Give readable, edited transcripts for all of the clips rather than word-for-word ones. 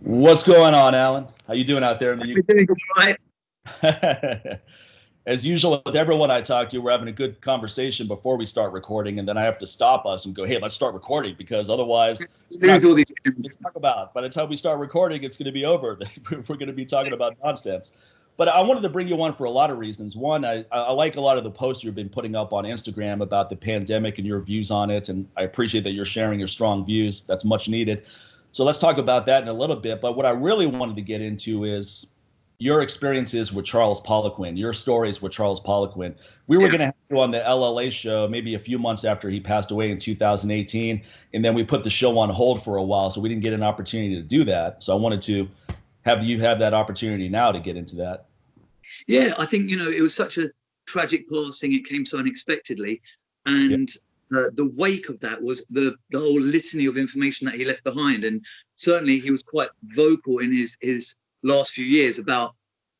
What's going on, Alan? How you doing out there in the We're doing all right. UK? As usual, with everyone I talk to, we're having a good conversation before we start recording, and then I have to stop us and go, "Hey, let's start recording," because otherwise, We lose all these things. talk about. By the time we start recording, it's going to be over. We're going to be talking about nonsense. But I wanted to bring you on for a lot of reasons. One, I like a lot of the posts you've been putting up on Instagram about the pandemic and your views on it, and I appreciate that you're sharing your strong views. That's much needed. So let's talk about that in a little bit. But what I really wanted to get into is your experiences with Charles Poliquin, your stories with Charles Poliquin. We were going to have you on the LLA show maybe a few months after he passed away in 2018, and then we put the show on hold for a while, so we didn't get an opportunity to do that. So I wanted to have you have that opportunity now to get into that. Yeah, I think, it was such a tragic passing. It came so unexpectedly. And the wake of that was the whole litany of information that he left behind. And certainly he was quite vocal in his last few years about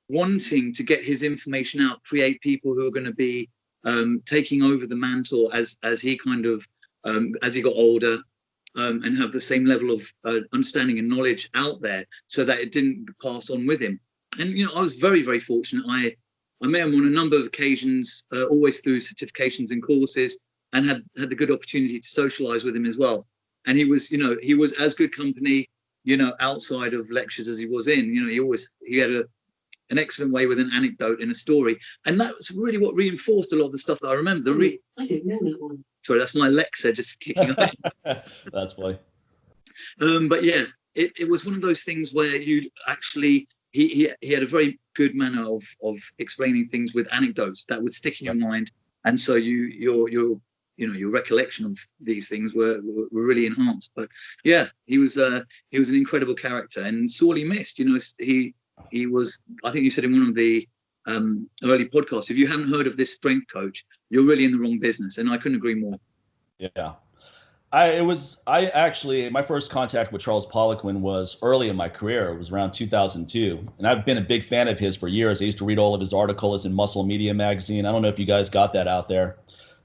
wanting to get his information out, create people who are going to be taking over the mantle as he kind of, as he got older, and have the same level of understanding and knowledge out there so that it didn't pass on with him. And, I was very, very fortunate. I met him on a number of occasions, always through certifications and courses, and had the good opportunity to socialize with him as well. And he was as good company, outside of lectures as he was in. He had an excellent way with an anecdote in a story. And that was really what reinforced a lot of the stuff that I remember. I didn't know that one. Sorry, that's my Alexa just kicking up. That's funny. But yeah, it was one of those things where you actually, he had a very good manner of explaining things with anecdotes that would stick in your mind, and so your recollection of these things were really enhanced. But yeah, he was an incredible character and sorely missed. He was, I think you said in one of the early podcasts, if you haven't heard of this strength coach, you're really in the wrong business, and I couldn't agree more. Yeah. My first contact with Charles Poliquin was early in my career. It was around 2002. And I've been a big fan of his for years. I used to read all of his articles in Muscle Media magazine. I don't know if you guys got that out there.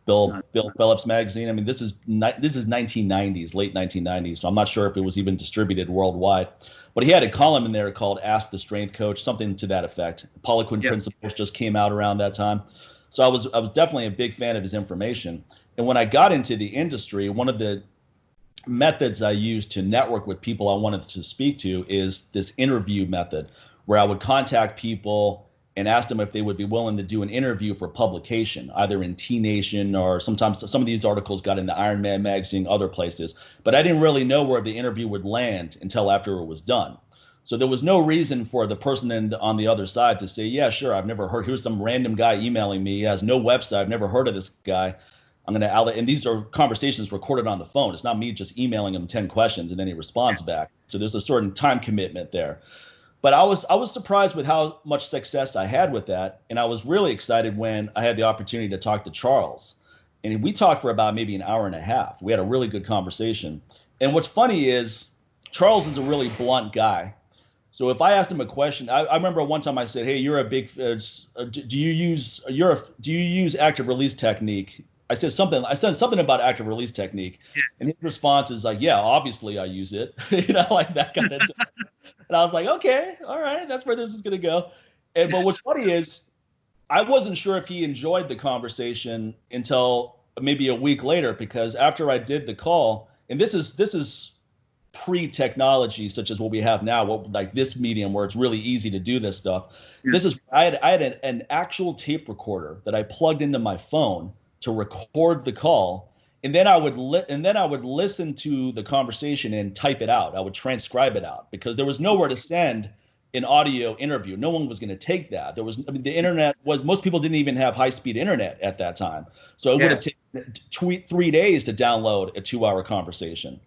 Bill Phillips magazine. I mean, this is 1990s, late 1990s. So I'm not sure if it was even distributed worldwide. But he had a column in there called Ask the Strength Coach, something to that effect. Poliquin Principles just came out around that time. So I was definitely a big fan of his information. And when I got into the industry, one of the methods I used to network with people I wanted to speak to is this interview method, where I would contact people and ask them if they would be willing to do an interview for publication, either in T Nation or sometimes some of these articles got into Iron Man magazine, other places. But I didn't really know where the interview would land until after it was done. So there was no reason for the person on the other side to say, yeah, sure, I've never heard, here's some random guy emailing me, he has no website, I've never heard of this guy. I'm going to outlet, and these are conversations recorded on the phone. It's not me just emailing him 10 questions and then he responds back. So there's a certain time commitment there. But I was surprised with how much success I had with that. And I was really excited when I had the opportunity to talk to Charles. And we talked for about maybe an hour and a half. We had a really good conversation. And what's funny is Charles is a really blunt guy. So if I asked him a question, I remember one time I said, "Hey, you're a big, do you use active release technique?" I said something about active release technique, and his response is like, "Yeah, obviously I use it," like that kind of. And I was like, "Okay, all right, that's where this is gonna go." But what's funny is, I wasn't sure if he enjoyed the conversation until maybe a week later, because after I did the call, and this is pre-technology such as what we have now, like this medium where it's really easy to do this stuff. This is I had an actual tape recorder that I plugged into my phone to record the call, and then I would listen to the conversation and type it out. I would transcribe it out because there was nowhere to send an audio interview. No one was going to take that. The internet most people didn't even have high-speed internet at that time, so it would have taken 3 days to download a 2-hour conversation.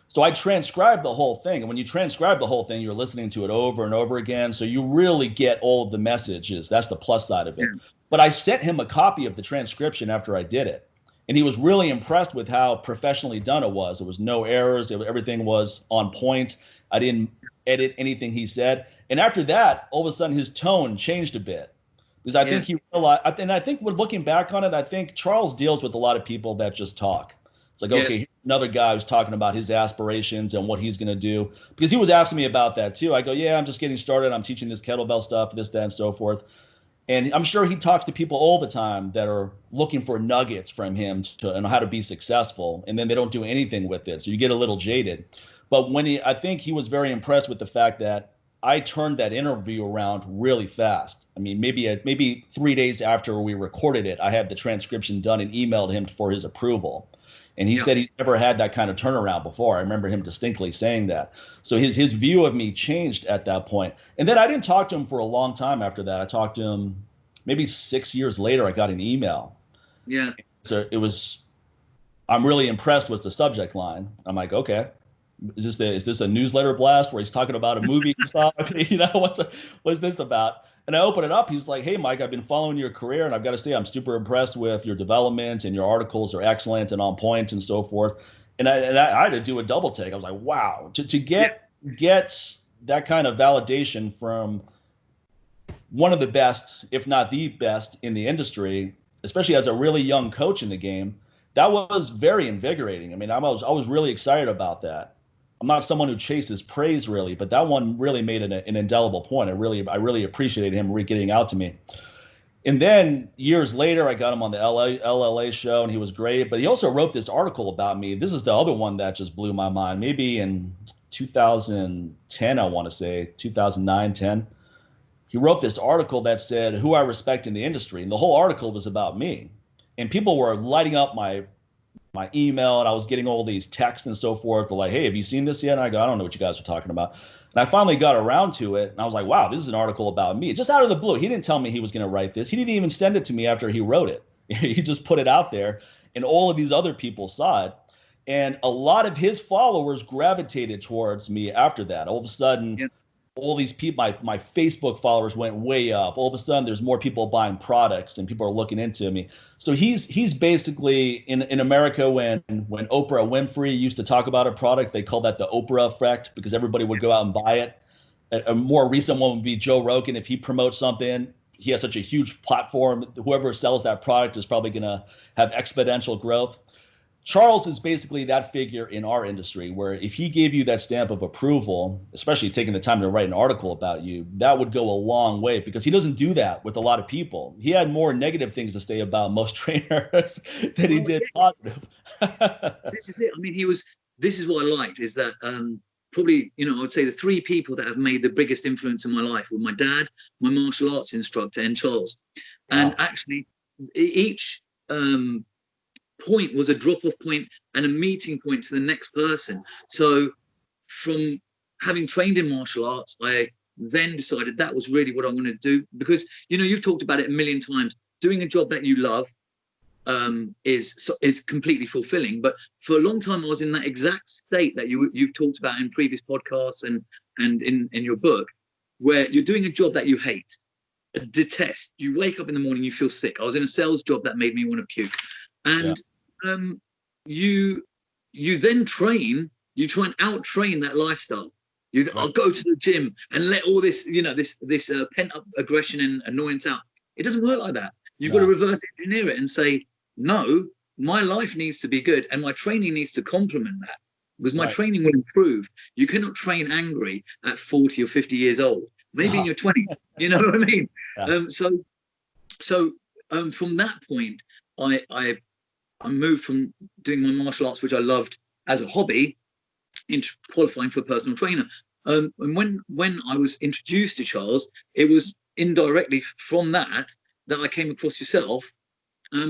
So I transcribed the whole thing. And when you transcribe the whole thing, you're listening to it over and over again. So you really get all of the messages. That's the plus side of it. But I sent him a copy of the transcription after I did it. And he was really impressed with how professionally done it was. There was no errors. Everything was on point. I didn't edit anything he said. And after that, all of a sudden his tone changed a bit. Because I think he realized, and I think when looking back on it, I think Charles deals with a lot of people that just talk. It's like, okay, here's another guy who's talking about his aspirations and what he's going to do. Because he was asking me about that too. I go, yeah, I'm just getting started. I'm teaching this kettlebell stuff, this, that, and so forth. And I'm sure he talks to people all the time that are looking for nuggets from him to and how to be successful. And then they don't do anything with it. So you get a little jaded. But I think he was very impressed with the fact that I turned that interview around really fast. I mean, maybe 3 days after we recorded it, I had the transcription done and emailed him for his approval. And he said he's never had that kind of turnaround before. I remember him distinctly saying that. So his view of me changed at that point. And then I didn't talk to him for a long time after that. I talked to him maybe 6 years later. I got an email. Yeah. So it was, I'm really impressed was the subject line. I'm like, okay, is this a newsletter blast where he's talking about a movie he saw? You know, what's this about? And I open it up. He's like, hey, Mike, I've been following your career, and I've got to say I'm super impressed with your development, and your articles are excellent and on point and so forth. And I had to do a double take. I was like, wow, to get that kind of validation from one of the best, if not the best in the industry, especially as a really young coach in the game, that was very invigorating. I mean, I was really excited about that. I'm not someone who chases praise really, but that one really made an indelible point. I really appreciated him getting out to me. And then years later, I got him on the LLA show, and he was great. But he also wrote this article about me. This is the other one that just blew my mind. Maybe in 2010, I want to say 2009, 10. He wrote this article that said who I respect in the industry, and the whole article was about me. And people were lighting up my email, and I was getting all these texts and so forth. They're like, hey, have you seen this yet? And I go, I don't know what you guys are talking about. And I finally got around to it, and I was like, wow, this is an article about me. Just out of the blue. He didn't tell me he was going to write this. He didn't even send it to me after he wrote it. He just put it out there, and all of these other people saw it. And a lot of his followers gravitated towards me after that. All of a sudden, all these people, my Facebook followers went way up. All of a sudden, there's more people buying products and people are looking into me. So he's basically in America when Oprah Winfrey used to talk about a product, they call that the Oprah effect because everybody would go out and buy it. A more recent one would be Joe Rogan. If he promotes something, he has such a huge platform. Whoever sells that product is probably going to have exponential growth. Charles is basically that figure in our industry where if he gave you that stamp of approval, especially taking the time to write an article about you, that would go a long way because he doesn't do that with a lot of people. He had more negative things to say about most trainers than he did positive. This is it. I mean, this is what I liked is that probably, I would say the three people that have made the biggest influence in my life were my dad, my martial arts instructor, and Charles. And actually each point was a drop-off point and a meeting point to the next person. So from having trained in martial arts, I then decided that was really what I wanted to do because, you've talked about it a million times. Doing a job that you love is completely fulfilling. But for a long time, I was in that exact state that you've talked about in previous podcasts and in your book, where you're doing a job that you hate, detest. You wake up in the morning, you feel sick. I was in a sales job that made me want to puke. And you then train, you try and out-train that lifestyle. I'll go to the gym and let all this, this pent-up aggression and annoyance out. It doesn't work like that. You've got to reverse engineer it and say, no, my life needs to be good and my training needs to complement that because my training will improve. You cannot train angry at 40 or 50 years old, maybe in your 20s. You know what I mean? So from that point, I moved from doing my martial arts, which I loved as a hobby, into qualifying for a personal trainer. And when I was introduced to Charles, it was indirectly from that I came across yourself.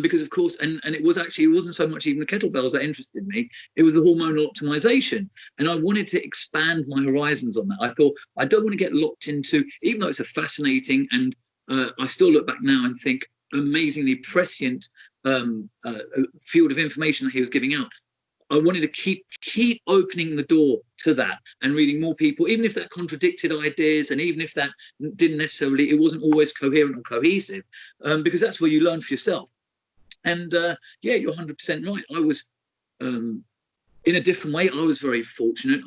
Because of course, and it wasn't so much even the kettlebells that interested me. It was the hormonal optimization. And I wanted to expand my horizons on that. I thought, I don't want to get locked into, even though it's a fascinating, and I still look back now and think amazingly prescient field of information that he was giving out. I wanted to keep opening the door to that and reading more people, even if that contradicted ideas and even if that didn't necessarily, it wasn't always coherent or cohesive, because that's where you learn for yourself. And you're 100% right. I was in a different way. I was very fortunate.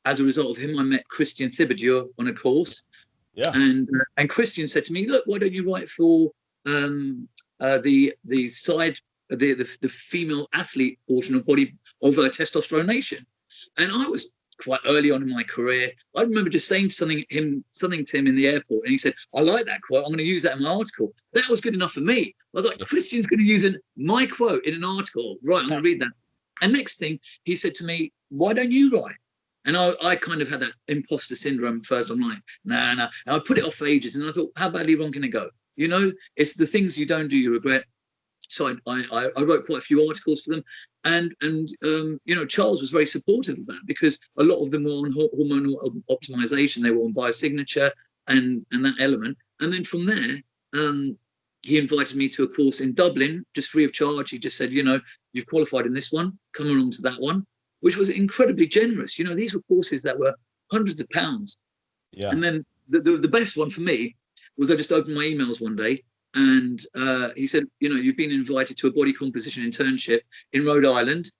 As a result of him, I met Christian Thibaudier on a course. And Christian said to me, look, why don't you write for the side the female athlete portion of testosteronation. And I was quite early on in my career. I remember just saying something to him in the airport, and he said, "I like that quote. I'm going to use that in my article." That was good enough for me. I was like, Christian's going to use my quote in an article. Right, I'm going to read that. And next thing, he said to me, "Why don't you write?" And I kind of had that imposter syndrome first. I'm like, nah. And I put it off for ages. And I thought, how badly wrong can it go? You know, it's the things you don't do you regret. So I wrote quite a few articles for them. And you know, Charles was very supportive of that, because a lot of them were on hormonal optimization. They were on biosignature and that element. And then from there, he invited me to a course in Dublin, just free of charge. He just said, you know, you've qualified in this one, come along to that one, which was incredibly generous. You know, these were courses that were hundreds of pounds. Yeah. And then the best one for me was, I just opened my emails one day, and he said, you know, you've been invited to a body composition internship in Rhode Island.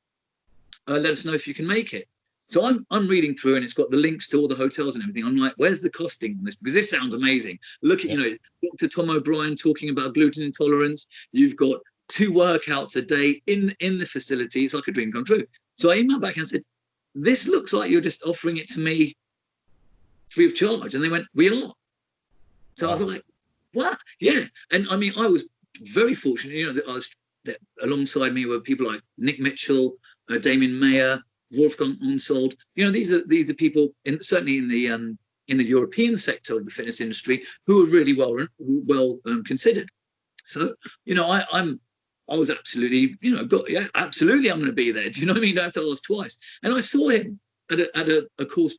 Let us know if you can make it. So I'm reading through, and it's got the links to all the hotels and everything. I'm like, where's the costing on this? Because this sounds amazing. Look at, you know, Dr. Tom O'Brien talking about gluten intolerance. You've got 2 workouts a day in the facility. It's like a dream come true. So I emailed back and said, this looks like you're just offering it to me free of charge. And they went, we are. So I was like, what? Yeah. And I mean, I was very fortunate, you know, that alongside me were people like Nick Mitchell, Damien Mayer, Wolfgang Onsold. You know, these are people certainly in the European sector of the fitness industry who are really well considered. So, you know, I was absolutely, you know, absolutely, I'm going to be there. Do you know what I mean? I have to ask twice. And I saw him at a course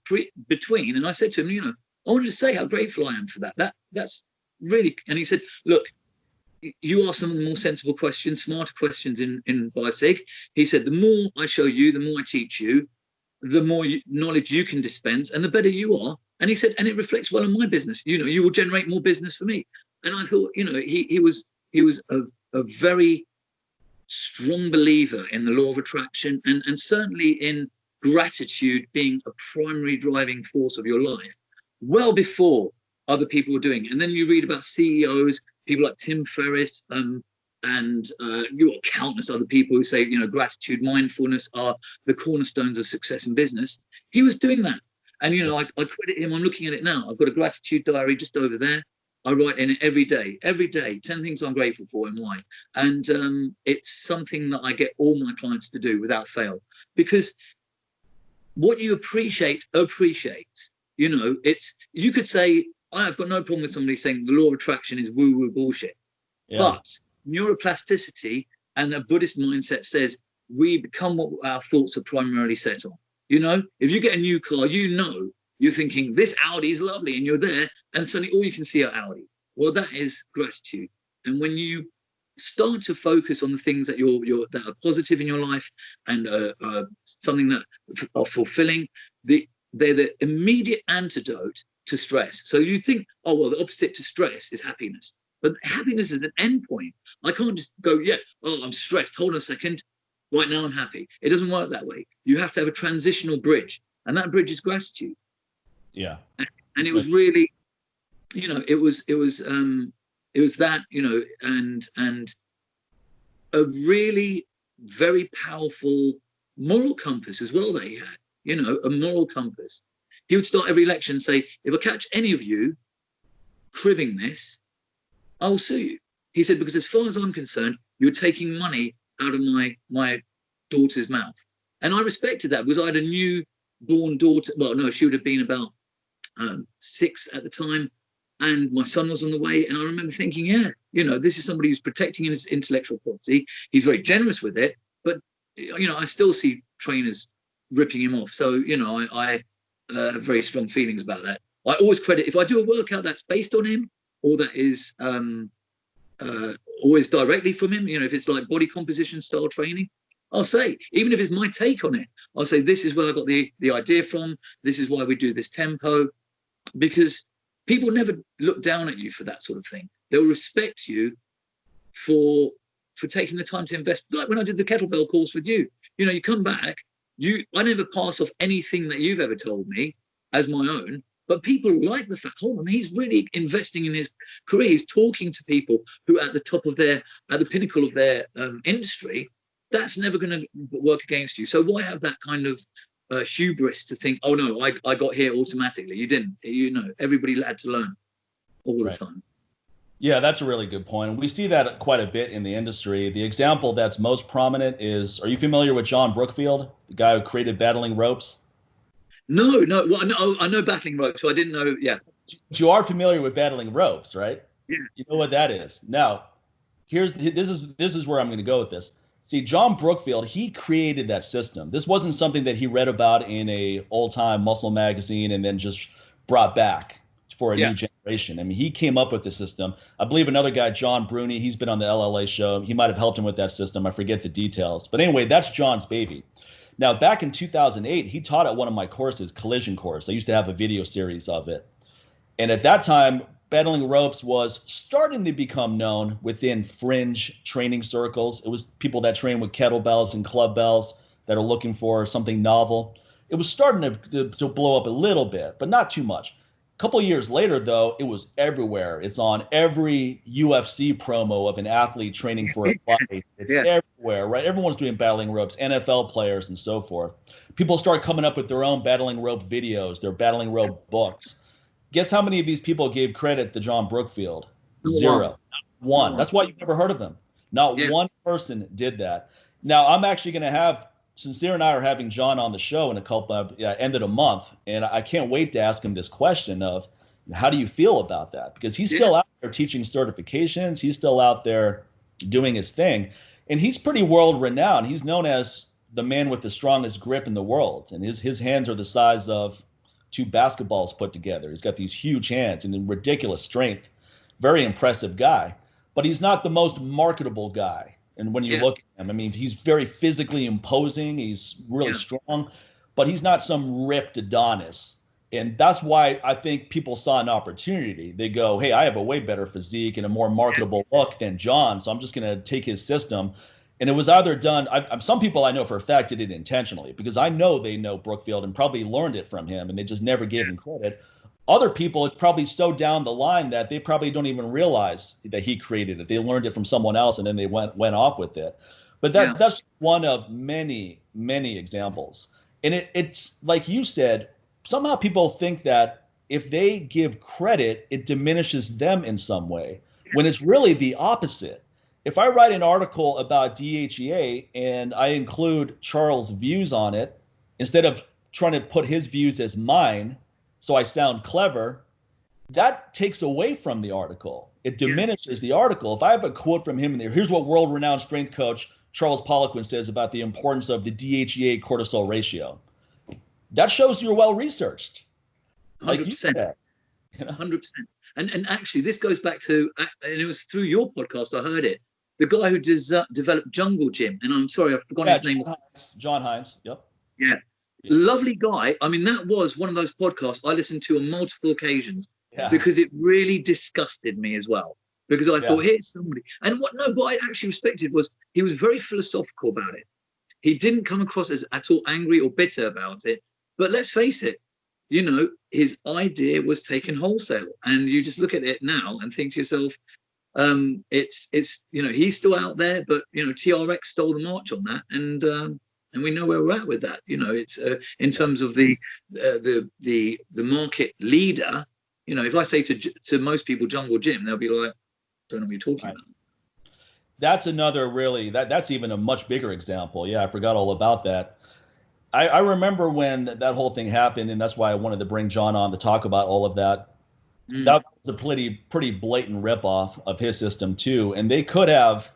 between, and I said to him, you know, I wanted to say how grateful I am for that. That's really. And he said, look, you ask some of the more sensible questions, smarter questions in Biosig. He said, the more I show you, the more I teach you, the more knowledge you can dispense, and the better you are. And he said, and it reflects well on my business. You know, you will generate more business for me. And I thought, you know, he was a very strong believer in the law of attraction, and certainly in gratitude being a primary driving force of your life, well before other people were doing it. And then you read about CEOs, people like Tim Ferriss, and you got countless other people who say, you know, gratitude, mindfulness are the cornerstones of success in business. He was doing that. And, you know, I credit him. I'm looking at it now. I've got a gratitude diary just over there. I write in it every day, 10 things I'm grateful for and why. And it's something that I get all my clients to do without fail, because what you appreciate. You know, you could say, I've got no problem with somebody saying the law of attraction is woo-woo bullshit. Yeah. But neuroplasticity and a Buddhist mindset says we become what our thoughts are primarily set on. You know, if you get a new car, you know, you're thinking this Audi is lovely, and you're there, and suddenly all you can see are Audi. Well, that is gratitude. And when you start to focus on the things that that are positive in your life and something that are fulfilling, they're the immediate antidote to stress. So you think, oh, well, the opposite to stress is happiness. But happiness is an endpoint. I can't just go, yeah, oh, I'm stressed. Hold on a second. Right now I'm happy. It doesn't work that way. You have to have a transitional bridge. And that bridge is gratitude. Yeah. And it was really, you know, it was that, you know, and a really very powerful moral compass as well that he had, you know, a moral compass. He would start every lecture and say, if I catch any of you cribbing this, I will sue you. He said, because as far as I'm concerned, you're taking money out of my daughter's mouth. And I respected that, because I had a newborn daughter. Well, no, she would have been about 6 at the time. And my son was on the way. And I remember thinking, yeah, you know, this is somebody who's protecting his intellectual property. He's very generous with it. But, you know, I still see trainers ripping him off. So, you know, I have very strong feelings about that. I always credit, if I do a workout that's based on him, or that is always directly from him, you know, if it's like body composition style training, I'll say, even if it's my take on it, I'll say, this is where I got the idea from. This is why we do this tempo. Because people never look down at you for that sort of thing. They'll respect you for taking the time to invest. Like when I did the kettlebell course with you, you know, you come back, I never pass off anything that you've ever told me as my own. But people like the fact, hold on, he's really investing in his career. He's talking to people who are at the pinnacle of their industry. That's never going to work against you. So why have that kind of hubris to think, oh no, I got here automatically? You didn't. Everybody had to learn all the time. Yeah, that's a really good point. We see that quite a bit in the industry. The example that's most prominent is, are you familiar with John Brookfield, the guy who created battling ropes? No. Well, I know battling ropes, so I didn't know. Yeah. You are familiar with battling ropes, right? Yeah. You know what that is. Now, this is where I'm going to go with this. See, John Brookfield, he created that system. This wasn't something that he read about in a old-time muscle magazine and then just brought back for a new generation. I mean, he came up with the system. I believe another guy, John Bruni, he's been on the LLA show. He might have helped him with that system. I forget the details. But anyway, that's John's baby. Now, back in 2008, he taught at one of my courses, Collision Course. I used to have a video series of it. And at that time, battling ropes was starting to become known within fringe training circles. It was people that train with kettlebells and club bells that are looking for something novel. It was starting to blow up a little bit, but not too much. A couple of years later, though, it was everywhere. It's on every UFC promo of an athlete training for a fight. It's everywhere, right? Everyone's doing battling ropes, NFL players and so forth. People start coming up with their own battling rope videos, their battling rope books. Guess how many of these people gave credit to John Brookfield? Zero. Not one. That's why you've never heard of them. Not one person did that. Now, I'm actually going to have Sincere and I are having John on the show in a couple end of the month, and I can't wait to ask him this question of how do you feel about that? Because he's still out there teaching certifications. He's still out there doing his thing, and he's pretty world renowned. He's known as the man with the strongest grip in the world, and his hands are the size of 2 basketballs put together. He's got these huge hands and ridiculous strength. Very impressive guy, but he's not the most marketable guy. And when you look at him, I mean, he's very physically imposing. He's really strong, but he's not some ripped Adonis. And that's why I think people saw an opportunity. They go, hey, I have a way better physique and a more marketable look than John, so I'm just going to take his system. And it was either done, some people I know for a fact did it intentionally, because I know they know Brookfield and probably learned it from him, and they just never gave him credit. Other people, it's probably so down the line that they probably don't even realize that he created it. They learned it from someone else, and then they went off with it. But that's one of many, many examples. And it's like you said, somehow people think that if they give credit, it diminishes them in some way, when it's really the opposite. If I write an article about DHEA and I include Charles' views on it, instead of trying to put his views as mine, so I sound clever, that takes away from the article. It diminishes the article. If I have a quote from him in there, here's what world-renowned strength coach Charles Poliquin says about the importance of the DHEA cortisol ratio. That shows you're well-researched. 100%. 100%. And actually, this goes back to, and it was through your podcast I heard it, the guy who developed Jungle Gym. And I'm sorry, I've forgotten his name. John Hines. Yep. Yeah. Lovely guy. I mean, that was one of those podcasts I listened to on multiple occasions because it really disgusted me as well. Because I thought, here's somebody. And what I actually respected was he was very philosophical about it. He didn't come across as at all angry or bitter about it. But let's face it, his idea was taken wholesale. And you just look at it now and think to yourself, it's he's still out there, but TRX stole the march on that, and we know where we're at with that. It's in terms of the market leader. If I say to most people Jungle Gym, they'll be like, don't know what you're talking about. That's another really that's even a much bigger example. Yeah, I forgot all about that. I remember when that whole thing happened, and that's why I wanted to bring John on to talk about all of that. That was a pretty blatant ripoff of his system too, and they could have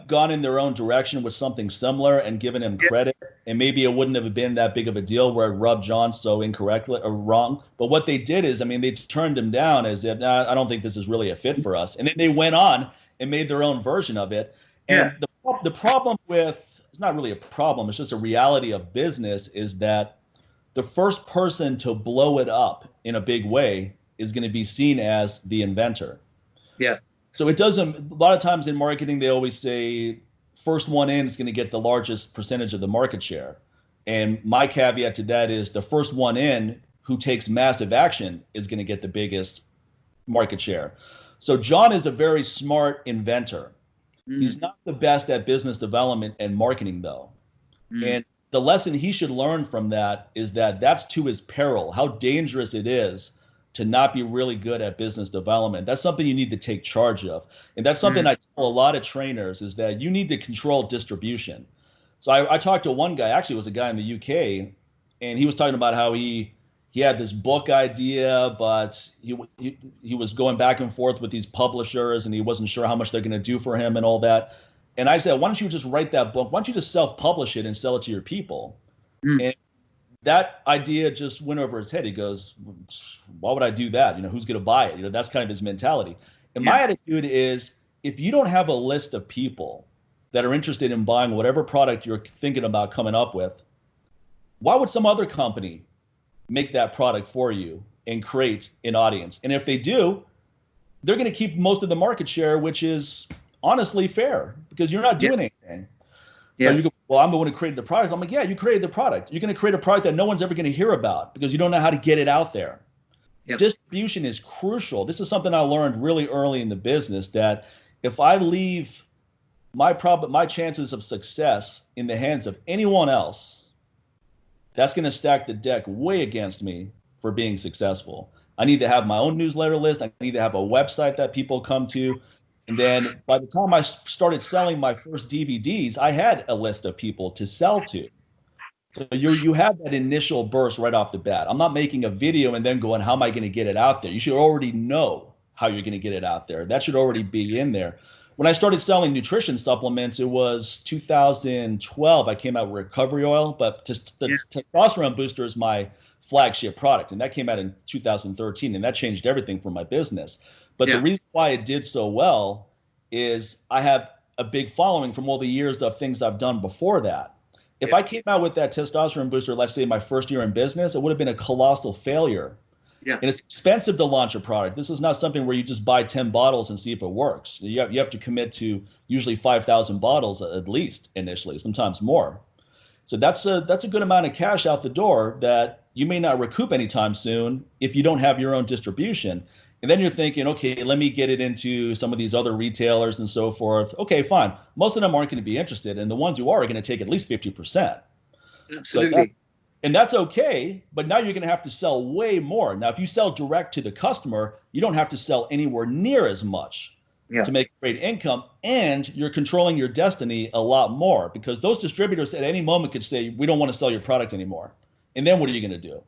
gone in their own direction with something similar and given him credit, and maybe it wouldn't have been that big of a deal where it rubbed John so incorrectly or wrong. But what they did is, they turned him down as if, I don't think this is really a fit for us. And then they went on and made their own version of it. And the problem with, it's not really a problem, it's just a reality of business, is that the first person to blow it up in a big way is going to be seen as the inventor. Yeah. So it doesn't, a lot of times in marketing, they always say first one in is going to get the largest percentage of the market share. And my caveat to that is the first one in who takes massive action is going to get the biggest market share. So John is a very smart inventor. He's not the best at business development and marketing, though. And the lesson he should learn from that is that that's to his peril, how dangerous it is to not be really good at business development. That's something you need to take charge of. And that's something I tell a lot of trainers, is that you need to control distribution. So I talked to one guy, actually it was a guy in the UK, and he was talking about how he had this book idea, but he was going back and forth with these publishers, and he wasn't sure how much they're going to do for him and all that. And I said, why don't you just write that book? Why don't you just self-publish it and sell it to your people? And that idea just went over his head. He goes, why would I do that? Who's going to buy it? That's kind of his mentality. And my attitude is, if you don't have a list of people that are interested in buying whatever product you're thinking about coming up with, why would some other company make that product for you and create an audience? And if they do, they're going to keep most of the market share, which is honestly fair, because you're not doing anything. Yeah. You go, well, I'm the one who created the product. I'm like, yeah, you created the product. You're going to create a product that no one's ever going to hear about because you don't know how to get it out there. Yep. Distribution is crucial. This is something I learned really early in the business, that if I leave my chances of success in the hands of anyone else, that's going to stack the deck way against me for being successful. I need to have my own newsletter list. I need to have a website that people come to. And then by the time I started selling my first DVDs, I had a list of people to sell to. So you have that initial burst right off the bat. I'm not making a video and then going, how am I going to get it out there? You should already know how you're going to get it out there. That should already be in there. When I started selling nutrition supplements, it was 2012. I came out with recovery oil, but just the testosterone booster is my flagship product. And that came out in 2013, and that changed everything for my business. But the reason why it did so well is I have a big following from all the years of things I've done before that. If I came out with that testosterone booster, let's say my first year in business, it would have been a colossal failure. Yeah. And it's expensive to launch a product. This is not something where you just buy 10 bottles and see if it works. You have to commit to usually 5,000 bottles at least initially, sometimes more. So that's a good amount of cash out the door that you may not recoup anytime soon if you don't have your own distribution. And then you're thinking, okay, let me get it into some of these other retailers and so forth. Okay, fine. Most of them aren't going to be interested, and the ones who are going to take at least 50%. Absolutely. And that's okay, but now you're going to have to sell way more. Now, if you sell direct to the customer, you don't have to sell anywhere near as much to make great income, and you're controlling your destiny a lot more, because those distributors at any moment could say, we don't want to sell your product anymore. And then what are you going to do?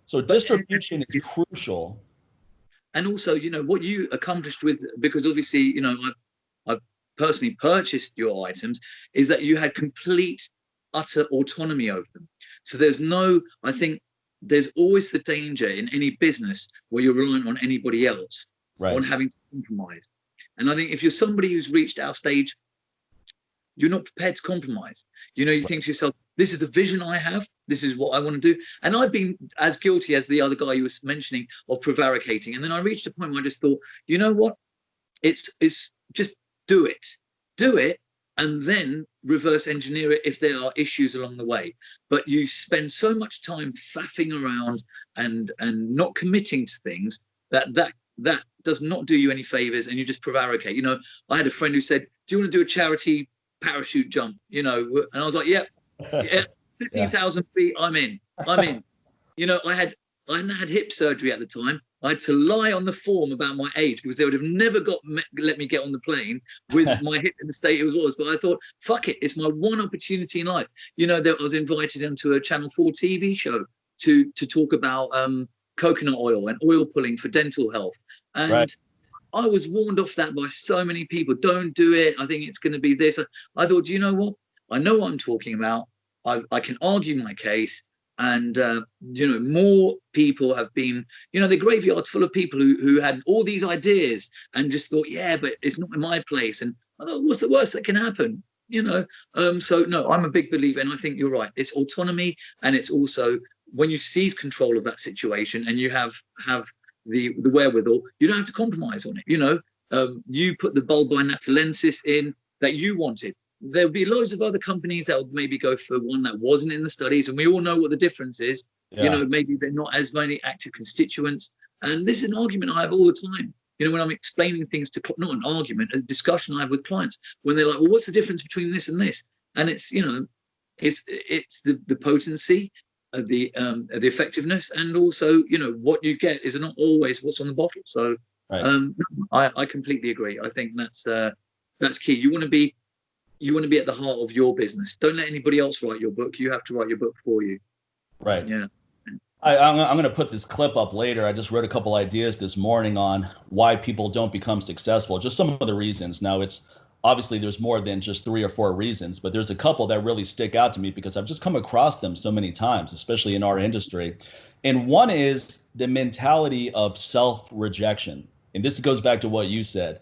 So distribution is crucial. And also, what you accomplished with, because obviously, I've personally purchased your items, is that you had complete, utter autonomy over them. So I think there's always the danger in any business where you're relying on anybody else, on having to compromise. And I think if you're somebody who's reached our stage, you're not prepared to compromise. You think to yourself, this is the vision I have. This is what I want to do. And I've been as guilty as the other guy you was mentioning of prevaricating. And then I reached a point where I just thought, you know what? It's just do it, and then reverse engineer it if there are issues along the way. But you spend so much time faffing around and not committing to things that does not do you any favors, and you just prevaricate. I had a friend who said, do you want to do a charity parachute jump? And I was like, yeah, 15,000 feet, I'm in. I hadn't had hip surgery at the time. I had to lie on the form about my age because they would have never let me get on the plane with my hip in the state it was. But I thought, fuck it, it's my one opportunity in life. That I was invited into a Channel 4 TV show to talk about coconut oil and oil pulling for dental health. And I was warned off that by so many people. Don't do it. I think it's going to be this. I thought, you know what? I know what I'm talking about. I can argue my case. And, more people have been, the graveyard's full of people who had all these ideas and just thought, yeah, but it's not in my place. And I thought, what's the worst that can happen? So no, I'm a big believer, and I think you're right. It's autonomy, and it's also when you seize control of that situation and you have the wherewithal, you don't have to compromise on it. You put the bulb binatulensis in that you wanted. There'll be loads of other companies that would maybe go for one that wasn't in the studies, and we all know what the difference is. Maybe they're not as many active constituents. And this is an argument I have all the time. When I'm explaining things to, not an argument, a discussion I have with clients, when they're like, well, what's the difference between this and this? And it's, it's the potency, the effectiveness, and also, what you get is not always what's on the bottle. So right. I completely agree. I think that's key. You want to be at the heart of your business. Don't let anybody else write your book. You have to write your book for you. Right. Yeah. I'm going to put this clip up later. I just wrote a couple ideas this morning on why people don't become successful. Just some of the reasons. Now, it's obviously there's more than just 3 or 4 reasons, but there's a couple that really stick out to me because I've just come across them so many times, especially in our industry. And one is the mentality of self-rejection. And this goes back to what you said.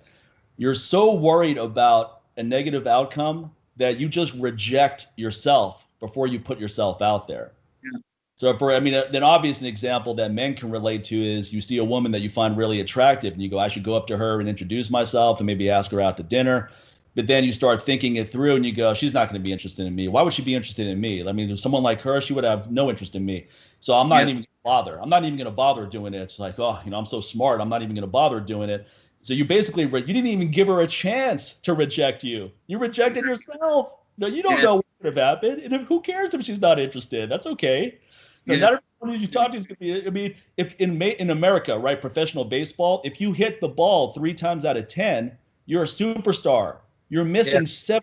You're so worried about a negative outcome that you just reject yourself before you put yourself out there. Yeah. So then obvious an example that men can relate to is you see a woman that you find really attractive and you go, I should go up to her and introduce myself and maybe ask her out to dinner. But then you start thinking it through and you go, she's not going to be interested in me. Why would she be interested in me? I mean, if someone like her, she would have no interest in me. So I'm not even going to bother. I'm not even going to bother doing it. It's like, I'm so smart. I'm not even going to bother doing it. So you basically, you didn't even give her a chance to reject you. You rejected yourself. No, you don't know what could have happened. And who cares if she's not interested? That's okay. Not everyone you talk to is going to be, if in America, right, professional baseball, if you hit the ball 3 times out of 10, you're a superstar. You're missing 7%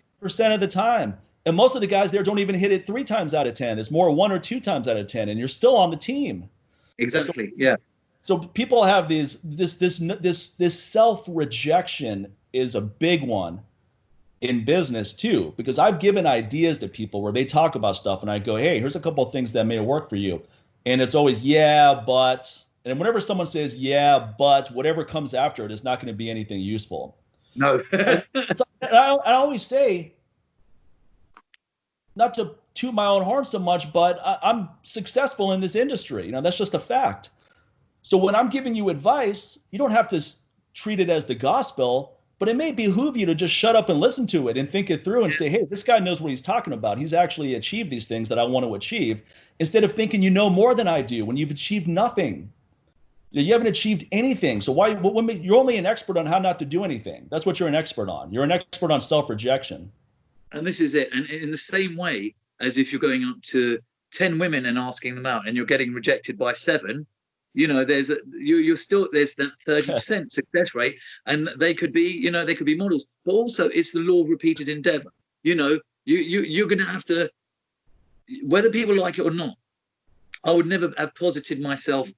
of the time. And most of the guys there don't even hit it 3 times out of 10. It's more 1 or 2 times out of 10, and you're still on the team. Exactly. So people have this self-rejection is a big one in business too, because I've given ideas to people where they talk about stuff and I go, hey, here's a couple of things that may work for you. And it's always, but, and whenever someone says, but, whatever comes after it is not going to be anything useful. No. I always say, not to toot my own horn so much, but I'm successful in this industry. That's just a fact. So when I'm giving you advice, you don't have to treat it as the gospel, but it may behoove you to just shut up and listen to it and think it through and say, hey, this guy knows what he's talking about. He's actually achieved these things that I want to achieve, instead of thinking you know more than I do when you've achieved nothing. You haven't achieved anything. So you're only an expert on how not to do anything. That's what you're an expert on. You're an expert on self-rejection. And this is it. And in the same way as if you're going up to 10 women and asking them out and you're getting rejected by 7, there's that 30% success rate, and they could be models. But also it's the law of repeated endeavor. You're going to have to, whether people like it or not. I would never have posited myself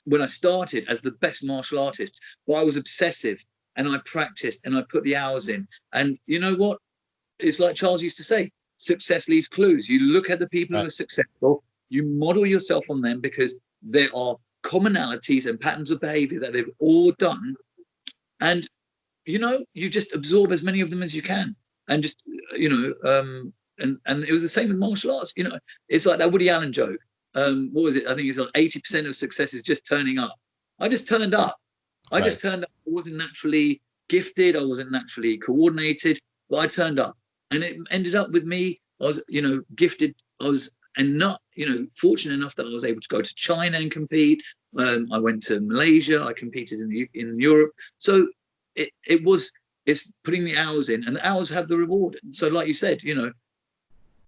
when I started as the best martial artist, but I was obsessive and I practiced and I put the hours in. And you know what? It's like Charles used to say, success leaves clues. You look at the people who are successful, you model yourself on them because there are commonalities and patterns of behavior that they've all done. And, you just absorb as many of them as you can. And just, and it was the same with martial arts. It's like that Woody Allen joke. What was it? I think it's like 80% of success is just turning up. I just turned up. I wasn't naturally gifted. I wasn't naturally coordinated, but I turned up. And it ended up with me. I was, gifted. I was fortunate enough that I was able to go to China and compete. I went to Malaysia. I competed in Europe. So it's putting the hours in, and the hours have the reward. So like you said,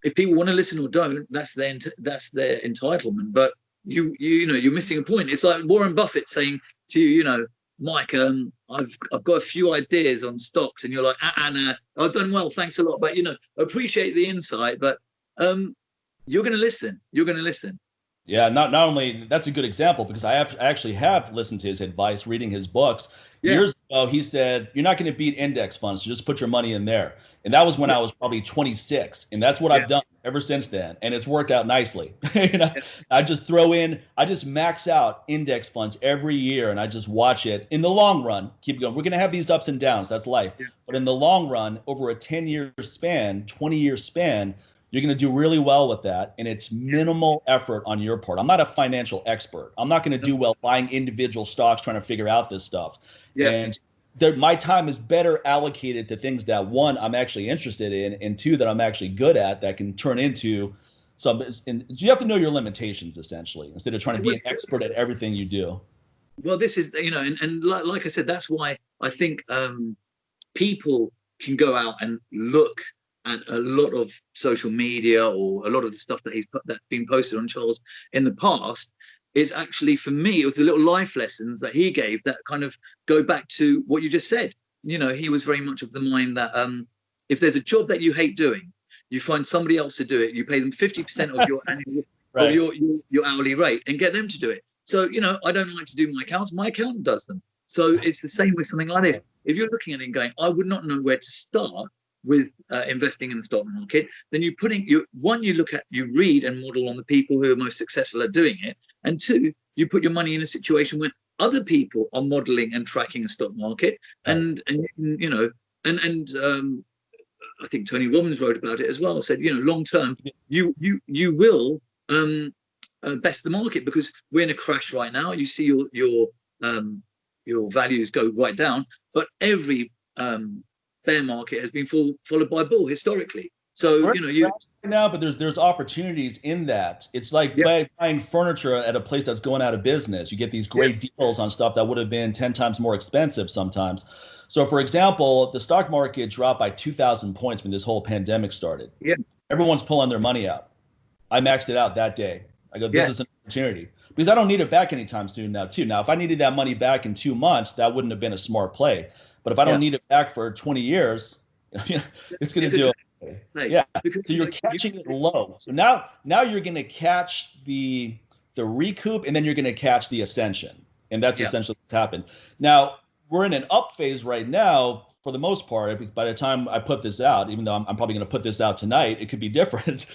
if people want to listen or don't, that's their entitlement. But you're missing a point. It's like Warren Buffett saying to you, Mike, I've got a few ideas on stocks, and you're like, nah, I've done well, thanks a lot, but appreciate the insight, but you're going to listen. Yeah, not only that's a good example, because I actually have listened to his advice, reading his books. Years ago, he said, you're not going to beat index funds, so just put your money in there. And that was when I was probably 26. And that's what I've done ever since then. And it's worked out nicely. I just max out index funds every year, and I just watch it in the long run. Keep going. We're going to have these ups and downs. That's life. Yeah. But in the long run, over a 10-year span, 20-year span, you're going to do really well with that. And it's minimal effort on your part. I'm not a financial expert. I'm not going to do well buying individual stocks, trying to figure out this stuff. Yeah. And my time is better allocated to things that, 1, I'm actually interested in, and 2, that I'm actually good at, that can turn into So you have to know your limitations, essentially, instead of trying to be an expert at everything you do. Well, this is, and like I said, that's why I think people can go out and look at a lot of social media or a lot of the stuff that's been posted on Charles in the past. It's actually, for me, it was the little life lessons that he gave that kind of go back to what you just said. He was very much of the mind that if there's a job that you hate doing, you find somebody else to do it. You pay them 50% of your annual, right. of your hourly rate, and get them to do it. So, I don't like to do my accounts. My accountant does them. So it's the same with something like this. If you're looking at it and going, I would not know where to start with investing in the stock market, then you read and model on the people who are most successful at doing it. And two, you put your money in a situation where other people are modeling and tracking a stock market. And I think Tony Robbins wrote about it as well. Said, long term, you will best the market, because we're in a crash right now. You see your values go right down, but every bear market has been followed by a bull historically. So now, but there's opportunities in that. It's like buying furniture at a place that's going out of business. You get these great deals on stuff that would have been 10 times more expensive sometimes. So, for example, the stock market dropped by 2,000 points when this whole pandemic started. Yeah, everyone's pulling their money out. I maxed it out that day. I go, this is an opportunity, because I don't need it back anytime soon now too. Now, if I needed that money back in 2 months, that wouldn't have been a smart play. But if I don't need it back for 20 years, it's going to do okay. Yeah. So you're catching it low. So now you're going to catch the recoup, and then you're going to catch the ascension. And that's essentially what's happened. Now, we're in an up phase right now for the most part. By the time I put this out, even though I'm probably going to put this out tonight, it could be different.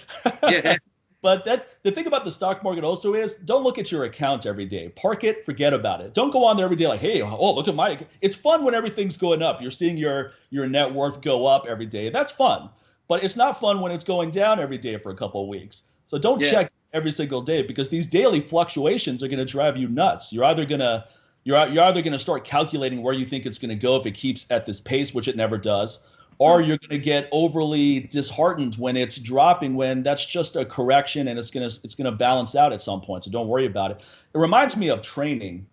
But the thing about the stock market also is, don't look at your account every day. Park it, forget about it. Don't go on there every day like, hey, look at my. It's fun when everything's going up. You're seeing your net worth go up every day. That's fun. But it's not fun when it's going down every day for a couple of weeks. So don't check every single day, because these daily fluctuations are going to drive you nuts. You're either going to start calculating where you think it's going to go if it keeps at this pace, which it never does. Or you're going to get overly disheartened when it's dropping, when that's just a correction and it's going to balance out at some point. So don't worry about it. It reminds me of training.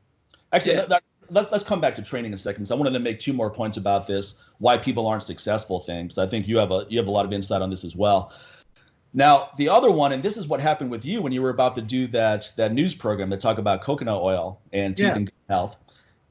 Actually, let's come back to training in a second. So I wanted to make 2 more points about this, why people aren't successful things. I think you have a lot of insight on this as well. Now, the other one, and this is what happened with you when you were about to do that news program that talk about coconut oil and teeth and gut health,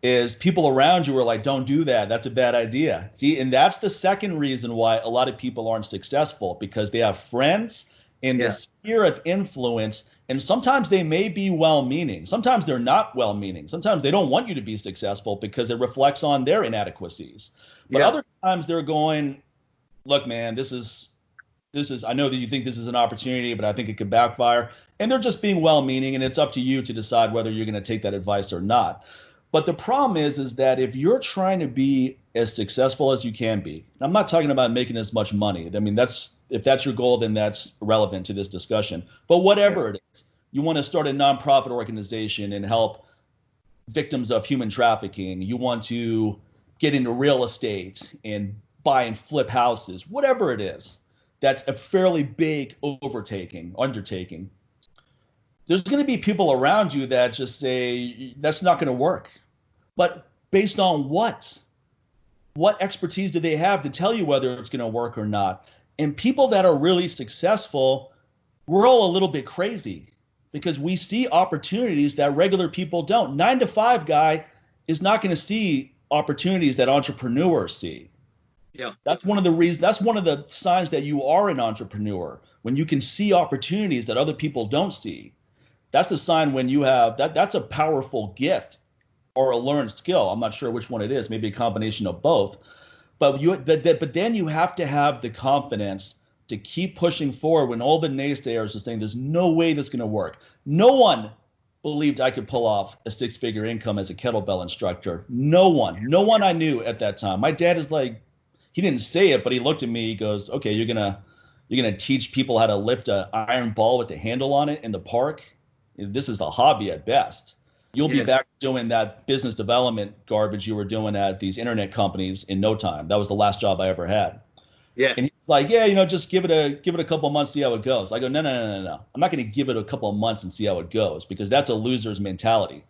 is people around you were like, don't do that. That's a bad idea. See, and that's the second reason why a lot of people aren't successful, because they have friends in the sphere of influence. And sometimes they may be well-meaning. Sometimes they're not well-meaning. Sometimes they don't want you to be successful because it reflects on their inadequacies. But other times they're going, look, man, this is, I know that you think this is an opportunity, but I think it could backfire. And they're just being well-meaning, and it's up to you to decide whether you're going to take that advice or not. But the problem is that if you're trying to be as successful as you can be, I'm not talking about making as much money. I mean, if that's your goal, then that's irrelevant to this discussion. But whatever it is, you want to start a nonprofit organization and help victims of human trafficking. You want to get into real estate and buy and flip houses, whatever it is. That's a fairly big undertaking. There's going to be people around you that just say, that's not going to work. But based on what? What expertise do they have to tell you whether it's going to work or not? And people that are really successful, we're all a little bit crazy because we see opportunities that regular people don't. 9-to-5 guy is not going to see opportunities that entrepreneurs see. Yeah. That's one of the reasons. That's one of the signs that you are an entrepreneur, when you can see opportunities that other people don't see. That's the sign when you have that. That's a powerful gift or a learned skill. I'm not sure which one it is. Maybe a combination of both. But but then you have to have the confidence to keep pushing forward when all the naysayers are saying there's no way that's going to work. No one believed I could pull off a 6-figure income as a kettlebell instructor. No one I knew at that time. My dad is like, he didn't say it, but he looked at me. He goes, "Okay, you're gonna teach people how to lift an iron ball with a handle on it in the park? This is a hobby at best. You'll be back doing that business development garbage you were doing at these internet companies in no time." That was the last job I ever had. Yeah. And he's like, yeah, just give it a couple of months, see how it goes. I go, no. I'm not going to give it a couple of months and see how it goes, because that's a loser's mentality.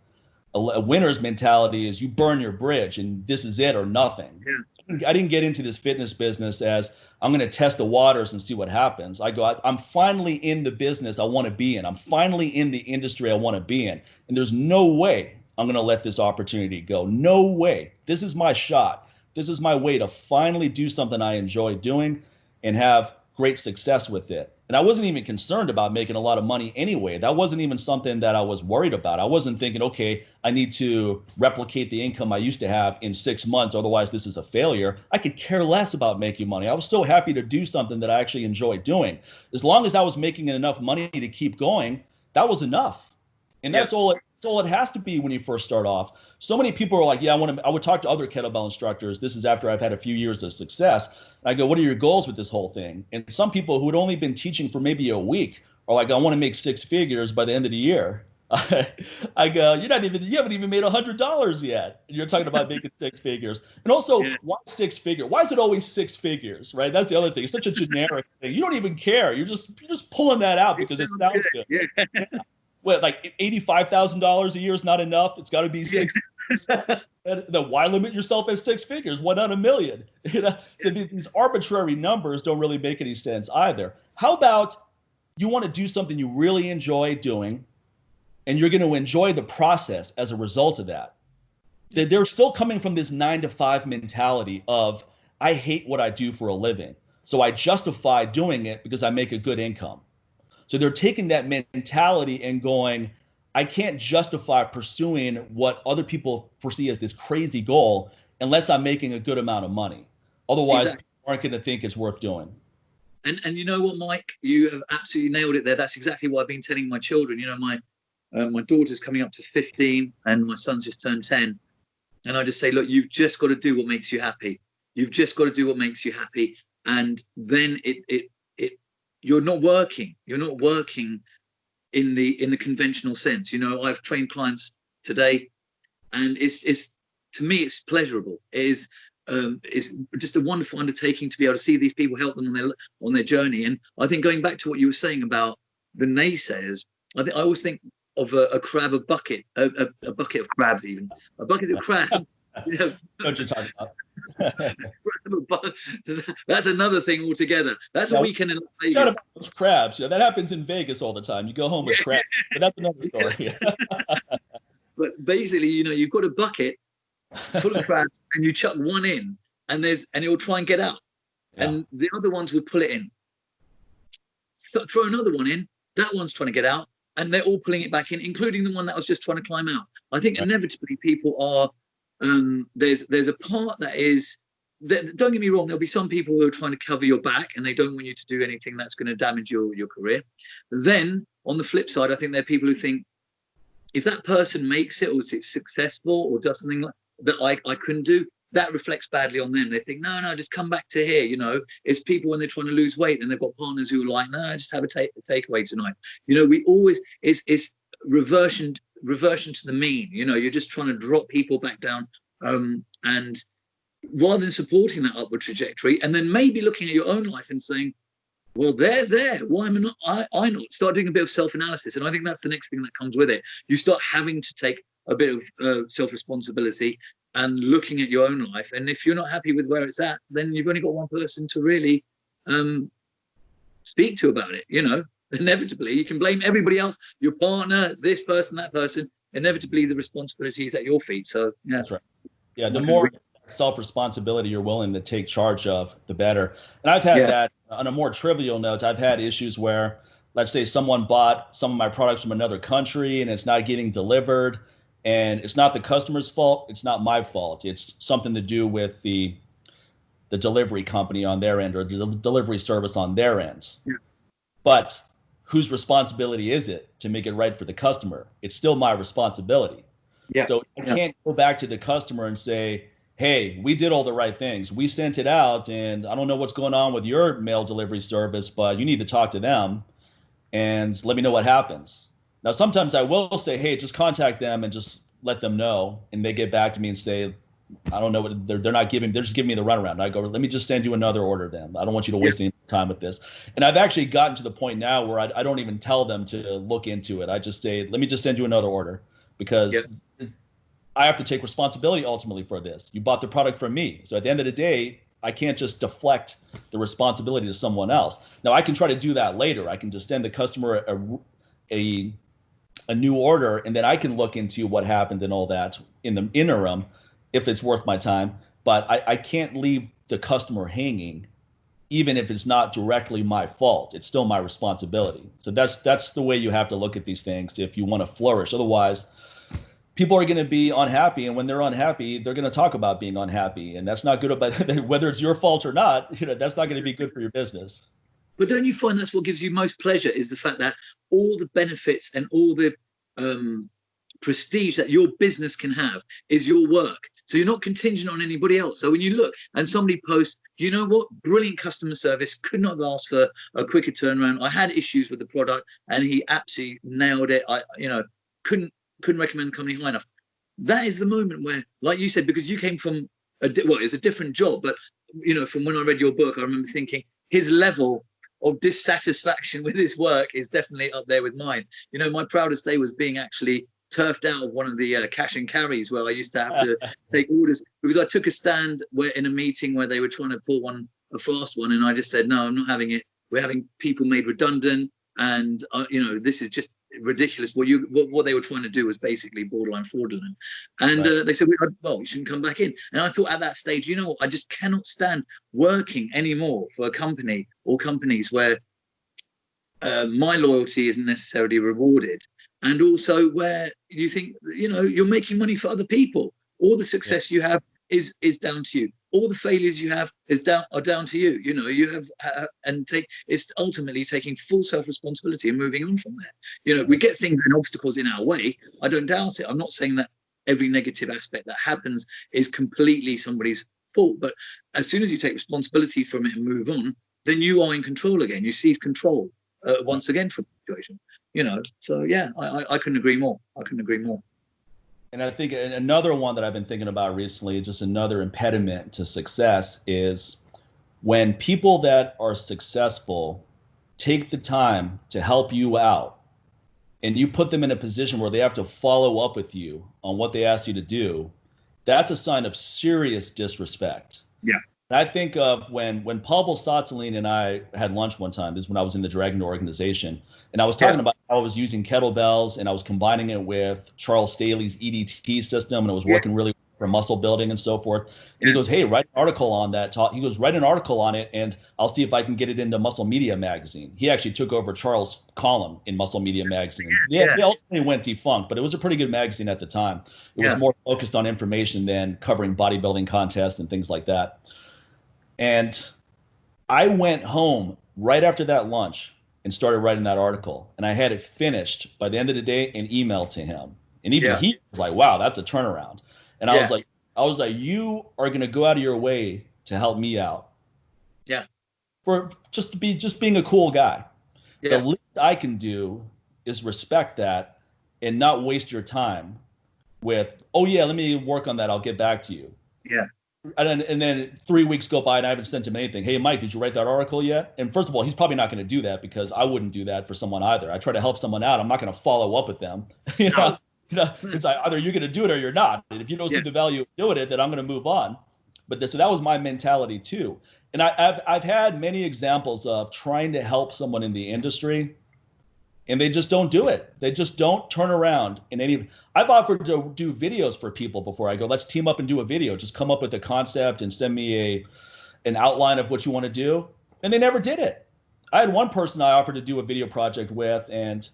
A winner's mentality is you burn your bridge and this is it or nothing. Yeah. I didn't get into this fitness business as I'm going to test the waters and see what happens. I'm finally in the business I want to be in. I'm finally in the industry I want to be in. And there's no way I'm going to let this opportunity go. No way. This is my shot. This is my way to finally do something I enjoy doing and have great success with it. And I wasn't even concerned about making a lot of money anyway. That wasn't even something that I was worried about. I wasn't thinking, okay, I need to replicate the income I used to have in 6 months, otherwise this is a failure. I could care less about making money. I was so happy to do something that I actually enjoyed doing. As long as I was making enough money to keep going, that was enough. And that's all it has to be when you first start off. So many people are like, yeah, I would talk to other kettlebell instructors. This is after I've had a few years of success. I go, what are your goals with this whole thing? And some people who had only been teaching for maybe a week are like, I want to make 6 figures by the end of the year. I go, you haven't even made $100 yet. And you're talking about making 6 figures. And also, why 6 figure? Why is it always 6 figures, right? That's the other thing. It's such a generic thing. You don't even care. You're just pulling that out because it sounds good. Yeah. What, like $85,000 a year is not enough? It's got to be 6. Then why limit yourself at 6 figures? Why not $1 million? So these arbitrary numbers don't really make any sense either. How about you want to do something you really enjoy doing, and you're going to enjoy the process as a result of that? They're still coming from this 9-to-5 mentality of, I hate what I do for a living, so I justify doing it because I make a good income. So they're taking that mentality and going, I can't justify pursuing what other people foresee as this crazy goal unless I'm making a good amount of money. Otherwise, people aren't going to think it's worth doing. And you know what, Mike? You have absolutely nailed it there. That's exactly what I've been telling my children. My daughter's coming up to 15 and my son's just turned 10. And I just say, look, you've just got to do what makes you happy. You've just got to do what makes you happy. And then you're not working. You're not working in the conventional sense. I've trained clients today, and it's to me it's pleasurable. It's just a wonderful undertaking to be able to see these people, help them on their journey. And I think going back to what you were saying about the naysayers, I always think of a crab, a bucket of crabs, even a bucket of crabs. What you're talking about. That's another thing altogether. That's a weekend in Vegas. Crabs, that happens in Vegas all the time. You go home with crabs, but that's another story. But basically, you've got a bucket full of crabs, and you chuck one in, and it will try and get out, and the other ones will pull it in. Throw another one in. That one's trying to get out, and they're all pulling it back in, including the one that was just trying to climb out. I think inevitably people are. There's a part that is that, don't get me wrong, there'll be some people who are trying to cover your back and they don't want you to do anything that's going to damage your career. But then on the flip side, I think there are people who think if that person makes it or is successful or does something that I couldn't do, that reflects badly on them. They think, no, just come back to here. It's people when they're trying to lose weight and they've got partners who are like, no, just have a takeaway tonight. We always, it's reversion to the mean. You're just trying to drop people back down, and rather than supporting that upward trajectory, and then maybe looking at your own life and saying, well, they're there, why am I not? Start doing a bit of self-analysis. And I think that's the next thing that comes with it. You start having to take a bit of self-responsibility and looking at your own life. And if you're not happy with where it's at, then you've only got one person to really speak to about it. Inevitably, you can blame everybody else, your partner, this person, that person. Inevitably, the responsibility is at your feet. So, yeah. That's right. Yeah, the more self-responsibility you're willing to take charge of, the better. And I've had that on a more trivial note. I've had issues where, let's say someone bought some of my products from another country and it's not getting delivered, and it's not the customer's fault. It's not my fault. It's something to do with the delivery company on their end or the delivery service on their end. Yeah. But whose responsibility is it to make it right for the customer? It's still my responsibility. Yeah. So I can't go back to the customer and say, hey, we did all the right things. We sent it out, and I don't know what's going on with your mail delivery service, but you need to talk to them and let me know what happens. Now, sometimes I will say, hey, just contact them and just let them know. And they get back to me and say, I don't know what they're not giving. They're just giving me the runaround. I go, let me just send you another order then. I don't want you to waste any time with this. And I've actually gotten to the point now where I don't even tell them to look into it. I just say, let me just send you another order, because I have to take responsibility ultimately for this. You bought the product from me. So at the end of the day, I can't just deflect the responsibility to someone else. Now I can try to do that later. I can just send the customer a new order, and then I can look into what happened and all that in the interim if it's worth my time. But I can't leave the customer hanging, even if it's not directly my fault. It's still my responsibility. So that's the way you have to look at these things if you want to flourish. Otherwise, people are going to be unhappy, and when they're unhappy, they're going to talk about being unhappy, and that's not good. About whether it's your fault or not, that's not going to be good for your business. But don't you find that's what gives you most pleasure, is the fact that all the benefits and all the prestige that your business can have is your work. So you're not contingent on anybody else. So when you look and somebody posts, you know what, brilliant customer service, could not have asked for a quicker turnaround. I had issues with the product and he absolutely nailed it. I couldn't recommend the company high enough. That is the moment where, like you said, because you came from it's a different job, but from when I read your book, I remember thinking his level of dissatisfaction with his work is definitely up there with mine. My proudest day was being actually turfed out of one of the cash and carries where I used to have to take orders, because I took a stand in a meeting where they were trying to pull a fast one, and I just said, no, I'm not having it. We're having people made redundant, and this is just ridiculous. What they were trying to do was basically borderline fraudulent, and they said, well, you shouldn't come back in. And I thought at that stage, I just cannot stand working anymore for a company or companies where my loyalty isn't necessarily rewarded, and also where you think you're making money for other people. All the success you have is down to you. All the failures you have are down to you. You have it's ultimately taking full self-responsibility and moving on from there. We get things and obstacles in our way. I don't doubt it. I'm not saying that every negative aspect that happens is completely somebody's fault, but as soon as you take responsibility from it and move on, then you are in control again. You seize control once again from the situation. So yeah, I couldn't agree more. And I think another one that I've been thinking about recently, just another impediment to success, is when people that are successful take the time to help you out and you put them in a position where they have to follow up with you on what they asked you to do. That's a sign of serious disrespect. Yeah. And I think of when Pavel Tsatsouline and I had lunch one time. This is when I was in the Dragon organization, and I was talking about how I was using kettlebells and I was combining it with Charles Staley's EDT system, and it was working really well for muscle building and so forth. And he goes, "Hey, write an article on that." He goes, "Write an article on it, and I'll see if I can get it into Muscle Media magazine." He actually took over Charles' column in Muscle Media magazine. They ultimately went defunct, but it was a pretty good magazine at the time. It was more focused on information than covering bodybuilding contests and things like that. And I went home right after that lunch and started writing that article. And I had it finished by the end of the day and emailed to him. And even he was like, "Wow, that's a turnaround." And I was like, "You are going to go out of your way to help me out." Yeah. For just being a cool guy. Yeah. The least I can do is respect that and not waste your time with, "Oh yeah, let me work on that. I'll get back to you." Yeah. And then 3 weeks go by and I haven't sent him anything. "Hey, Mike, did you write that article yet?" And first of all, he's probably not going to do that, because I wouldn't do that for someone either. I try to help someone out. I'm not going to follow up with them. It's like, either you're going to do it or you're not. And if you don't see the value of doing it, then I'm going to move on. So that was my mentality too. And I've had many examples of trying to help someone in the industry, and they just don't do it. They just don't turn around in any. I've offered to do videos for people before. I go, "Let's team up and do a video. Just come up with a concept and send me an outline of what you want to do." And they never did it. I had one person I offered to do a video project with, and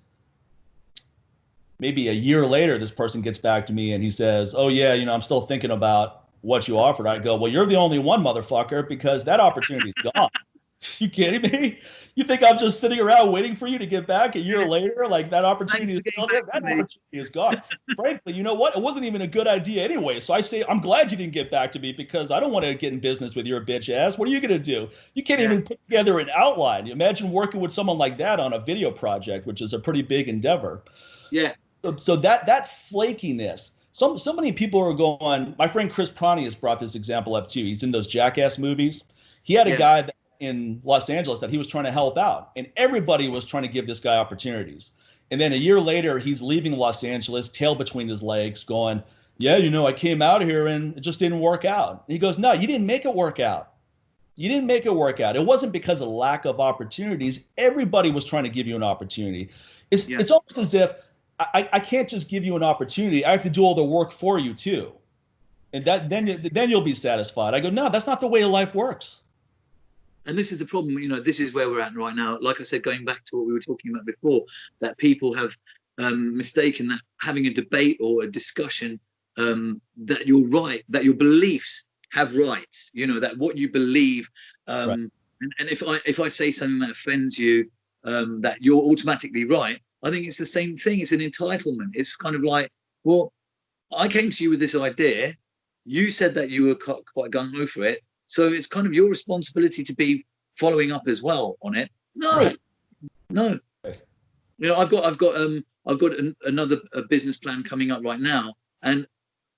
maybe a year later, this person gets back to me and he says, "Oh yeah, I'm still thinking about what you offered." I go, "Well, you're the only one, motherfucker, because that opportunity's gone." You kidding me? You think I'm just sitting around waiting for you to get back a year later? Like, that opportunity is still there. That opportunity is gone. Frankly, you know what? It wasn't even a good idea anyway. So I say, I'm glad you didn't get back to me, because I don't want to get in business with your bitch ass. What are you going to do? You can't even put together an outline. Imagine working with someone like that on a video project, which is a pretty big endeavor. Yeah. So that flakiness, So many people are going. My friend Chris Prani has brought this example up too. He's in those Jackass movies. He had a guy in Los Angeles that he was trying to help out, and everybody was trying to give this guy opportunities. And then a year later, he's leaving Los Angeles, tail between his legs, going, "Yeah, I came out here and it just didn't work out." And he goes, "No, you didn't make it work out. You didn't make it work out. It wasn't because of lack of opportunities. Everybody was trying to give you an opportunity. It's almost as if I can't just give you an opportunity. I have to do all the work for you too. And then you'll be satisfied." I go, "No, that's not the way life works." And this is the problem, this is where we're at right now. Like I said, going back to what we were talking about before, that people have mistaken that having a debate or a discussion, that you're right, that your beliefs have rights, that what you believe, Right. and if I say something that offends you, that you're automatically right, I think it's the same thing. It's an entitlement. It's kind of like, well, I came to you with this idea. You said that you were quite gung-ho for it. So it's kind of your responsibility to be following up as well on it. No, Right. no. I've got another business plan coming up right now, and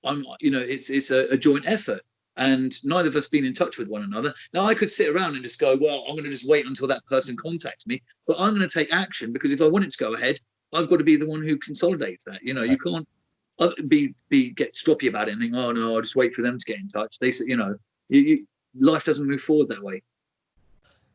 it's a joint effort, and neither of us been in touch with one another. Now I could sit around and just go, well, I'm going to just wait until that person contacts me, but I'm going to take action, because if I want it to go ahead, I've got to be the one who consolidates that. You can't get stroppy about it and think, oh no, I'll just wait for them to get in touch. They say, life doesn't move forward that way.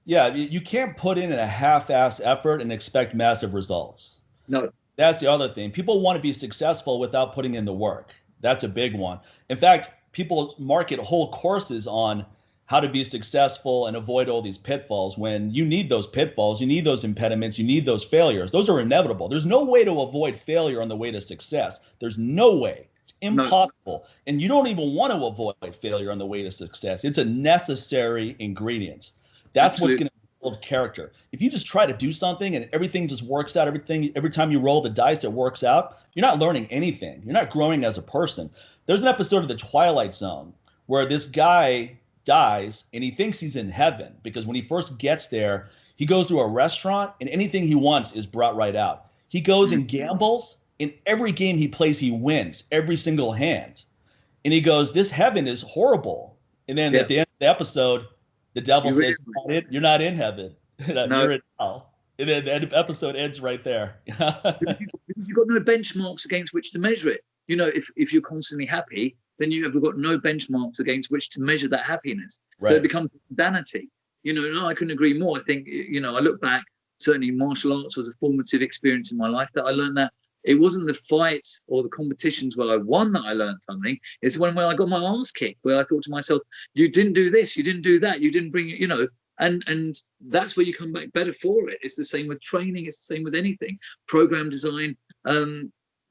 Yeah, you can't put in a half-ass effort and expect massive results. No. That's the other thing. People want to be successful without putting in the work. That's a big one. In fact, people market whole courses on how to be successful and avoid all these pitfalls, when you need those pitfalls, you need those impediments, you need those failures. Those are inevitable. There's no way to avoid failure on the way to success. There's no way. It's impossible. No. And you don't even want to avoid failure on the way to success. It's a necessary ingredient. That's Absolutely. What's going to build character. If you just try to do something and everything just works out, every time you roll the dice, it works out, you're not learning anything. You're not growing as a person. There's an episode of The Twilight Zone where this guy dies and he thinks he's in heaven, because when he first gets there, he goes to a restaurant and anything he wants is brought right out. He goes and gambles. In every game he plays, he wins every single hand. And he goes, this heaven is horrible. And then at the end of the episode, the devil says, you're not in heaven. You're in hell. And then the episode ends right there. Because you've got no benchmarks against which to measure it. If you're constantly happy, then you have got no benchmarks against which to measure that happiness. Right. So it becomes vanity. No, I couldn't agree more. I think, I look back, certainly martial arts was a formative experience in my life, that I learned that it wasn't the fights or the competitions where I won that I learned something. It's when I got my ass kicked, where I thought to myself, you didn't do this, you didn't do that, you didn't bring it, and that's where you come back better for it. It's the same with training. It's the same with anything. Program design.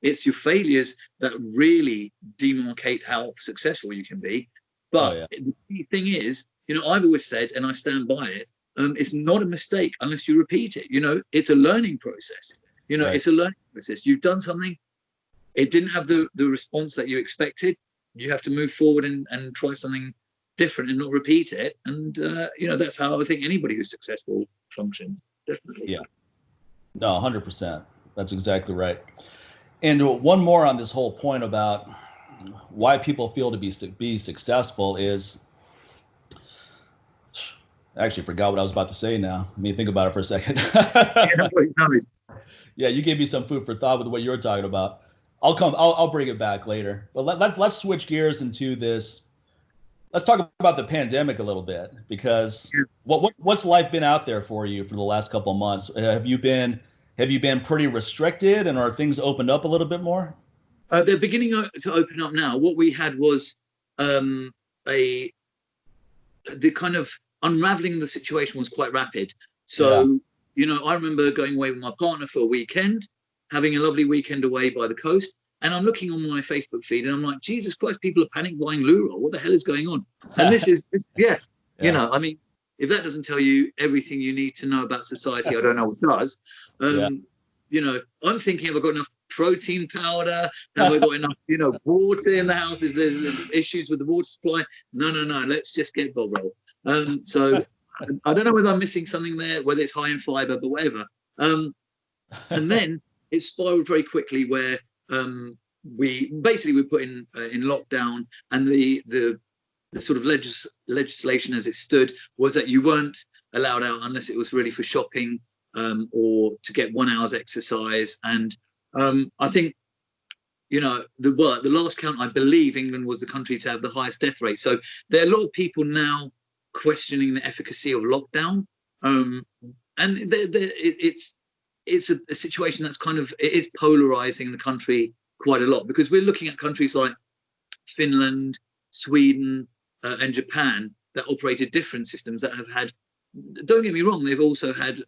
It's your failures that really demarcate how successful you can be. But the key thing is, I've always said, and I stand by it, it's not a mistake unless you repeat it. It's a learning process. Right. It's a learning process. You've done something, it didn't have the response that you expected. You have to move forward and try something different and not repeat it. And, that's how I think anybody who's successful functions. Definitely. Yeah. No, 100%. That's exactly right. And one more on this whole point about why people feel to be successful is, I actually forgot what I was about to say now. Let me think about it for a second. Yeah, you gave me some food for thought with what you were talking about. I'll bring it back later. But let's switch gears into this. Let's talk about the pandemic a little bit, because what's life been out there for you for the last couple of months? Have you been pretty restricted, and are things opened up a little bit more? They're beginning to open up now. What we had was the kind of unraveling the situation was quite rapid. So, I remember going away with my partner for a weekend, having a lovely weekend away by the coast. And I'm looking on my Facebook feed and I'm like, Jesus Christ, people are panic buying loo roll. What the hell is going on? And this, if that doesn't tell you everything you need to know about society, I don't know what does. I'm thinking, have I got enough protein powder? Have I got enough, water in the house? If there's issues with the water supply, no. Let's just get bog roll. So I don't know whether I'm missing something there, whether it's high in fiber, but whatever. And then it spiraled very quickly, where we put in lockdown, and the sort of legislation as it stood was that you weren't allowed out unless it was really for shopping, or to get 1 hour's exercise. And I think, the last count, I believe England was the country to have the highest death rate. So there are a lot of people now questioning the efficacy of lockdown, and it's a situation that's it is polarizing the country quite a lot, because we're looking at countries like Finland, Sweden, and Japan that operated different systems that have had, don't get me wrong, they've also had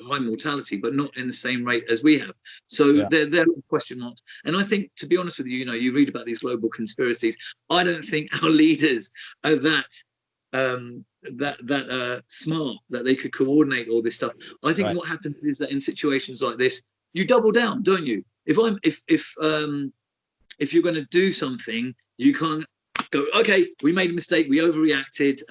high mortality, but not in the same rate as we have. So they're question marks. And I think, to be honest with you, you read about these global conspiracies. I don't think our leaders are that smart that they could coordinate all this stuff. I think what happens is that in situations like this, you double down, don't you? If you're going to do something, you can't go, okay, we made a mistake, we overreacted.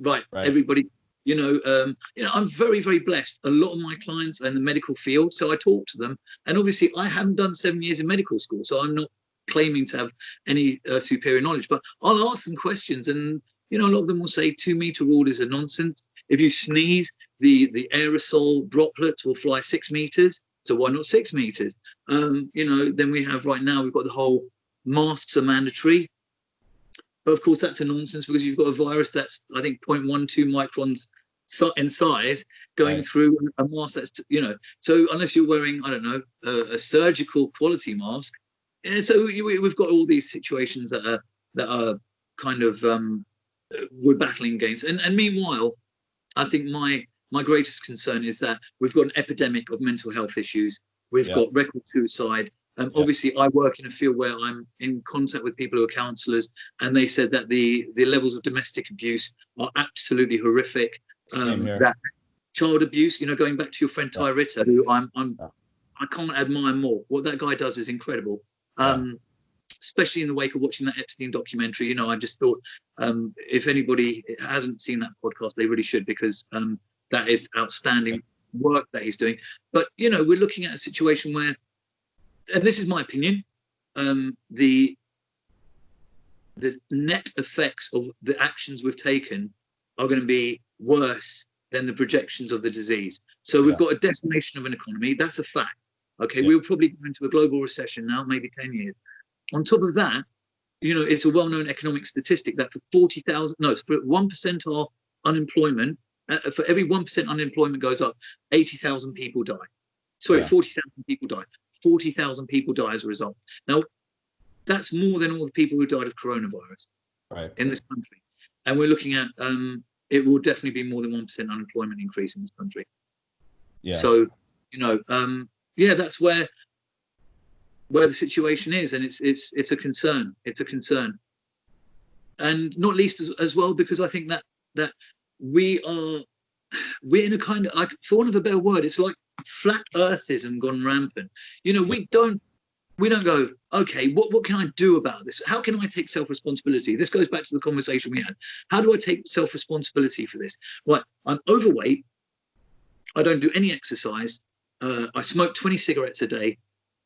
Right. Everybody. I'm very, very blessed. A lot of my clients are in the medical field, so I talk to them. And obviously, I haven't done 7 years in medical school, so I'm not claiming to have any superior knowledge. But I'll ask them questions, and a lot of them will say 2-meter rule is a nonsense. If you sneeze, the aerosol droplets will fly 6 meters. So why not 6 meters? Then we have right now, we've got the whole masks are mandatory. But of course, that's a nonsense, because you've got a virus that's, I think, 0.12 microns in size going through a mask that's, so unless you're wearing, I don't know, a surgical quality mask. And so we've got all these situations that are kind of, we're battling against. And meanwhile, I think my greatest concern is that we've got an epidemic of mental health issues. We've got record suicide. Obviously, I work in a field where I'm in contact with people who are counsellors, and they said that the levels of domestic abuse are absolutely horrific. That child abuse, going back to your friend Ty Ritter, who I can't admire more. What that guy does is incredible. Especially in the wake of watching that Epstein documentary. I just thought, if anybody hasn't seen that podcast, they really should, because that is outstanding work that he's doing. But we're looking at a situation where, and this is my opinion, the net effects of the actions we've taken are going to be worse than the projections of the disease. So we've got a decimation of an economy. That's a fact. Okay, we'll probably go into a global recession now, maybe 10 years. On top of that, it's a well-known economic statistic that for 1% of unemployment, for every 1% unemployment goes up, 80,000 people die. Sorry, 40,000 people die. 40,000 people die as a result. Now, that's more than all the people who died of coronavirus in this country. And we're looking at, it will definitely be more than 1% unemployment increase in this country. So, that's where the situation is, and it's a concern. It's a concern, and not least as well, because I think that we're in a kind of, like, for want of a better word, it's like flat earthism gone rampant. We don't go, okay, what can I do about this? How can I take self-responsibility? This goes back to the conversation we had. How do I take self-responsibility for this? Right, I'm overweight. I don't do any exercise. I smoke 20 cigarettes a day,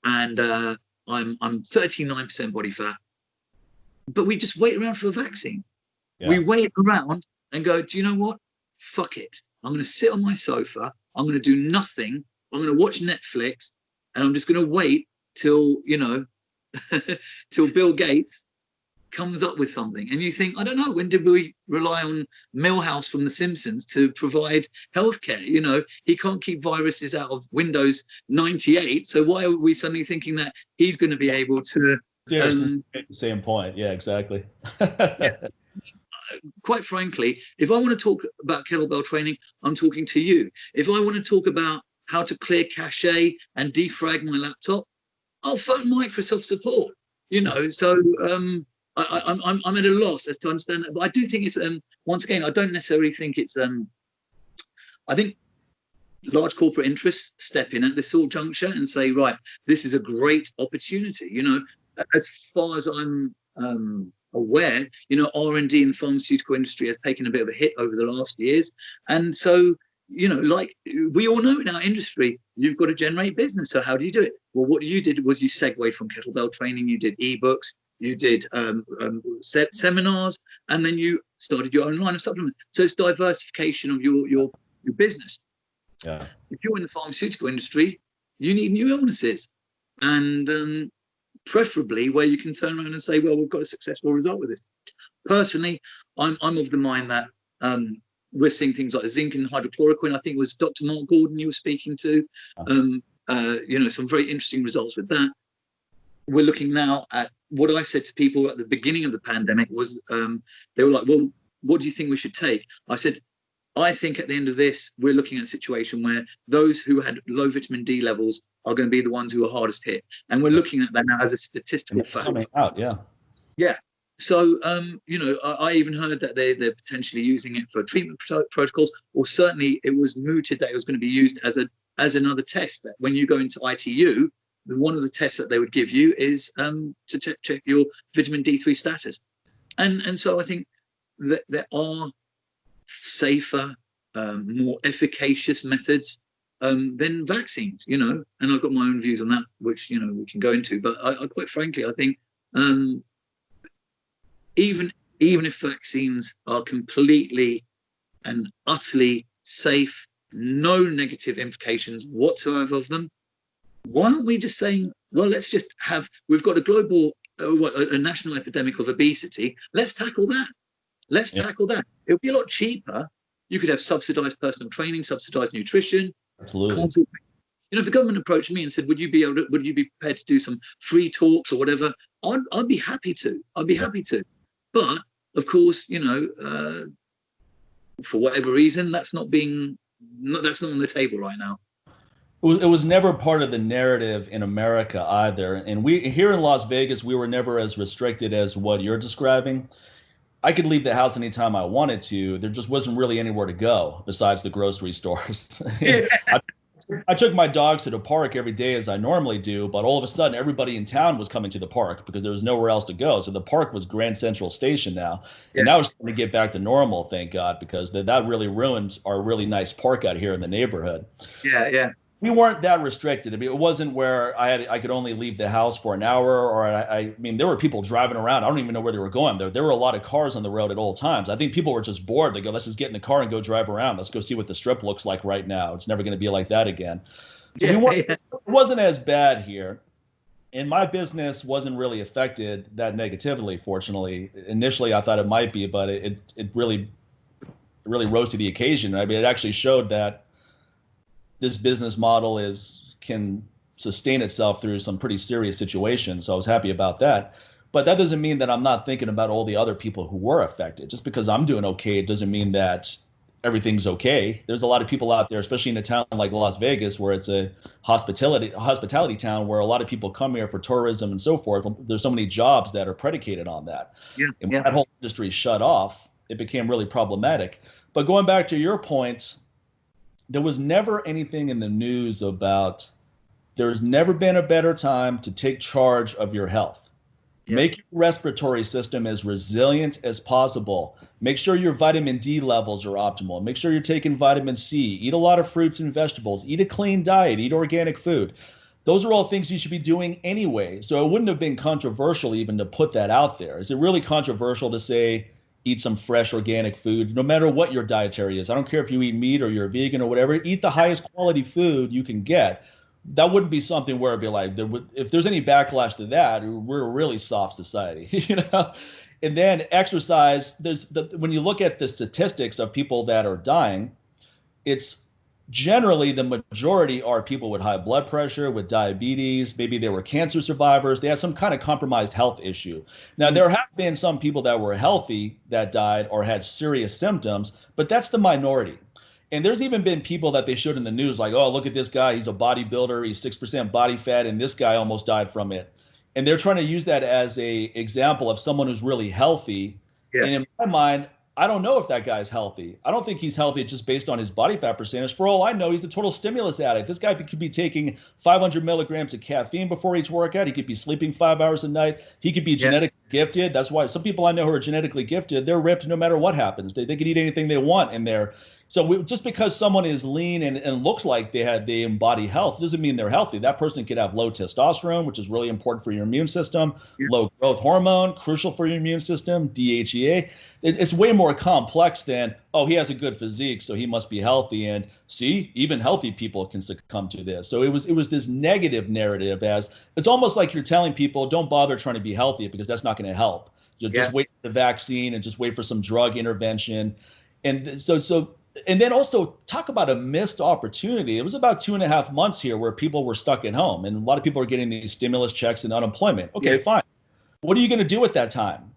and I'm 39% body fat. But we just wait around for a vaccine. We wait around and go, do you know what? Fuck it. I'm going to sit on my sofa. I'm going to do nothing. I'm going to watch Netflix, and I'm just going to wait till till Bill Gates comes up with something. And you think, I don't know, when did we rely on Milhouse from The Simpsons to provide healthcare? He can't keep viruses out of Windows 98. So why are we suddenly thinking that he's going to be able to? Same point. Yeah, exactly. Quite frankly, if I want to talk about kettlebell training, I'm talking to you. If I want to talk about how to clear cache and defrag my laptop, I'll phone Microsoft support. So I'm at a loss as to understand that. But I do think it's once again, I don't necessarily think it's I think large corporate interests step in at this sort of juncture and say, right, this is a great opportunity. As far as I'm aware, R&D in the pharmaceutical industry has taken a bit of a hit over the last years, and so like we all know in our industry, you've got to generate business. So how do you do it? Well, what you did was you segued from kettlebell training, you did ebooks, you did seminars, and then you started your own line of supplements. So it's diversification of your business. Yeah. If you're in the pharmaceutical industry, you need new illnesses, and preferably where you can turn around and say, well, we've got a successful result with this. Personally, I'm of the mind that we're seeing things like zinc and hydroxychloroquine. I think it was Dr. Mark Gordon you were speaking to. Some very interesting results with that. We're looking now at what I said to people at the beginning of the pandemic was they were like, well, what do you think we should take? I said, I think at the end of this, we're looking at a situation where those who had low vitamin D levels are going to be the ones who are hardest hit. And we're looking at that now as a statistical fact. Coming out, yeah. Yeah. So, I even heard that they're potentially using it for treatment protocols, or certainly it was mooted that it was going to be used as another test. That when you go into ITU, one of the tests that they would give you is to check your vitamin D3 status. And so I think that there are safer, more efficacious methods than vaccines, and I've got my own views on that, which, we can go into. But I quite frankly, I think even if vaccines are completely and utterly safe, no negative implications whatsoever of them, why aren't we just saying, well, we've got a global, a national epidemic of obesity. Let's tackle that. Tackle that. It would be a lot cheaper. You could have subsidized personal training, subsidized nutrition. Absolutely. If the government approached me and said, would you be prepared to do some free talks or whatever? I'd be happy to. Happy to. But of course, for whatever reason, that's not on the table right now. It was never part of the narrative in America either. And we here in Las Vegas, we were never as restricted as what you're describing. I could leave the house anytime I wanted to. There just wasn't really anywhere to go besides the grocery stores. I took my dogs to the park every day as I normally do, but all of a sudden everybody in town was coming to the park because there was nowhere else to go. So the park was Grand Central Station now. Yeah. And now we're starting to get back to normal, thank God, because that really ruined our really nice park out here in the neighborhood. Yeah. We weren't that restricted. I mean, it wasn't where I could only leave the house for an hour, or I mean, there were people driving around. I don't even know where they were going. There were a lot of cars on the road at all times. I think people were just bored. They go, let's just get in the car and go drive around. Let's go see what the strip looks like right now. It's never going to be like that again. So it wasn't as bad here. And my business wasn't really affected that negatively, fortunately. Initially, I thought it might be, but it really rose to the occasion. I mean, it actually showed that this business model can sustain itself through some pretty serious situations. So I was happy about that. But that doesn't mean that I'm not thinking about all the other people who were affected. Just because I'm doing okay, it doesn't mean that everything's okay. There's a lot of people out there, especially in a town like Las Vegas, where it's a hospitality town, where a lot of people come here for tourism and so forth. There's so many jobs that are predicated on that. Yeah. And when that whole industry shut off, it became really problematic. But going back to your point, there was never anything in the news about there's never been a better time to take charge of your health. Yeah. Make your respiratory system as resilient as possible. Make sure your vitamin D levels are optimal. Make sure you're taking vitamin C. Eat a lot of fruits and vegetables. Eat a clean diet. Eat organic food. Those are all things you should be doing anyway. So it wouldn't have been controversial even to put that out there. Is it really controversial to say, eat some fresh organic food, no matter what your dietary is? I don't care if you eat meat or you're a vegan or whatever. Eat the highest quality food you can get. That wouldn't be something where it'd be like, if there's any backlash to that, we're a really soft society, And then exercise. When you look at the statistics of people that are dying, it's generally the majority are people with high blood pressure, with diabetes. Maybe they were cancer survivors. They had some kind of compromised health issue. Now, there have been some people that were healthy that died or had serious symptoms, but that's the minority. And there's even been people that they showed in the news like, oh, look at this guy. He's a bodybuilder. He's 6% body fat, and this guy almost died from it. And they're trying to use that as a example of someone who's really healthy. Yeah. And in my mind, I don't know if that guy's healthy. I don't think he's healthy just based on his body fat percentage. For all I know, he's a total stimulus addict. This guy could be taking 500 milligrams of caffeine before each workout. He could be sleeping 5 hours a night. He could be genetically gifted. That's why some people I know who are genetically gifted, they're ripped no matter what happens. They could eat anything they want, and they're So just because someone is lean and looks like they embody health doesn't mean they're healthy. That person could have low testosterone, which is really important for your immune system, Yeah. low growth hormone, crucial for your immune system, DHEA. It's way more complex than, oh, he has a good physique, so he must be healthy. And see, even healthy people can succumb to this. So it was this negative narrative, as it's almost like you're telling people, don't bother trying to be healthy because that's not going to help. Just wait for the vaccine and just wait for some drug intervention. And then also talk about a missed opportunity. It was about 2.5 months here where people were stuck at home, and a lot of people are getting these stimulus checks and unemployment. Okay, fine. What are you going to do at that time?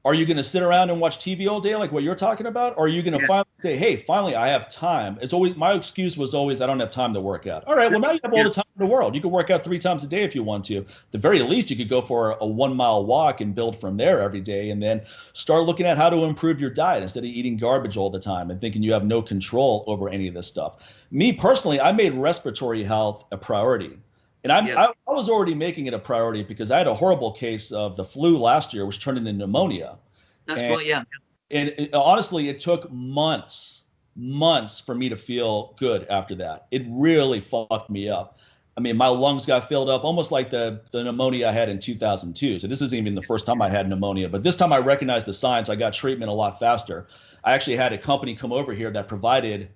Are you going to sit around and watch TV all day like what you're talking about? Or are you going to finally say, hey, finally, I have time? It's always, my excuse was always, I don't have time to work out. All right, well, now you have all the time in the world. You can work out 3 times a day if you want to. At the very least, you could go for a 1-mile walk and build from there every day, and then start looking at how to improve your diet instead of eating garbage all the time and thinking you have no control over any of this stuff. Me personally, I made respiratory health a priority. And I was already making it a priority because I had a horrible case of the flu last year, which turned into pneumonia. Right, yeah. And honestly, it took months for me to feel good after that. It really fucked me up. I mean, my lungs got filled up almost like the pneumonia I had in 2002. So this isn't even the first time I had pneumonia, but this time I recognized the signs. I got treatment a lot faster. I actually had a company come over here that provided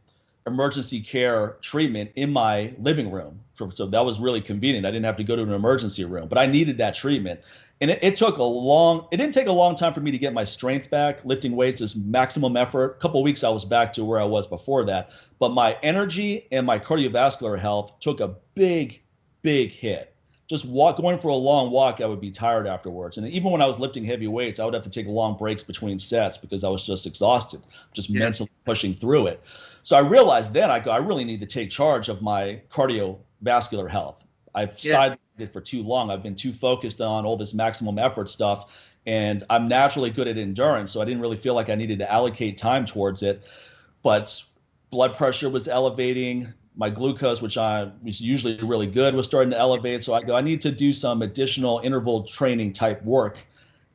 emergency care treatment in my living room. So that was really convenient. I didn't have to go to an emergency room, but I needed that treatment. And it didn't take a long time for me to get my strength back. Lifting weights is maximum effort. A couple of weeks I was back to where I was before that. But my energy and my cardiovascular health took a big, big hit. Just going for a long walk, I would be tired afterwards. And even when I was lifting heavy weights, I would have to take long breaks between sets because I was just exhausted, just mentally pushing through it. So I realized then I really need to take charge of my cardiovascular health. I've sidelined it for too long. I've been too focused on all this maximum effort stuff, and I'm naturally good at endurance, so I didn't really feel like I needed to allocate time towards it. But blood pressure was elevating. My glucose, which I was usually really good, was starting to elevate. So I need to do some additional interval training type work.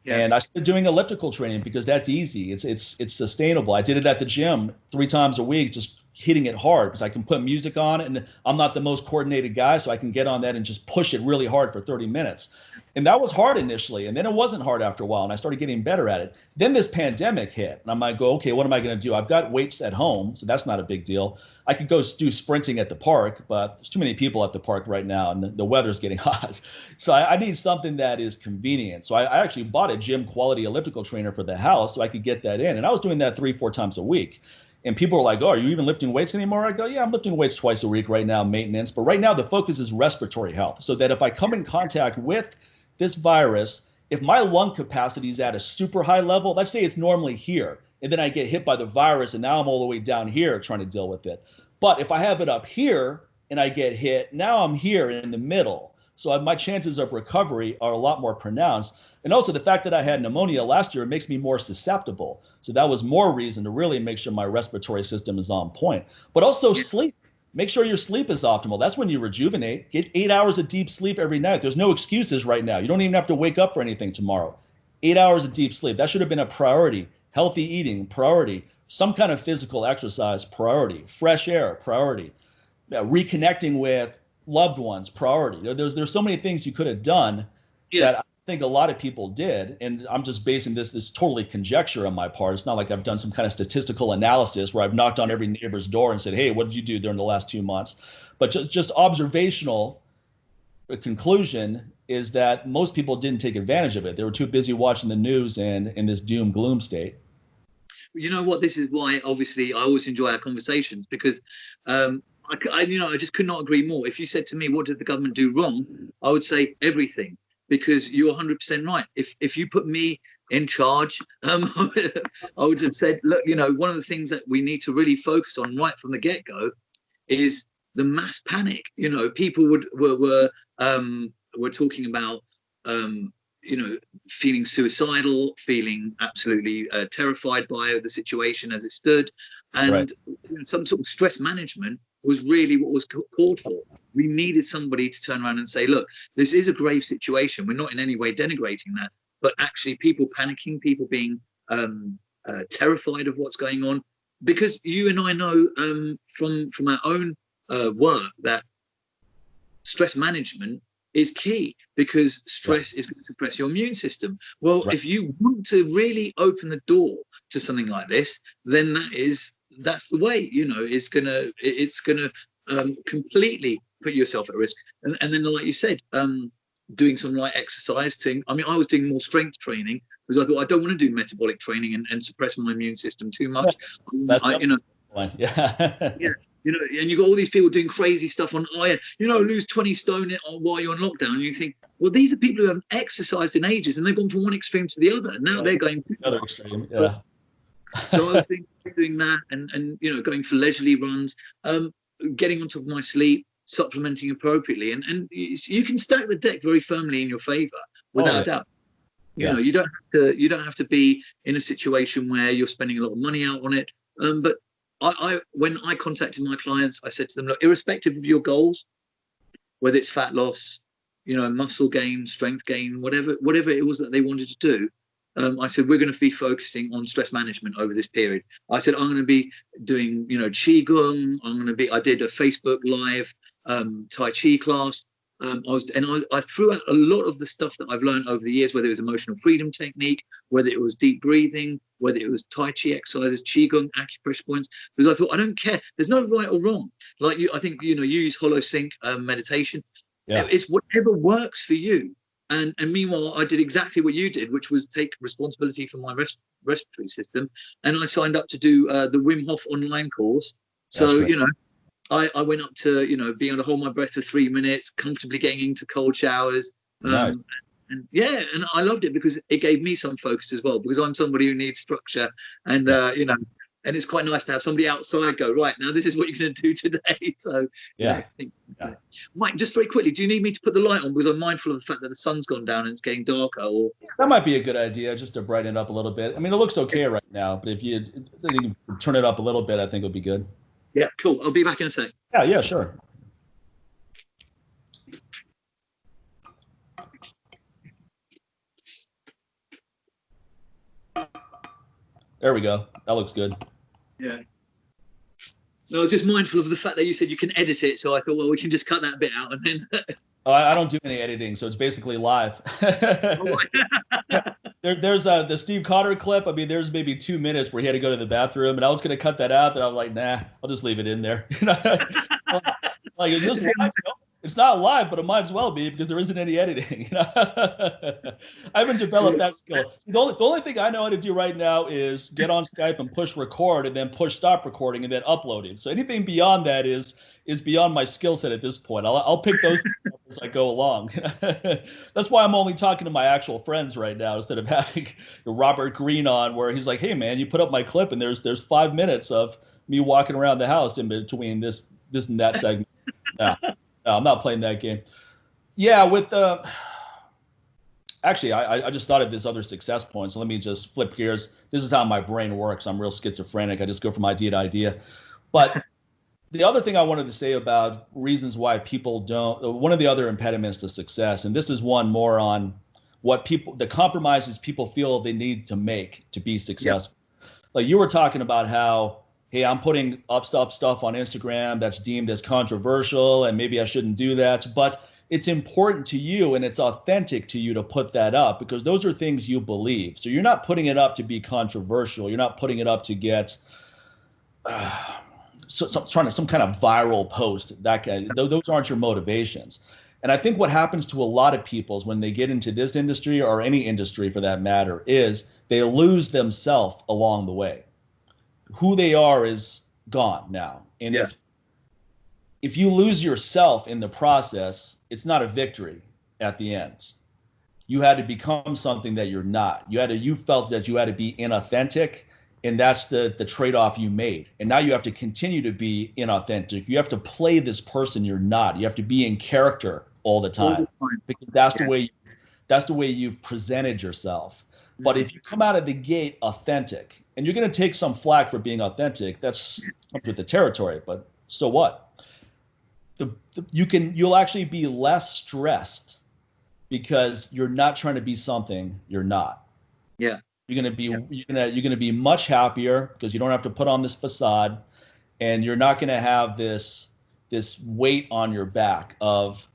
Yeah. And I started doing elliptical training because that's easy. It's sustainable. I did it at the gym 3 times a week, just hitting it hard because I can put music on it, and I'm not the most coordinated guy, so I can get on that and just push it really hard for 30 minutes. And that was hard initially, and then it wasn't hard after a while, and I started getting better at it. Then this pandemic hit, and I might go, okay, what am I going to do? I've got weights at home, so that's not a big deal. I could go do sprinting at the park, but there's too many people at the park right now, and the weather's getting hot. So I need something that is convenient. So I actually bought a gym quality elliptical trainer for the house so I could get that in, and I was doing that 3-4 times a week. And people are like, oh, are you even lifting weights anymore? I go, yeah, I'm lifting weights twice a week right now, maintenance. But right now the focus is respiratory health, so that if I come in contact with this virus, if my lung capacity is at a super high level, let's say it's normally here, and then I get hit by the virus and now I'm all the way down here trying to deal with it. But if I have it up here and I get hit, now I'm here in the middle. So my chances of recovery are a lot more pronounced. And also the fact that I had pneumonia last year makes me more susceptible. So that was more reason to really make sure my respiratory system is on point. But also sleep. Make sure your sleep is optimal. That's when you rejuvenate. Get 8 hours of deep sleep every night. There's no excuses right now. You don't even have to wake up for anything tomorrow. 8 hours of deep sleep. That should have been a priority. Healthy eating, priority. Some kind of physical exercise, priority. Fresh air, priority. Reconnecting with loved ones, priority. There's so many things you could have done that I think a lot of people did, and I'm just basing this totally conjecture on my part. It's not like I've done some kind of statistical analysis where I've knocked on every neighbor's door and said, hey, what did you do during the last 2 months? But just observational conclusion is that most people didn't take advantage of it. They were too busy watching the news and in this doom gloom state. You know what? This is why, obviously, I always enjoy our conversations because I just could not agree more. If you said to me, what did the government do wrong? I would say everything, because you're 100% right. If you put me in charge, I would have said, look, one of the things that we need to really focus on right from the get-go is the mass panic. People were talking about, feeling suicidal, feeling absolutely terrified by the situation as it stood. And some sort of stress management was really what was called for. We needed somebody to turn around and say, look, this is a grave situation. We're not in any way denigrating that, but actually people panicking, people being terrified of what's going on, because you and I know from our own work that stress management is key, because stress is going to suppress your immune system. Well, if you want to really open the door to something like this, then that's the way. It's gonna completely put yourself at risk. And then, like you said, doing some light exercise. I was doing more strength training because I thought I don't want to do metabolic training and suppress my immune system too much. And you've got all these people doing crazy stuff on lose 20 stone while you're on lockdown, and you think, well, these are people who haven't exercised in ages, and they've gone from one extreme to the other, and now they're going to the other extreme. So I was doing that, and going for leisurely runs, getting on top of my sleep, supplementing appropriately, and you can stack the deck very firmly in your favor, without a doubt. You don't have to be in a situation where you're spending a lot of money out on it. But when I contacted my clients, I said to them, look, irrespective of your goals, whether it's fat loss, muscle gain, strength gain, whatever it was that they wanted to do, I said, we're going to be focusing on stress management over this period. I said, I'm going to be doing, Qigong. I did a Facebook Live Tai Chi class. I threw out a lot of the stuff that I've learned over the years, whether it was emotional freedom technique, whether it was deep breathing, whether it was Tai Chi exercises, Qigong, acupressure points, because I thought, I don't care. There's no right or wrong. Like I think, you use hollow sync meditation. Yeah. It's whatever works for you. And meanwhile, I did exactly what you did, which was take responsibility for my respiratory system. And I signed up to do the Wim Hof online course. So, I went up to, being able to hold my breath for 3 minutes, comfortably getting into cold showers. Nice. And I loved it because it gave me some focus as well, because I'm somebody who needs structure, and, and it's quite nice to have somebody outside go, right, now this is what you're going to do today. So, Mike, just very quickly, do you need me to put the light on? Because I'm mindful of the fact that the sun's gone down and it's getting darker. Or that might be a good idea, just to brighten it up a little bit. I mean, it looks okay right now, but if you turn it up a little bit, I think it would be good. Yeah, cool. I'll be back in a sec. Yeah, sure. There we go. That looks good. Yeah. No, I was just mindful of the fact that you said you can edit it, so I thought, well, we can just cut that bit out and then. I don't do any editing, so it's basically live. There's the Steve Cotter clip. I mean, there's maybe 2 minutes where he had to go to the bathroom, and I was going to cut that out, but I was like, nah, I'll just leave it in there. Like, is this live? It's not live, but it might as well be, because there isn't any editing. I haven't developed that skill. The only thing I know how to do right now is get on Skype and push record, and then push stop recording, and then upload it. So anything beyond that is beyond my skill set at this point. I'll pick those things up as I go along. That's why I'm only talking to my actual friends right now, instead of having Robert Greene on, where he's like, hey man, you put up my clip and there's 5 minutes of me walking around the house in between this and that segment. No, I'm not playing that game. Yeah, actually, I just thought of this other success point. So let me just flip gears. This is how my brain works. I'm real schizophrenic. I just go from idea to idea. But the other thing I wanted to say about reasons why people don't, one of the other impediments to success, and this is one more on the compromises people feel they need to make to be successful. Yep. Like you were talking about how, hey, I'm putting up stuff on Instagram that's deemed as controversial, and maybe I shouldn't do that, but it's important to you and it's authentic to you to put that up, because those are things you believe. So you're not putting it up to be controversial. You're not putting it up to get some kind of viral post. Those aren't your motivations. And I think what happens to a lot of people is when they get into this industry, or any industry for that matter, is they lose themselves along the way. Who they are is gone now. And if you lose yourself in the process, it's not a victory at the end. You had to become something that you're not. You felt that you had to be inauthentic, and that's the trade-off you made. And now you have to continue to be inauthentic. You have to play this person you're not. You have to be in character all the time, because that's the way you've presented yourself. But if you come out of the gate authentic, and you're going to take some flack for being authentic, that's comes with the territory, but so what? You'll actually be less stressed, because you're not trying to be something you're not. Yeah. you're gonna be much happier because you don't have to put on this facade, and you're not gonna have this weight on your back of,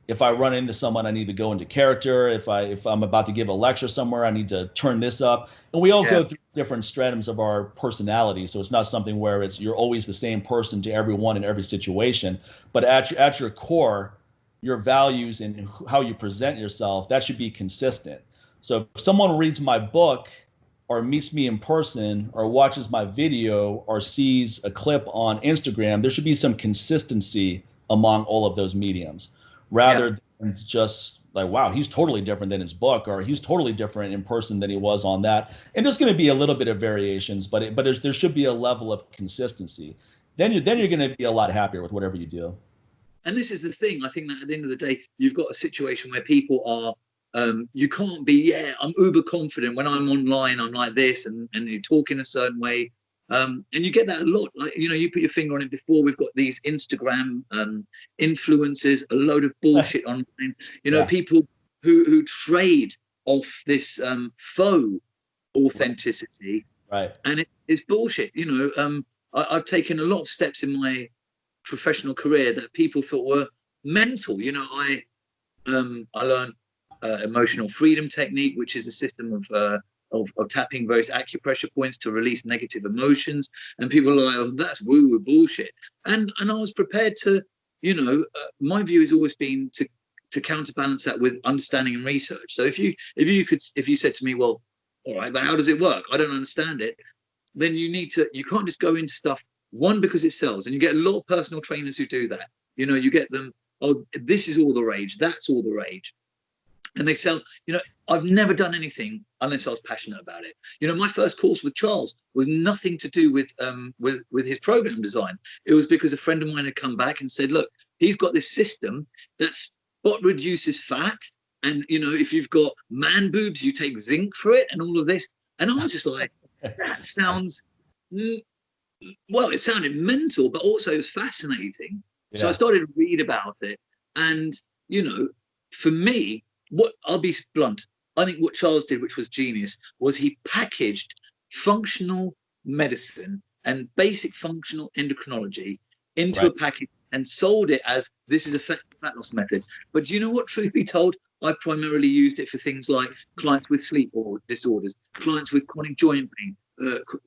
if I run into someone, I need to go into character. If I'm about to give a lecture somewhere, I need to turn this up. And we all go through different stratums of our personality, so it's not something where you're always the same person to everyone in every situation. But at your core, your values and how you present yourself, that should be consistent. So if someone reads my book or meets me in person or watches my video or sees a clip on Instagram, there should be some consistency among all of those mediums, rather than just like, wow, he's totally different than his book, or he's totally different in person than he was on that. And there's going to be a little bit of variations, but there should be a level of consistency. Then you're going to be a lot happier with whatever you do. And this is the thing. I think that at the end of the day, you've got a situation where people are, you can't be, I'm uber confident when I'm online, I'm like this, and you talk in a certain way. And you get that a lot. Like, you put your finger on it before. We've got these Instagram influencers, a load of bullshit online. People who trade off this faux authenticity, right? And it's bullshit. I've taken a lot of steps in my professional career that people thought were mental. I learned emotional freedom technique, which is a system of tapping various acupressure points to release negative emotions, and people are like, oh, that's woo-woo bullshit. And I was prepared to, my view has always been to counterbalance that with understanding and research. So if you said to me, well, all right, but how does it work? I don't understand it. Then you can't just go into stuff, one, because it sells, and you get a lot of personal trainers who do that. You get them, oh, this is all the rage, that's all the rage. And they sell, I've never done anything unless I was passionate about it. My first course with Charles was nothing to do with his program design. It was because a friend of mine had come back and said, look, he's got this system that spot reduces fat. And, if you've got man boobs, you take zinc for it and all of this. And I was just like, that sounds, well, it sounded mental, but also it was fascinating. Yeah. So I started to read about it. And, for me, I'll be blunt, I think what Charles did, which was genius, was he packaged functional medicine and basic functional endocrinology into a package and sold it as, this is a fat loss method. But do you know what, truth be told, I primarily used it for things like clients with sleep disorders, clients with chronic joint pain,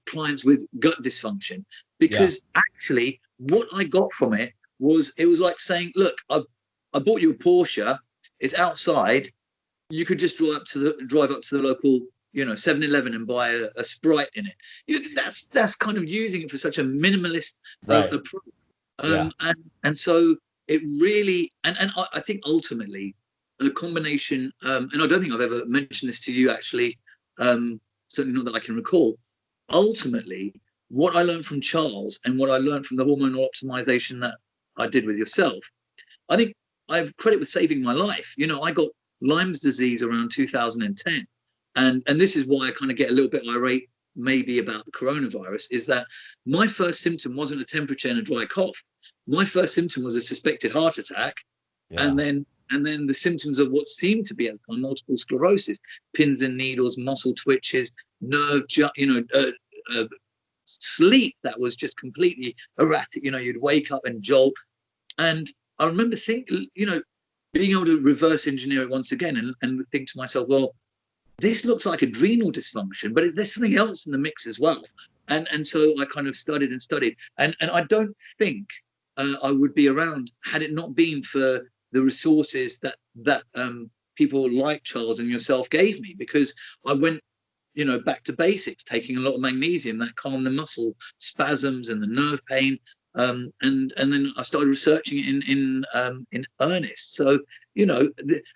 clients with gut dysfunction, because actually what I got from it was like saying, look, I bought you a Porsche, it's outside, you could just drive up to the local 7-Eleven and buy a Sprite in it. That's kind of using it for such a minimalist approach. And so it really, and I think ultimately a combination, and I don't think I've ever mentioned this to you actually, certainly not that I can recall. Ultimately, what I learned from Charles and what I learned from the hormonal optimization that I did with yourself, I think I have credit with saving my life. I got Lyme's disease around 2010. And this is why I kind of get a little bit irate maybe about the coronavirus, is that my first symptom wasn't a temperature and a dry cough. My first symptom was a suspected heart attack. Yeah. And then the symptoms of what seemed to be at the time multiple sclerosis, pins and needles, muscle twitches, nerve, sleep that was just completely erratic. You'd wake up and jolt. And I remember thinking, being able to reverse engineer it once again and think to myself, well, this looks like adrenal dysfunction, but there's something else in the mix as well. And so I kind of studied. And I don't think I would be around had it not been for the resources that people like Charles and yourself gave me, because I went, back to basics, taking a lot of magnesium that calmed the muscle spasms and the nerve pain. And then I started researching it in earnest. So,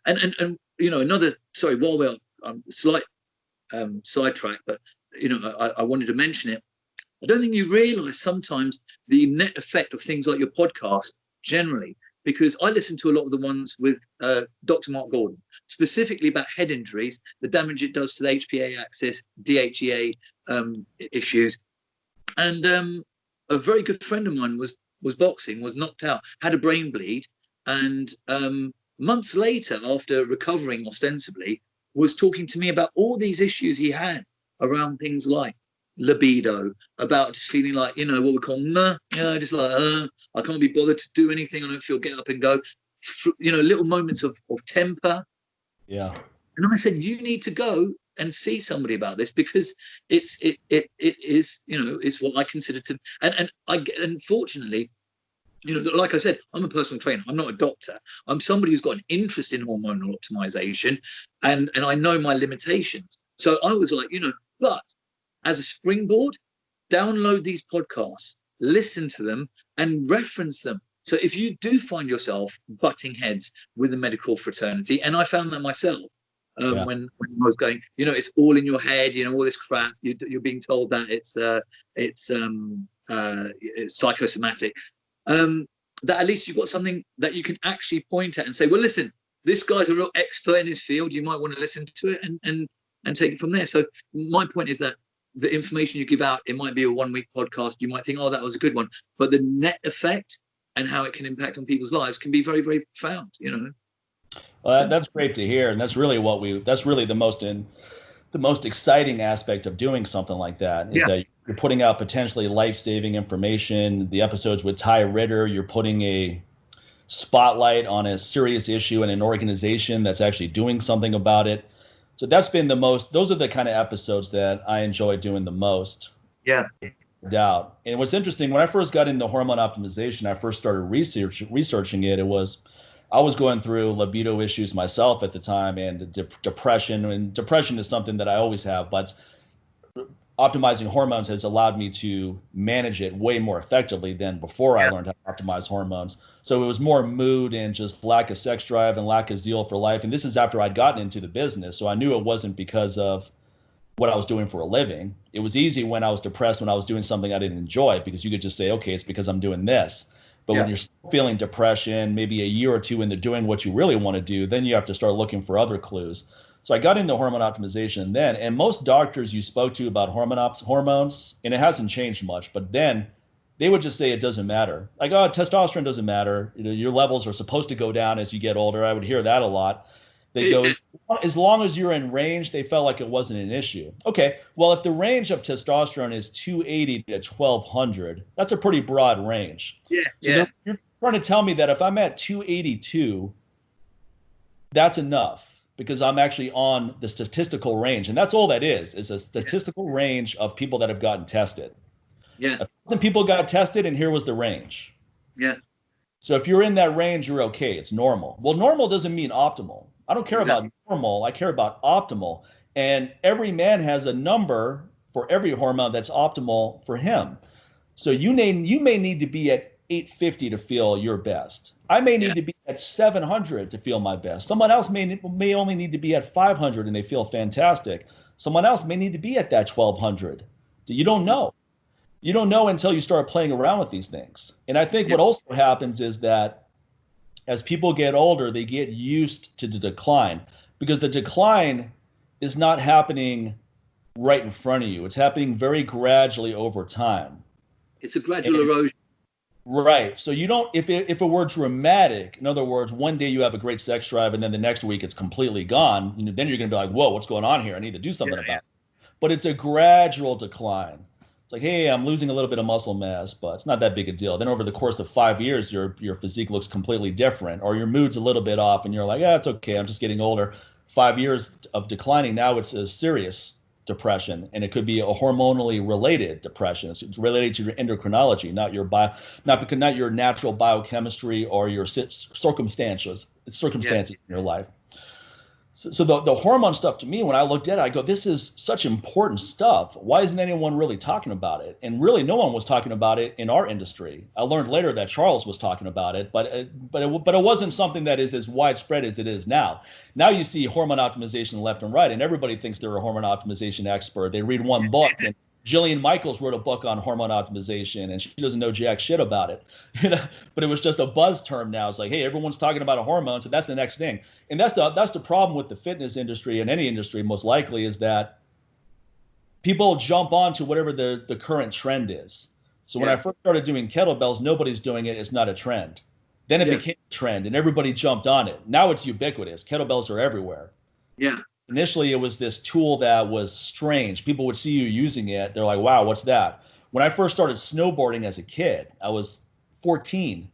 another, sorry, while we're slight sidetrack, but, I wanted to mention it. I don't think you realize sometimes the net effect of things like your podcast generally, because I listen to a lot of the ones with Dr. Mark Gordon, specifically about head injuries, the damage it does to the HPA axis, DHEA issues. And a very good friend of mine was boxing, was knocked out, had a brain bleed, and months later, after recovering ostensibly, was talking to me about all these issues he had around things like libido, about just feeling like, what we call, just like, I can't be bothered to do anything. I don't feel get up and go. Little moments of temper. Yeah. And I said, you need to go and see somebody about this, because it is, it's what I consider to, and unfortunately, like I said, I'm a personal trainer. I'm not a doctor. I'm somebody who's got an interest in hormonal optimization, and I know my limitations. So I was like, but as a springboard, download these podcasts, listen to them, and reference them. So if you do find yourself butting heads with the medical fraternity, and I found that myself, when I was going, it's all in your head, all this crap. You're being told that it's psychosomatic. That at least you've got something that you can actually point at and say, well, listen, this guy's a real expert in his field. You might want to listen to it and take it from there. So my point is that the information you give out, it might be a 1 week podcast. You might think, oh, that was a good one, but the net effect and how it can impact on people's lives can be very, very profound, Well, that's great to hear. And that's really the most exciting aspect of doing something like that is that you're putting out potentially life-saving information. The episodes with Ty Ritter, you're putting a spotlight on a serious issue in an organization that's actually doing something about it. So that's been those are the kind of episodes that I enjoy doing the most. Yeah. Doubt. And what's interesting, when I first got into hormone optimization, I first started researching it. I was going through libido issues myself at the time, and depression. And depression is something that I always have, but optimizing hormones has allowed me to manage it way more effectively than before I learned how to optimize hormones. So it was more mood and just lack of sex drive and lack of zeal for life. And this is after I'd gotten into the business. So I knew it wasn't because of what I was doing for a living. It was easy when I was depressed, when I was doing something I didn't enjoy, because you could just say, okay, it's because I'm doing this. But when you're still feeling depression, maybe a year or two into doing what you really want to do, then you have to start looking for other clues. So I got into hormone optimization then, and most doctors you spoke to about hormones, and it hasn't changed much, but then they would just say it doesn't matter. Like, oh, testosterone doesn't matter. Your levels are supposed to go down as you get older. I would hear that a lot. They go, as long as you're in range, they felt like it wasn't an issue. Okay, well, if the range of testosterone is 280 to 1200, that's a pretty broad range. Yeah. You're trying to tell me that if I'm at 282, that's enough, because I'm actually on the statistical range. And that's all that is a statistical range of people that have gotten tested. Yeah. 1,000 people got tested, and here was the range. Yeah. So if you're in that range, you're okay. It's normal. Well, normal doesn't mean optimal. I don't care about normal. I care about optimal. And every man has a number for every hormone that's optimal for him. So you may need to be at 850 to feel your best. I may need to be at 700 to feel my best. Someone else may only need to be at 500 and they feel fantastic. Someone else may need to be at that 1200. You don't know. You don't know until you start playing around with these things. And I think what also happens is that as people get older, they get used to the decline, because the decline is not happening right in front of you. It's happening very gradually over time. It's a gradual erosion. Right. So you don't, if it were dramatic, in other words, one day you have a great sex drive and then the next week it's completely gone, then you're going to be like, whoa, what's going on here? I need to do something about it. But it's a gradual decline. It's like, hey, I'm losing a little bit of muscle mass, but it's not that big a deal. Then over the course of 5 years, your physique looks completely different, or your mood's a little bit off, and you're like, yeah, it's okay. I'm just getting older. 5 years of declining, now it's a serious depression, and it could be a hormonally related depression. It's related to your endocrinology, not your natural biochemistry or your circumstances in your life. So the hormone stuff, to me, when I looked at it, I go, this is such important stuff. Why isn't anyone really talking about it? And really, no one was talking about it in our industry. I learned later that Charles was talking about it, but it wasn't something that is as widespread as it is now. Now you see hormone optimization left and right, and everybody thinks they're a hormone optimization expert. They read one book, and Jillian Michaels wrote a book on hormone optimization, and she doesn't know jack shit about it. But it was just a buzz term now. It's like, hey, everyone's talking about a hormone, so that's the next thing. And that's the problem with the fitness industry and any industry, most likely, is that people jump on to whatever the current trend is. So when I first started doing kettlebells, nobody's doing it. It's not a trend. Then it became a trend, and everybody jumped on it. Now it's ubiquitous. Kettlebells are everywhere. Yeah. initially it was this tool that was strange. People would see you using it. They're like, wow, what's that? When I first started snowboarding as a kid, I was 14.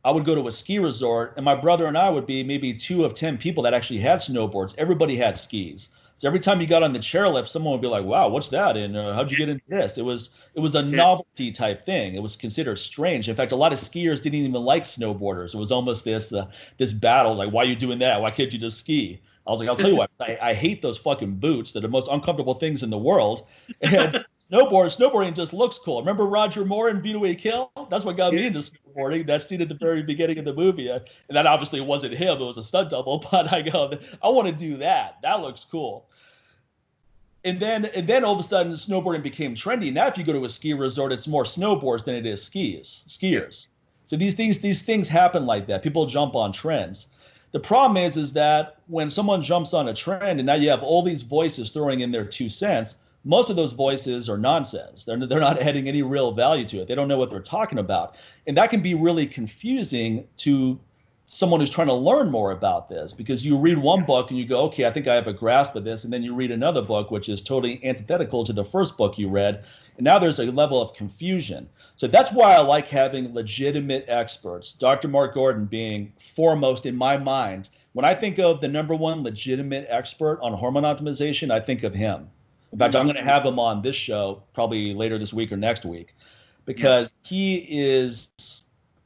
I would go to a ski resort, and my brother and I would be maybe 2 of 10 people that actually had snowboards. Everybody had skis. So every time you got on the chairlift, someone would be like, "Wow, what's that? And how'd you get into this?" It was a novelty type thing. It was considered strange. In fact, a lot of skiers didn't even like snowboarders. It was almost this battle, like, "Why are you doing that? Why can't you just ski?" I was like, "I'll tell you what, I hate those fucking boots. They're the most uncomfortable things in the world." And snowboarding just looks cool. Remember Roger Moore in Beat Away Kill? That's what got me into snowboarding. That scene at the very beginning of the movie. And that obviously wasn't him. It was a stunt double. But I go, I want to do that. That looks cool. And then all of a sudden snowboarding became trendy. Now if you go to a ski resort, it's more snowboards than it is skiers. So these things happen like that. People jump on trends. The problem is that when someone jumps on a trend and now you have all these voices throwing in their 2 cents, most of those voices are nonsense. They're not adding any real value to it. They don't know what they're talking about. And that can be really confusing to someone who's trying to learn more about this, because you read one book and you go, okay, I think I have a grasp of this. And then you read another book, which is totally antithetical to the first book you read. And now there's a level of confusion. So that's why I like having legitimate experts, Dr. Mark Gordon being foremost in my mind. When I think of the #1 legitimate expert on hormone optimization, I think of him. In fact, I'm going to have him on this show probably later this week or next week, because he is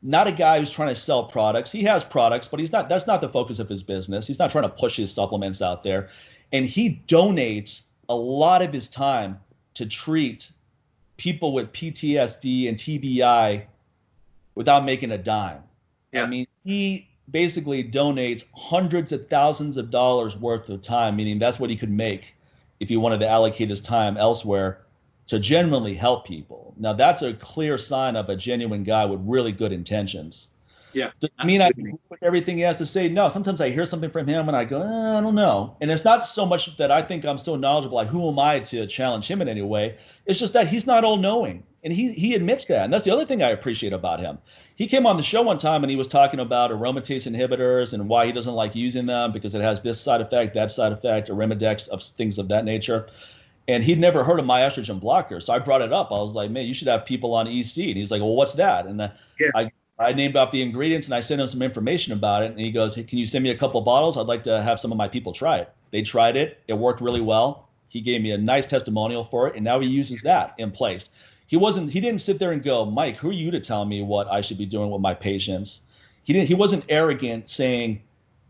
not a guy who's trying to sell products. He has products, but that's not the focus of his business. He's not trying to push his supplements out there. And he donates a lot of his time to treat people with PTSD and TBI without making a dime. I mean, he basically donates hundreds of thousands of dollars worth of time, meaning that's what he could make if he wanted to allocate his time elsewhere to genuinely help people. Now, that's a clear sign of a genuine guy with really good intentions. Yeah. Does it mean I agree with everything he has to say? No. Sometimes I hear something from him and I go, I don't know. And it's not so much that I think I'm so knowledgeable, like who am I to challenge him in any way? It's just that he's not all knowing. And he admits that. And that's the other thing I appreciate about him. He came on the show one time and he was talking about aromatase inhibitors and why he doesn't like using them because it has this side effect, that side effect, Arimidex, of things of that nature. And he'd never heard of my estrogen blocker. So I brought it up. I was like, man, you should have people on EC. And he's like, well, what's that? And I named out the ingredients and I sent him some information about it. And he goes, hey, can you send me a couple of bottles? I'd like to have some of my people try it. They tried it. It worked really well. He gave me a nice testimonial for it. And now he uses that in place. He didn't sit there and go, Mike, who are you to tell me what I should be doing with my patients? He wasn't arrogant saying,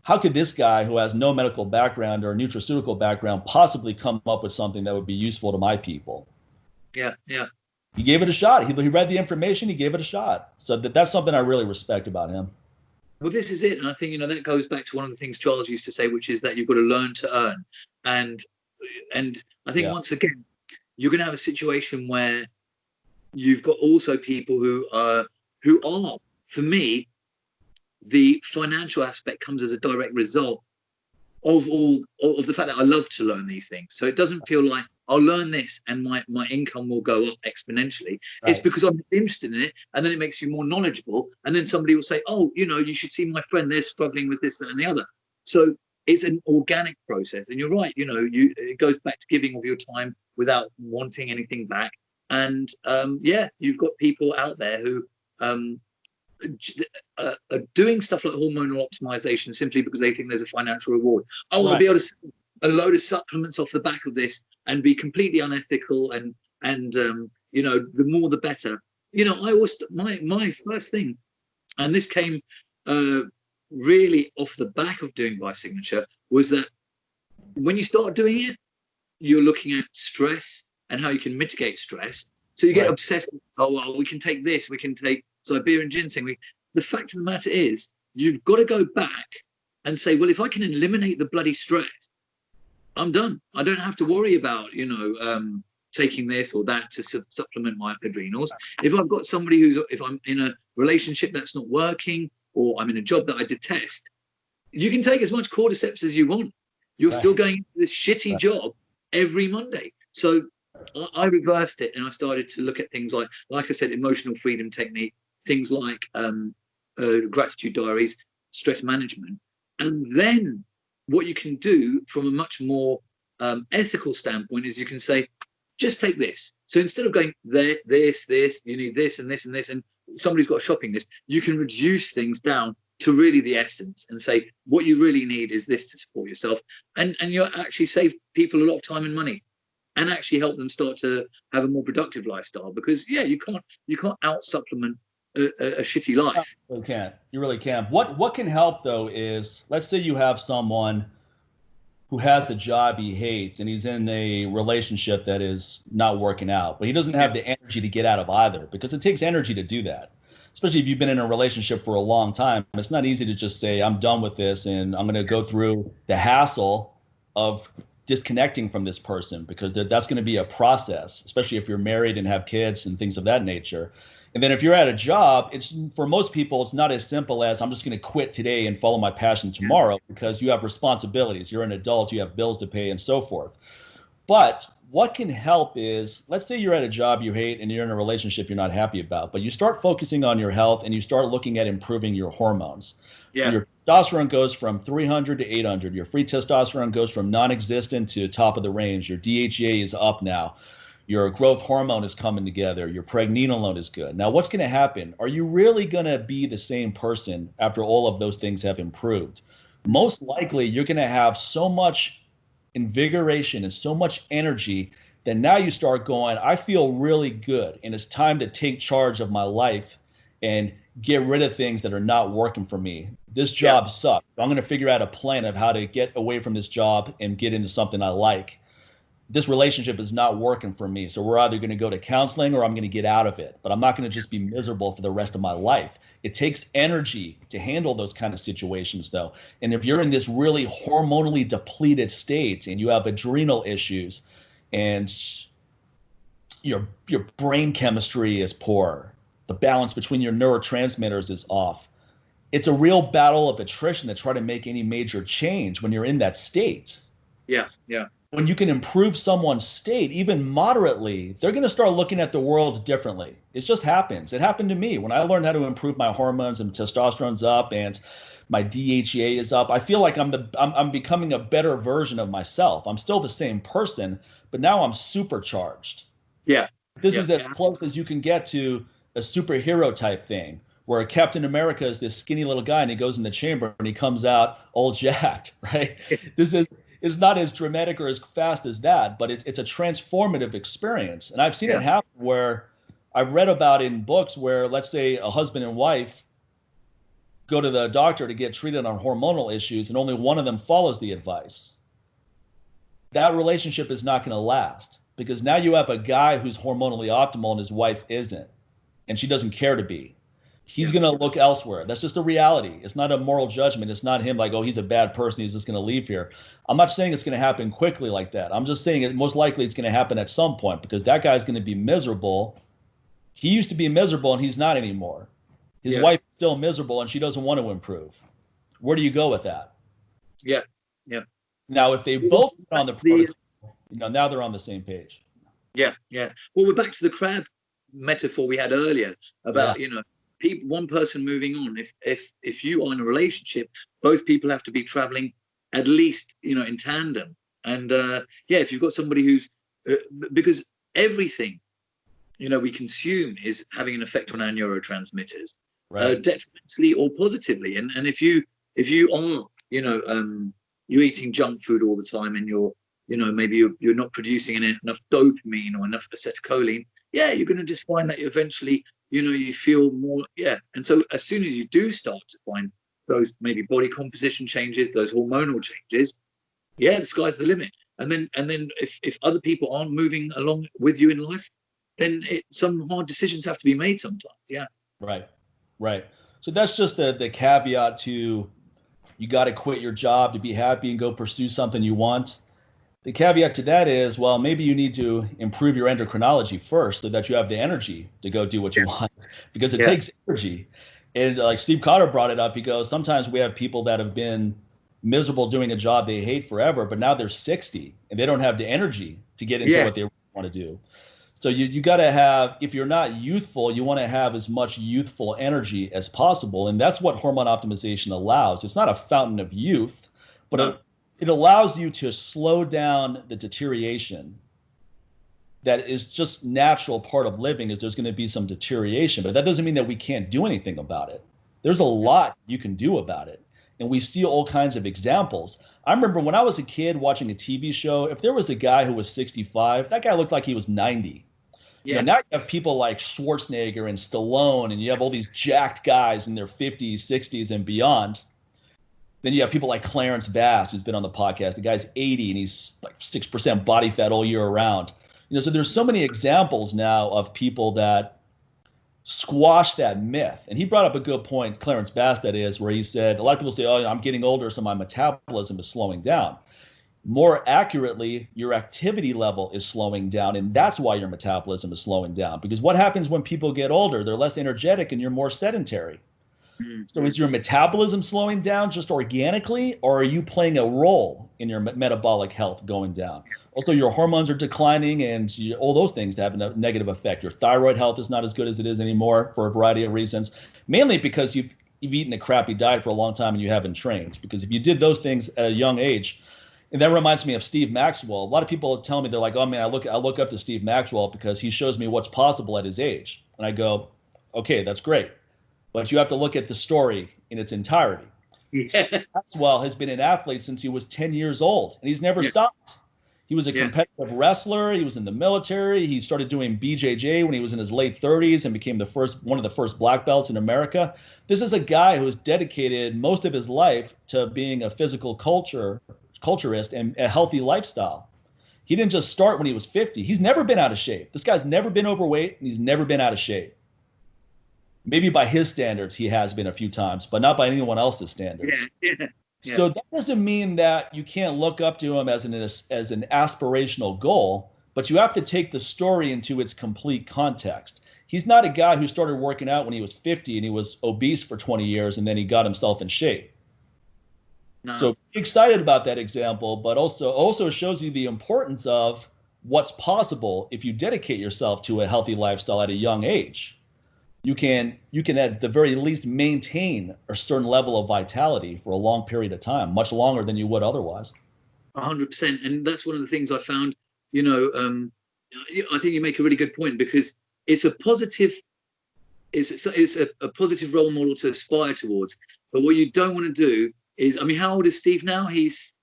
how could this guy who has no medical background or nutraceutical background possibly come up with something that would be useful to my people? Yeah. He gave it a shot. He read the information. He gave it a shot. So that's something I really respect about him. Well, this is it. And I think, that goes back to one of the things Charles used to say, which is that you've got to learn to earn. And I think once again, you're going to have a situation where you've got also people who are, for me, the financial aspect comes as a direct result of the fact that I love to learn these things. So it doesn't feel like I'll learn this and my income will go up exponentially. Right. It's because I'm interested in it, and then it makes you more knowledgeable. And then somebody will say, oh, you should see my friend, they're struggling with this, that, and the other. So it's an organic process. And you're right, it goes back to giving of your time without wanting anything back. And you've got people out there who are doing stuff like hormonal optimization simply because they think there's a financial reward. Oh, right. I'll be able to sell a load of supplements off the back of this and be completely unethical and the more the better. I was my first thing, and this came really off the back of doing Biosignature, was that when you start doing it, you're looking at stress and how you can mitigate stress. So you get obsessed with, we can take this, we can take Siberian ginseng. The fact of the matter is, you've got to go back and say, well, if I can eliminate the bloody stress, I'm done. I don't have to worry about, taking this or that to supplement my adrenals. If I've got somebody if I'm in a relationship that's not working, or I'm in a job that I detest, you can take as much cordyceps as you want. You're still going into this shitty job every Monday. So I reversed it and I started to look at things like I said, emotional freedom technique, things like gratitude diaries, stress management. And then what you can do from a much more ethical standpoint is you can say, just take this. So instead of going there, this, you need this and this and this, and somebody's got a shopping list, you can reduce things down to really the essence and say, what you really need is this to support yourself. And you actually save people a lot of time and money, and actually help them start to have a more productive lifestyle. Because you can't out supplement a shitty life. You really can't. What can help though is, let's say you have someone who has a job he hates and he's in a relationship that is not working out, but he doesn't have the energy to get out of either, because it takes energy to do that. Especially if you've been in a relationship for a long time. It's not easy to just say, I'm done with this and I'm going to go through the hassle of disconnecting from this person, because that's going to be a process, especially if you're married and have kids and things of that nature. And then if you're at a job, it's, for most people, it's not as simple as I'm just going to quit today and follow my passion tomorrow, because you have responsibilities. You're an adult, you have bills to pay and so forth. But what can help is, let's say you're at a job you hate and you're in a relationship you're not happy about, but you start focusing on your health and you start looking at improving your hormones. Yeah. When your testosterone goes from 300 to 800. Your free testosterone goes from non-existent to top of the range. Your DHEA is up now. Your growth hormone is coming together. Your pregnenolone is good. Now, what's going to happen? Are you really going to be the same person after all of those things have improved? Most likely, you're going to have so much invigoration and so much energy that now you start going, I feel really good, and it's time to take charge of my life and get rid of things that are not working for me. This job sucks. I'm going to figure out a plan of how to get away from this job and get into something I like. This relationship is not working for me. So we're either going to go to counseling or I'm going to get out of it. But I'm not going to just be miserable for the rest of my life. It takes energy to handle those kind of situations, though. And if you're in this really hormonally depleted state and you have adrenal issues and your brain chemistry is poor, the balance between your neurotransmitters is off, it's a real battle of attrition to try to make any major change when you're in that state. Yeah, yeah. When you can improve someone's state, even moderately, they're going to start looking at the world differently. It just happens. It happened to me when I learned how to improve my hormones, and testosterone's up and my DHEA is up. I feel like I'm becoming a better version of myself. I'm still the same person, but now I'm supercharged. Yeah. This is as close as you can get to a superhero type thing, where Captain America is this skinny little guy and he goes in the chamber and he comes out all jacked, right? This is not as dramatic or as fast as that, but it's a transformative experience. And I've seen it happen where I've read about in books where, let's say, a husband and wife go to the doctor to get treated on hormonal issues and only one of them follows the advice. That relationship is not going to last, because now you have a guy who's hormonally optimal and his wife isn't, and she doesn't care to be. He's going to look elsewhere. That's just a reality. It's not a moral judgment. It's not him like, oh, he's a bad person, he's just going to leave here. I'm not saying it's going to happen quickly like that. I'm just saying it most likely it's going to happen at some point, because that guy's going to be miserable. He used to be miserable and he's not anymore. His wife is still miserable and she doesn't want to improve. Where do you go with that? Yeah, yeah. Now, if they both get on the protocol, now they're on the same page. Yeah, yeah. Well, we're back to the crab metaphor we had earlier about, one person moving on. If you are in a relationship, both people have to be traveling at least, in tandem. And if you've got somebody who's because everything, we consume is having an effect on our neurotransmitters, detrimentally or positively. And if you are, you're eating junk food all the time and you're maybe you're not producing enough dopamine or enough acetylcholine, you're going to just find that eventually, you feel more, And so as soon as you do start to find those maybe body composition changes, those hormonal changes, the sky's the limit. And then if other people aren't moving along with you in life, then some hard decisions have to be made sometimes. Yeah. Right. So that's just the caveat to, you got to quit your job to be happy and go pursue something you want. The caveat to that is, well, maybe you need to improve your endocrinology first so that you have the energy to go do what you want, because it takes energy. And like Steve Cotter brought it up, he goes, sometimes we have people that have been miserable doing a job they hate forever, but now they're 60 and they don't have the energy to get into what they want to do. So you got to have, if you're not youthful, you want to have as much youthful energy as possible. And that's what hormone optimization allows. It's not a fountain of youth, but it allows you to slow down the deterioration that is just natural part of living. Is there's going to be some deterioration, but that doesn't mean that we can't do anything about it. There's a lot you can do about it. And we see all kinds of examples. I remember when I was a kid watching a TV show, if there was a guy who was 65, that guy looked like he was 90. Yeah. Now you have people like Schwarzenegger and Stallone, and you have all these jacked guys in their 50s, 60s, and beyond. Then you have people like Clarence Bass, who's been on the podcast. The guy's 80, and he's like 6% body fat all year around. So there's so many examples now of people that squash that myth. And he brought up a good point, Clarence Bass, that is, where he said, a lot of people say, oh, I'm getting older, so my metabolism is slowing down. More accurately, your activity level is slowing down, and that's why your metabolism is slowing down. Because what happens when people get older? They're less energetic and you're more sedentary. So is your metabolism slowing down just organically, or are you playing a role in your metabolic health going down? Also, your hormones are declining, and all those things have a negative effect. Your thyroid health is not as good as it is anymore for a variety of reasons, mainly because you've eaten a crappy diet for a long time and you haven't trained. Because if you did those things at a young age, and that reminds me of Steve Maxwell. A lot of people tell me, they're like, oh man, I look up to Steve Maxwell because he shows me what's possible at his age. And I go, okay, that's great. But you have to look at the story in its entirety. Yeah. Maxwell has been an athlete since he was 10 years old, and he's never stopped. He was a competitive wrestler. He was in the military. He started doing BJJ when he was in his late 30s and became one of the first black belts in America. This is a guy who has dedicated most of his life to being a physical culturist and a healthy lifestyle. He didn't just start when he was 50. He's never been out of shape. This guy's never been overweight, and he's never been out of shape. Maybe by his standards, he has been a few times, but not by anyone else's standards. Yeah. So that doesn't mean that you can't look up to him as an aspirational goal, but you have to take the story into its complete context. He's not a guy who started working out when he was 50 and he was obese for 20 years and then he got himself in shape. No. So be excited about that example, but also shows you the importance of what's possible if you dedicate yourself to a healthy lifestyle at a young age. You can at the very least maintain a certain level of vitality for a long period of time, much longer than you would otherwise. 100%, and that's one of the things I found. I think you make a really good point, because it's a positive, it's a positive role model to aspire towards. But what you don't want to do is, I mean, how old is Steve now? He's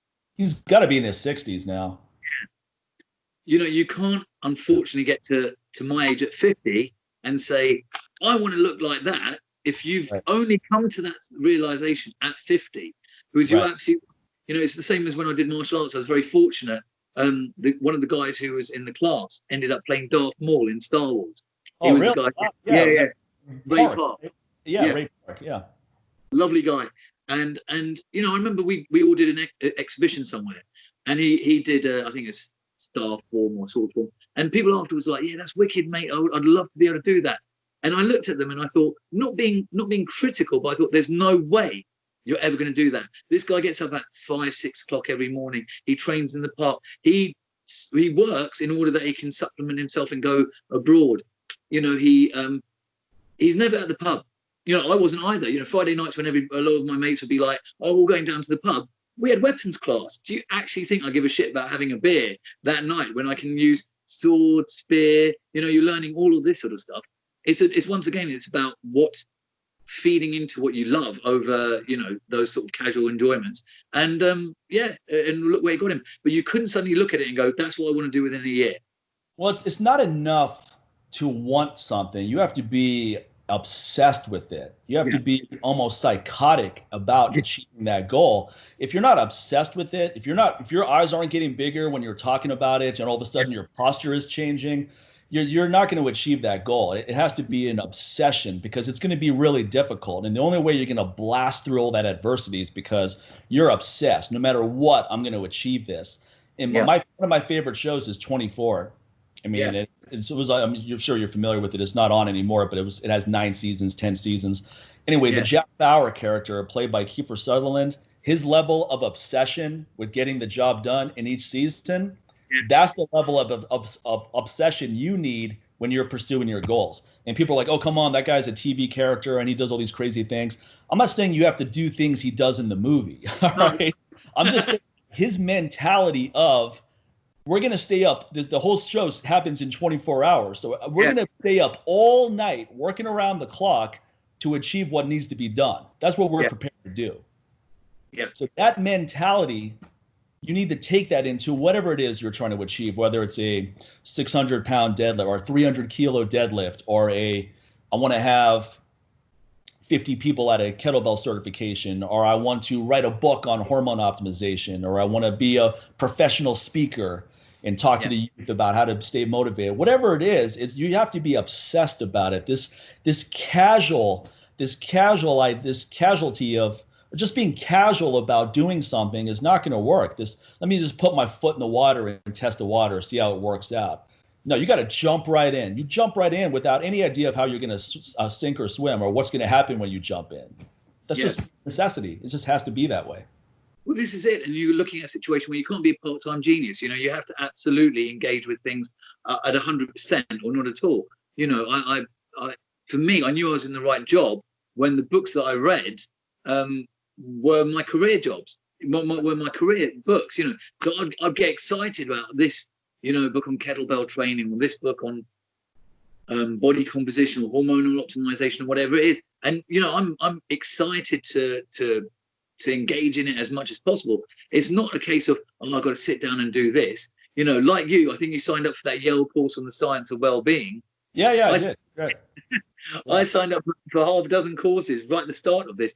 got to be in his 60s now. Yeah. You can't unfortunately get to my age at 50 and say, I want to look like that, if you've only come to that realization at 50, because you're absolutely, it's the same as when I did martial arts. I was very fortunate. One of the guys who was in the class ended up playing Darth Maul in Star Wars. Oh, really? Yeah. Ray Park. Ray Park, yeah. Lovely guy. And I remember we all did an exhibition somewhere, and he did, I think it's staff form or sword form. And people afterwards were like, yeah, that's wicked, mate. I'd love to be able to do that. And I looked at them and I thought, not being critical, but I thought, there's no way you're ever going to do that. This guy gets up at 5, 6 o'clock every morning. He trains in the park. He works in order that he can supplement himself and go abroad. He's never at the pub. I wasn't either. Friday nights when a lot of my mates would be like, oh, we're going down to the pub. We had weapons class. Do you actually think I give a shit about having a beer that night when I can use sword, spear? You're learning all of this sort of stuff. It's once again, it's about what feeding into what you love over, those sort of casual enjoyments. And and look where it got him. But you couldn't suddenly look at it and go, that's what I want to do within a year. Well, it's not enough to want something. You have to be obsessed with it. You have to be almost psychotic about achieving that goal. If you're not obsessed with it, if your eyes aren't getting bigger when you're talking about it, and all of a sudden your posture is changing, you're not going to achieve that goal. It has to be an obsession, because it's going to be really difficult. And the only way you're going to blast through all that adversity is because you're obsessed. No matter what, I'm going to achieve this. And one of my favorite shows is 24. I mean, it was. I'm sure you're familiar with it. It's not on anymore, but it has 9 seasons, 10 seasons. Anyway, the Jack Bauer character, played by Kiefer Sutherland, his level of obsession with getting the job done in each season. That's the level of obsession you need when you're pursuing your goals. And people are like, oh, come on, that guy's a TV character and he does all these crazy things. I'm not saying you have to do things he does in the movie. All right. I'm just saying his mentality of, we're going to stay up. The whole show happens in 24 hours. So we're going to stay up all night working around the clock to achieve what needs to be done. That's what we're prepared to do. Yeah. So that mentality, you need to take that into whatever it is you're trying to achieve, whether it's a 600-pound deadlift or a 300-kilo deadlift, or I want to have 50 people at a kettlebell certification, or I want to write a book on hormone optimization, or I want to be a professional speaker and talk to the youth about how to stay motivated. Whatever it is you have to be obsessed about it. This casualty of just being casual about doing something is not going to work. Let me just put my foot in the water and test the water, see how it works out. No, you got to jump right in. You jump right in without any idea of how you're going to sink or swim, or what's going to happen when you jump in. That's just necessity. It just has to be that way. Well, this is it. And you're looking at a situation where you can't be a part-time genius. You have to absolutely engage with things at 100% or not at all. I for me, I knew I was in the right job when the books that I read were my career jobs, were my career books. So I'd get excited about this, book on kettlebell training, or this book on body composition or hormonal optimization, or whatever it is. And I'm excited to engage in it as much as possible. It's not a case of, I've got to sit down and do this. Like you, I think you signed up for that Yale course on the science of well-being. Yeah, I did. Right. I signed up for half a dozen courses right at the start of this.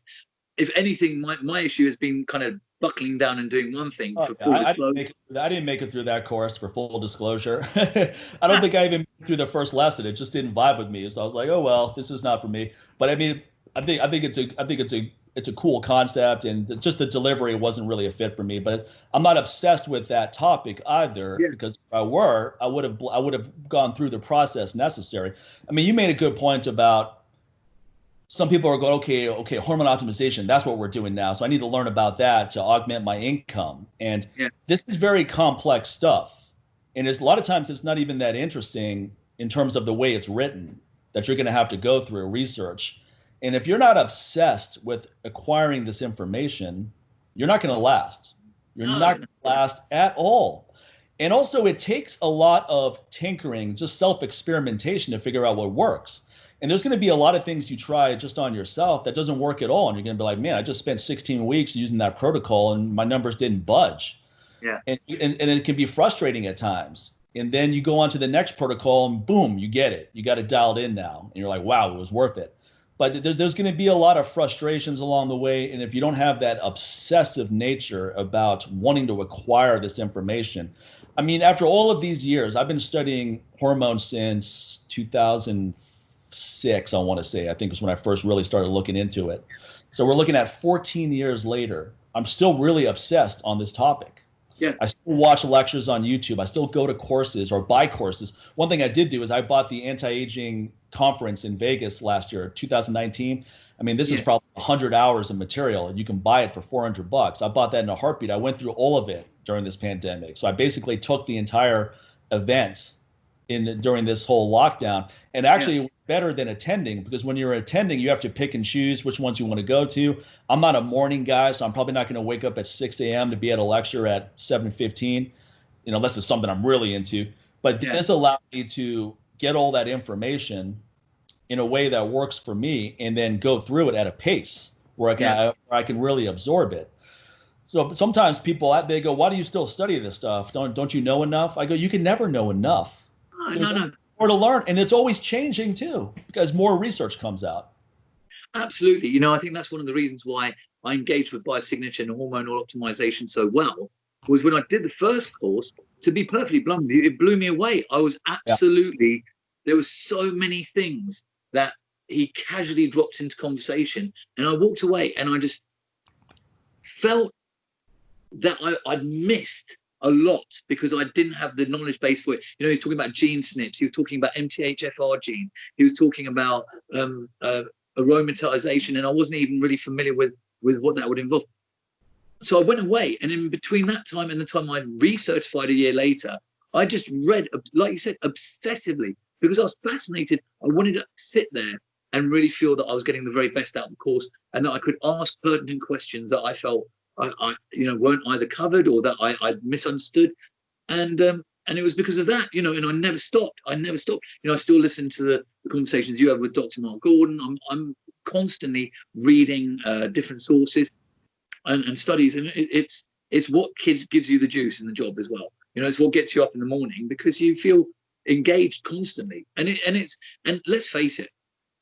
If anything, my issue has been kind of buckling down and doing one thing. For full disclosure. I didn't make it through that course, for full disclosure. I don't think I even made it through the first lesson. It just didn't vibe with me. So I was like, oh well, this is not for me. But I mean, I think it's a cool concept, and just the delivery wasn't really a fit for me. But I'm not obsessed with that topic either, because if I were, I would have gone through the process necessary. I mean, you made a good point about some people are going, okay, hormone optimization, that's what we're doing now. So I need to learn about that to augment my income. And this is very complex stuff. And a lot of times it's not even that interesting in terms of the way it's written, that you're going to have to go through research. And if you're not obsessed with acquiring this information, you're not going to last. You're not going to last at all. And also, it takes a lot of tinkering, just self-experimentation to figure out what works. And there's going to be a lot of things you try just on yourself that doesn't work at all. And you're going to be like, man, I just spent 16 weeks using that protocol and my numbers didn't budge. Yeah. And it can be frustrating at times. And then you go on to the next protocol and boom, you get it. You got it dialed in now. And you're like, wow, it was worth it. But there's going to be a lot of frustrations along the way. And if you don't have that obsessive nature about wanting to acquire this information, I mean, after all of these years, I've been studying hormones since 2006, I want to say. I think was when I first really started looking into it. So we're looking at 14 years later. I'm still really obsessed on this topic. Yeah. I still watch lectures on YouTube. I still go to courses or buy courses. One thing I did do is I bought the anti-aging conference in Vegas last year, 2019. I mean, this is probably 100 hours of material, and you can buy it for $400. I bought that in a heartbeat. I went through all of it during this pandemic. So I basically took the entire event during this whole lockdown, and actually it was better than attending, because when you're attending, you have to pick and choose which ones you want to go to. I'm not a morning guy, so I'm probably not going to wake up at 6 a.m. to be at a lecture at 7:15, unless it's something I'm really into. But this allowed me to get all that information in a way that works for me, and then go through it at a pace where I can really absorb it. So sometimes people, they go, why do you still study this stuff? Don't you know enough? I go, you can never know enough. No. More to learn, and it's always changing too, because more research comes out. Absolutely. I think that's one of the reasons why I engaged with biosignature and hormonal optimization so well, was when I did the first course, to be perfectly blunt with you, it blew me away. I was absolutely, there was so many things that he casually dropped into conversation, and I walked away and I just felt that I'd missed a lot, because I didn't have the knowledge base for it. He's talking about gene SNPs. He was talking about MTHFR gene. He was talking about aromatization, and I wasn't even really familiar with what that would involve. So I went away, and in between that time and the time I recertified a year later, I just read, like you said, obsessively, because I was fascinated. I wanted to sit there and really feel that I was getting the very best out of the course, and that I could ask pertinent questions that I felt weren't either covered or that I misunderstood. And it was because of that, and I never stopped. I still listen to the conversations you have with Dr. Mark Gordon. I'm constantly reading different sources and studies, and it's what gives you the juice in the job as well. It's what gets you up in the morning because you feel engaged constantly. And let's face it,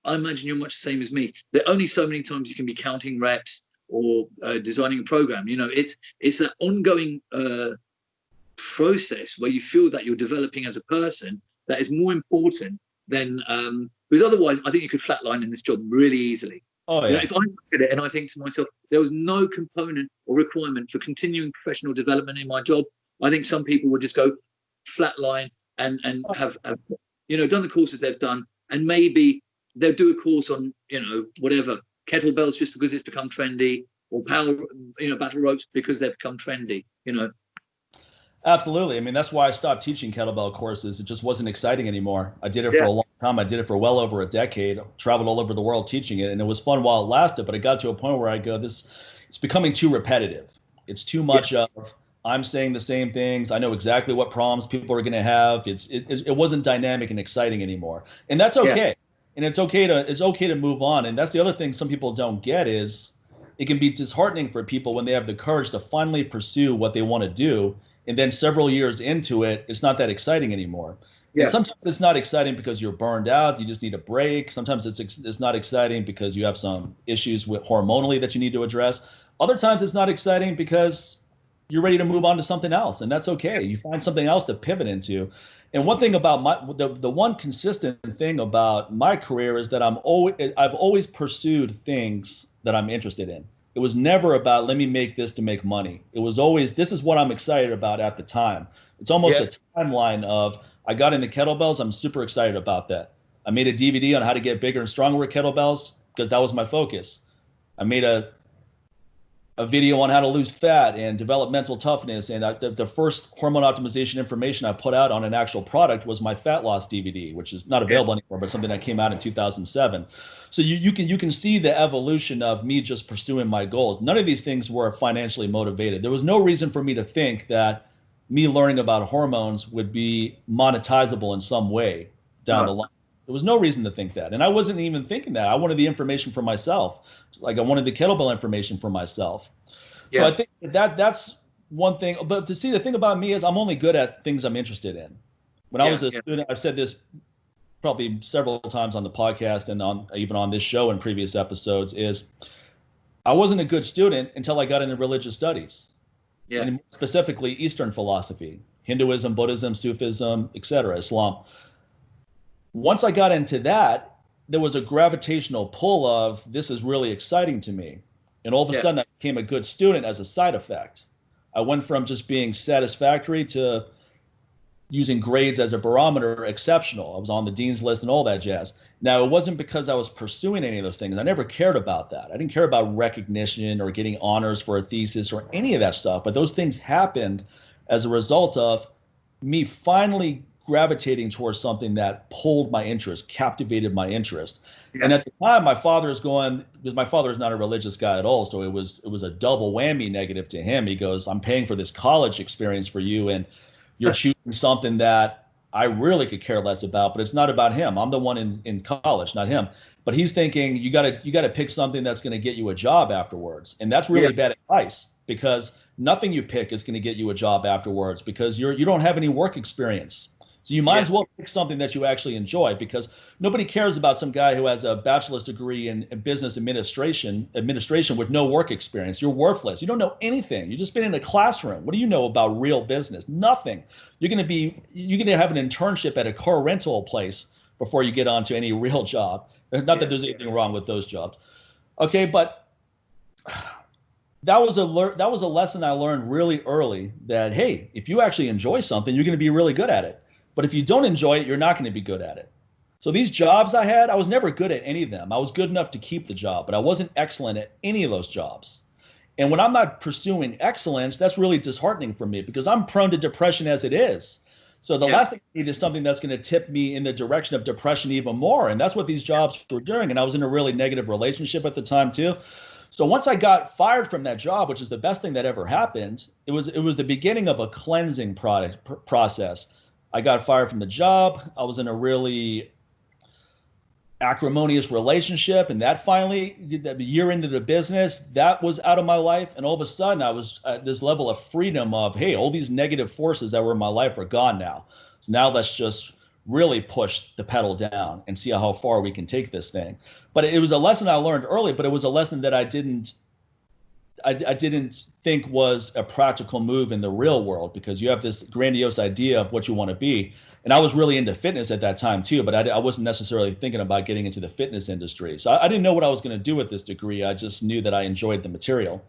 I imagine you're much the same as me. There are only so many times you can be counting reps or designing a program. It's that ongoing process where you feel that you're developing as a person that is more important than because otherwise I think you could flatline in this job really easily. Oh yeah. If I look at it and I think to myself, there was no component or requirement for continuing professional development in my job, I think some people would just go flatline and have done the courses they've done, and maybe they'll do a course on whatever kettlebells just because it's become trendy, or power battle ropes because they've become trendy. Absolutely. I mean, that's why I stopped teaching kettlebell courses. It just wasn't exciting anymore. I did it for a long time. I did it for well over a decade, traveled all over the world teaching it. And it was fun while it lasted, but it got to a point where I go, it's becoming too repetitive. It's too much of, I'm saying the same things. I know exactly what problems people are going to have. It wasn't dynamic and exciting anymore. And that's okay. Yeah. And it's okay to move on. And that's the other thing some people don't get is it can be disheartening for people when they have the courage to finally pursue what they want to do. And then several years into it, it's not that exciting anymore. Yeah. And sometimes it's not exciting because you're burned out. You just need a break. Sometimes it's not exciting because you have some issues with hormonally that you need to address. Other times it's not exciting because you're ready to move on to something else, and that's okay. You find something else to pivot into. And one thing about the one consistent thing about my career is that I've always pursued things that I'm interested in. It was never about, let me make this to make money. It was always, this is what I'm excited about at the time. It's almost a timeline of, I got into kettlebells. I'm super excited about that. I made a DVD on how to get bigger and stronger with kettlebells because that was my focus. I made a video on how to lose fat and develop mental toughness. And the first hormone optimization information I put out on an actual product was my fat loss DVD, which is not available anymore, but something that came out in 2007. So you can see the evolution of me just pursuing my goals. None of these things were financially motivated. There was no reason for me to think that me learning about hormones would be monetizable in some way down the line. There was no reason to think that. And I wasn't even thinking that. I wanted the information for myself. Like I wanted the kettlebell information for myself. So I think that's one thing. But to see, the thing about me is I'm only good at things I'm interested in. When I was a student, I've said this probably several times on the podcast and even on this show in previous episodes, is I wasn't a good student until I got into religious studies. Yeah. And specifically Eastern philosophy, Hinduism, Buddhism, Sufism, etc., Islam. Once I got into that, there was a gravitational pull of, this is really exciting to me. And all of a sudden I became a good student as a side effect. I went from just being satisfactory to using grades as a barometer, exceptional. I was on the dean's list and all that jazz. Now, it wasn't because I was pursuing any of those things. I never cared about that. I didn't care about recognition or getting honors for a thesis or any of that stuff. But those things happened as a result of me finally gravitating towards something that pulled my interest, captivated my interest. Yeah. And at the time, my father is going, because my father is not a religious guy at all, so it was a double whammy negative to him. He goes, I'm paying for this college experience for you, and you're choosing something that I really could care less about, but it's not about him. I'm the one in college, not him. But he's thinking you gotta pick something that's going to get you a job afterwards. And that's really bad advice, because nothing you pick is going to get you a job afterwards, because you don't have any work experience. So you might as well pick something that you actually enjoy, because nobody cares about some guy who has a bachelor's degree in business administration with no work experience. You're worthless. You don't know anything. You've just been in a classroom. What do you know about real business? Nothing. You're going to have an internship at a car rental place before you get onto any real job. Not that there's anything wrong with those jobs. Okay, but that was a lesson I learned really early, that, hey, if you actually enjoy something, you're going to be really good at it. But if you don't enjoy it, you're not going to be good at it. So these jobs I had, I was never good at any of them. I was good enough to keep the job, but I wasn't excellent at any of those jobs. And when I'm not pursuing excellence, that's really disheartening for me, because I'm prone to depression as it is. So the last thing I need is something that's going to tip me in the direction of depression even more. And that's what these jobs were doing. And I was in a really negative relationship at the time too. So once I got fired from that job, which is the best thing that ever happened, it was the beginning of a cleansing process. I got fired from the job. I was in a really acrimonious relationship, and that finally, a year into the business, that was out of my life. And all of a sudden, I was at this level of freedom of, hey, all these negative forces that were in my life are gone now. So now let's just really push the pedal down and see how far we can take this thing. But it was a lesson I learned early, but it was a lesson that I didn't think was a practical move in the real world, because you have this grandiose idea of what you want to be. And I was really into fitness at that time too, but I wasn't necessarily thinking about getting into the fitness industry. So I didn't know what I was going to do with this degree. I just knew that I enjoyed the material.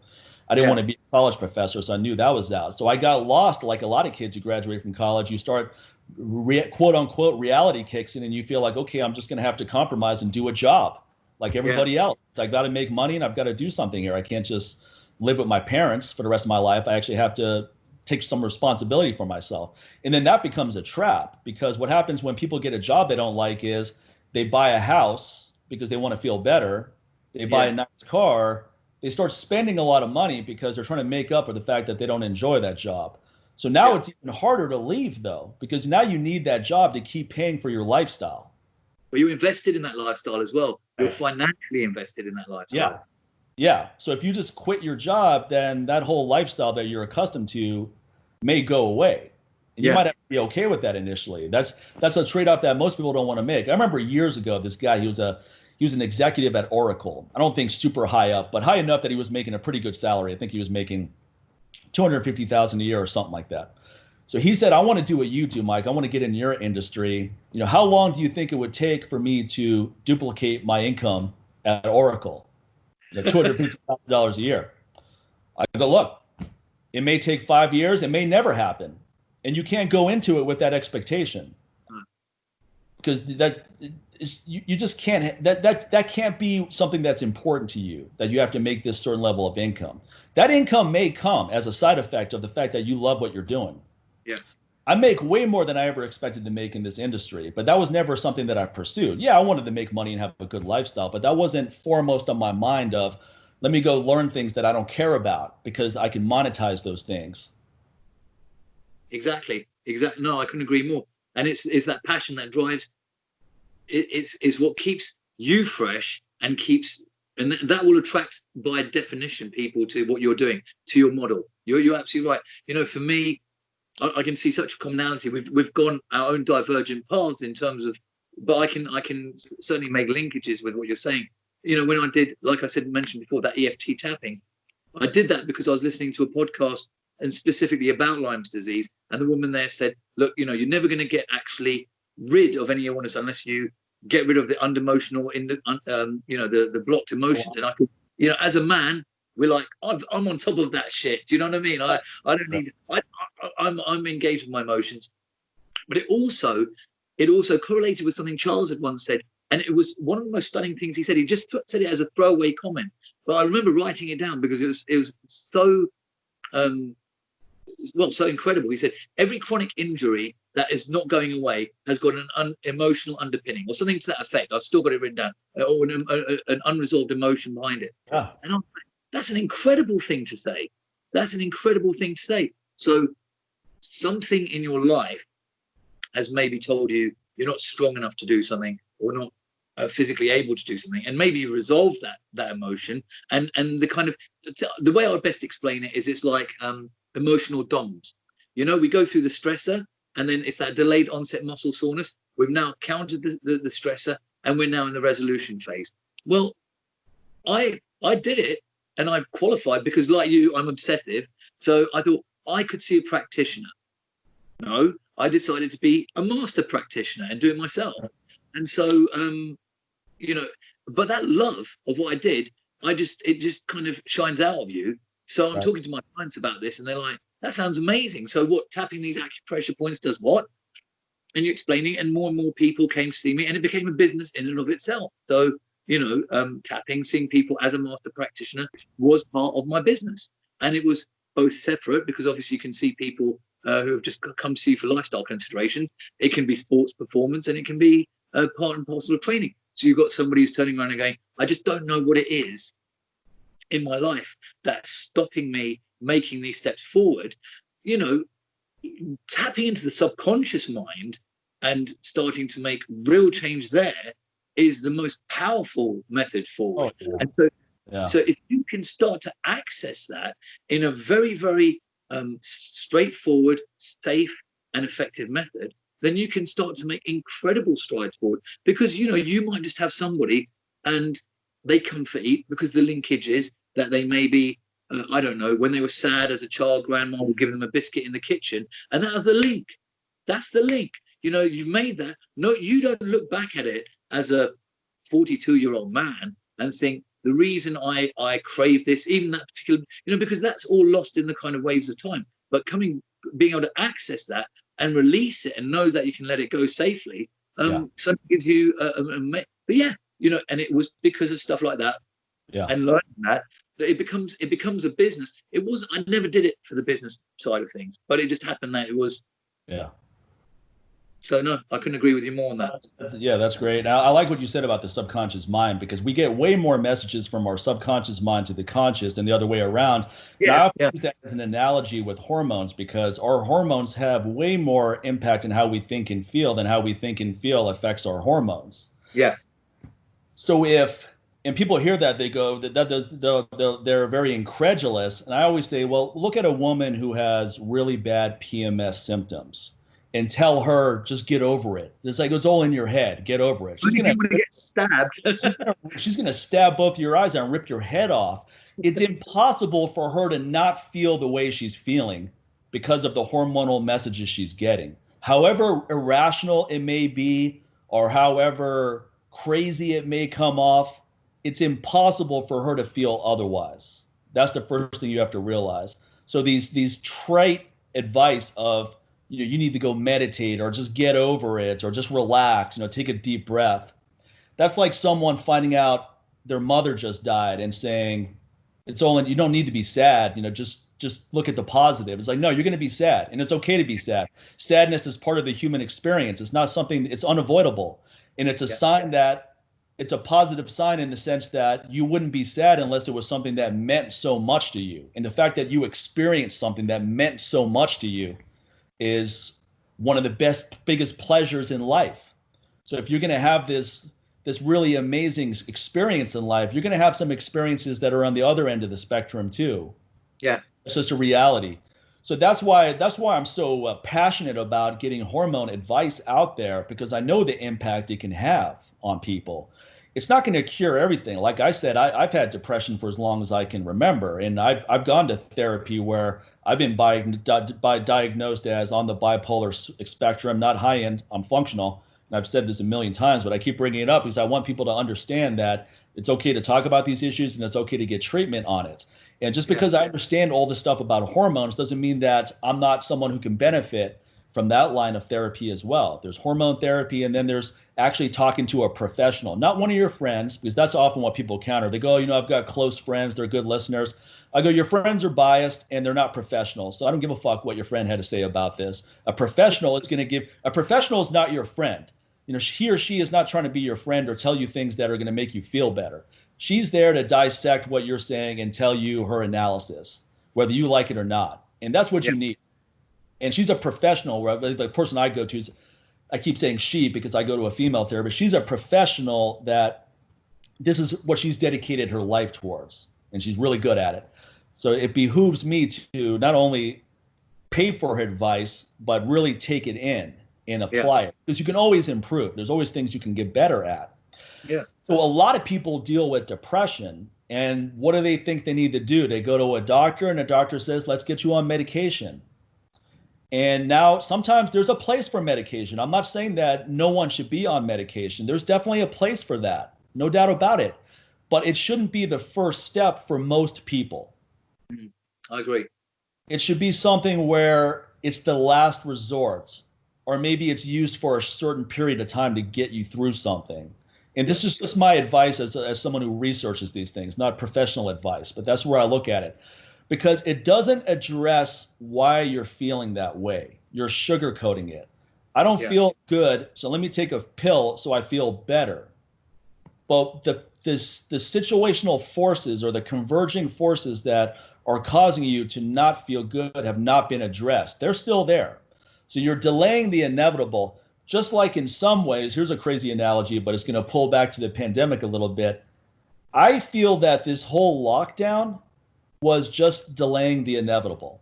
I didn't want to be a college professor, so I knew that was out. So I got lost, like a lot of kids who graduate from college. You start quote unquote reality kicks in, and you feel like, okay, I'm just going to have to compromise and do a job like everybody else. I got to make money and I've got to do something here. I can't just live with my parents for the rest of my life. I actually have to take some responsibility for myself. And then that becomes a trap, because what happens when people get a job they don't like is they buy a house because they want to feel better. They buy a nice car. They start spending a lot of money because they're trying to make up for the fact that they don't enjoy that job. So now it's even harder to leave, though, because now you need that job to keep paying for your lifestyle. Well, you invested in that lifestyle as well. You're financially invested in that lifestyle. Yeah. So if you just quit your job, then that whole lifestyle that you're accustomed to may go away. And you might have to be okay with that initially. That's a trade-off that most people don't want to make. I remember years ago, this guy, he was an executive at Oracle. I don't think super high up, but high enough that he was making a pretty good salary. I think he was making $250,000 a year or something like that. So he said, I want to do what you do, Mike. I want to get in your industry. How long do you think it would take for me to duplicate my income at Oracle? $250,000 a year. I go, look, it may take 5 years. It may never happen. And you can't go into it with that expectation, because you just can't, that can't be something that's important to you, that you have to make this certain level of income. That income may come as a side effect of the fact that you love what you're doing. Yeah. I make way more than I ever expected to make in this industry, but that was never something that I pursued. Yeah, I wanted to make money and have a good lifestyle, but that wasn't foremost on my mind of, let me go learn things that I don't care about because I can monetize those things. Exactly. No, I couldn't agree more. And it's that passion that drives. It's what keeps you fresh and that will attract by definition people to what you're doing, to your model. You're absolutely right. For me, I can see such a commonality. We've gone our own divergent paths in terms of, but I can certainly make linkages with what you're saying. When I did, like I mentioned before, that EFT tapping, I did that because I was listening to a podcast and specifically about Lyme's disease, and the woman there said, look, you're never going to get actually rid of any illness unless you get rid of the underemotional, the blocked emotions. And I thought, as a man, we're like, I'm on top of that shit. Do you know what I mean? I don't need. I'm engaged with my emotions, but it also correlated with something Charles had once said, and it was one of the most stunning things he said. He just said it as a throwaway comment, but I remember writing it down because it was so so incredible. He said every chronic injury that is not going away has got an emotional underpinning, or something to that effect. I've still got it written down, or an unresolved emotion behind it. And I'm like, that's an incredible thing to say. That's an incredible thing to say. So something in your life has maybe told you you're not strong enough to do something, or not physically able to do something, and maybe you resolve that emotion. And the kind of the way I would best explain it is, it's like emotional DOMS. We go through the stressor, and then it's that delayed onset muscle soreness. We've now countered the stressor, and we're now in the resolution phase. Well, I did it, and I qualified because, like you, I'm obsessive. So I thought I could see a practitioner. No, I decided to be a master practitioner and do it myself. And so, but that love of what I did, it just kind of shines out of you. So I'm talking to my clients about this, and they're like, that sounds amazing. So what, tapping these acupressure points does what? And you're explaining, and more people came to see me, and it became a business in and of itself. So, tapping, seeing people as a master practitioner was part of my business. And it was both separate, because obviously you can see people who have just come to see you for lifestyle considerations. It can be sports performance, and it can be part and parcel of training. So you've got somebody who's turning around and going, I just don't know what it is. in my life that's stopping me making these steps forward, you know, tapping into the subconscious mind and starting to make real change there is the most powerful method forward. Oh, yeah. And so, Yeah. so if you can start to access that in a very, very straightforward, safe, and effective method, then you can start to make incredible strides forward. Because, you know, you might just have somebody and they come for eat because the linkage is that they may be, I don't know, when they were sad as a child, grandma would give them a biscuit in the kitchen. And that was the link. That's the link. You know, you've made that. No, you don't look back at it as a 42-year-old man and think the reason I crave this, even that particular, you know, because that's all lost in the kind of waves of time. But being able to access that and release it and know that you can let it go safely, so gives you but yeah, you know, and it was because of stuff like that and learning that it becomes a business. It wasn't, I never did it for the business side of things, but it just happened that it was. Yeah. So no, I couldn't agree with you more on that. Yeah, that's great. I like what you said about the subconscious mind, because we get way more messages from our subconscious mind to the conscious than the other way around. Yeah, I use that as an analogy with hormones, because our hormones have way more impact on how we think and feel than how we think and feel affects our hormones. Yeah. So and people hear that, they go, they're very incredulous. And I always say, well, look at a woman who has really bad PMS symptoms and tell her, just get over it. It's like, it's all in your head. Get over it. She's going to get stabbed. she's going to stab both your eyes out and rip your head off. It's impossible for her to not feel the way she's feeling because of the hormonal messages she's getting. However irrational it may be, or however crazy it may come off, it's impossible for her to feel otherwise. That's the first thing you have to realize. So these trite advice of, you need to go meditate, or just get over it, or just relax, take a deep breath. That's like someone finding out their mother just died and saying, it's all, you don't need to be sad, just look at the positive. It's like, no, you're going to be sad, and it's okay to be sad. Sadness is part of the human experience. It's not something, it's unavoidable. And it's a sign that, it's a positive sign in the sense that you wouldn't be sad unless it was something that meant so much to you. And the fact that you experienced something that meant so much to you is one of the biggest pleasures in life. So if you're going to have this really amazing experience in life, you're going to have some experiences that are on the other end of the spectrum too. Yeah. It's just a reality. So that's why I'm so passionate about getting hormone advice out there, because I know the impact it can have on people. It's not going to cure everything. Like I said, I've had depression for as long as I can remember. And I've gone to therapy where I've been diagnosed as on the bipolar spectrum, not high end, I'm functional. And I've said this a million times, but I keep bringing it up because I want people to understand that it's okay to talk about these issues and it's okay to get treatment on it. And just because I understand all this stuff about hormones doesn't mean that I'm not someone who can benefit from that line of therapy as well. There's hormone therapy, and then there's actually talking to a professional, not one of your friends, because that's often what people counter. They go, I've got close friends, they're good listeners. I go, your friends are biased and they're not professionals. So I don't give a fuck what your friend had to say about this. A professional is not your friend. He or she is not trying to be your friend or tell you things that are going to make you feel better. She's there to dissect what you're saying and tell you her analysis, whether you like it or not. And that's what you need. And she's a professional. The person I go to is, I keep saying she because I go to a female therapist. She's a professional that this is what she's dedicated her life towards, and she's really good at it. So it behooves me to not only pay for her advice, but really take it in and apply it, because you can always improve. There's always things you can get better at. Yeah. So a lot of people deal with depression, and what do they think they need to do? They go to a doctor, and the doctor says, let's get you on medication. And now sometimes there's a place for medication. I'm not saying that no one should be on medication. There's definitely a place for that, no doubt about it. But it shouldn't be the first step for most people. I agree. It should be something where it's the last resort, or maybe it's used for a certain period of time to get you through something. And this is just my advice as someone who researches these things, not professional advice, but that's where I look at it. Because it doesn't address why you're feeling that way. You're sugarcoating it. I don't feel good, so let me take a pill so I feel better. But the situational forces or the converging forces that are causing you to not feel good have not been addressed. They're still there. So you're delaying the inevitable, just like in some ways, here's a crazy analogy, but it's going to pull back to the pandemic a little bit. I feel that this whole lockdown was just delaying the inevitable.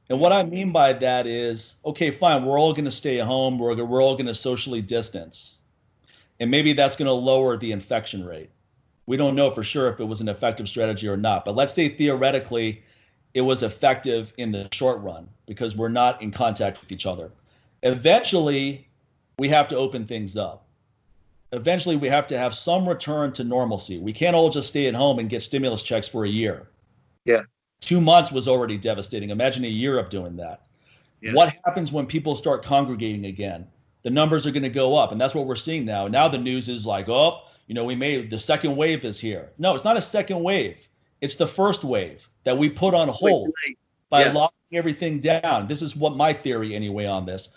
And what I mean by that is, okay, fine, we're all going to stay home. We're all going to socially distance. And maybe that's going to lower the infection rate. We don't know for sure if it was an effective strategy or not. But let's say theoretically it was effective in the short run because we're not in contact with each other. Eventually, we have to open things up. Eventually, we have to have some return to normalcy. We can't all just stay at home and get stimulus checks for a year. Yeah. 2 months was already devastating. Imagine a year of doing that. Yeah. What happens when people start congregating again? The numbers are going to go up. And that's what we're seeing now. Now the news is like, oh, we made the second wave is here. No, it's not a second wave. It's the first wave that we put on hold by locking everything down. This is what my theory anyway on this.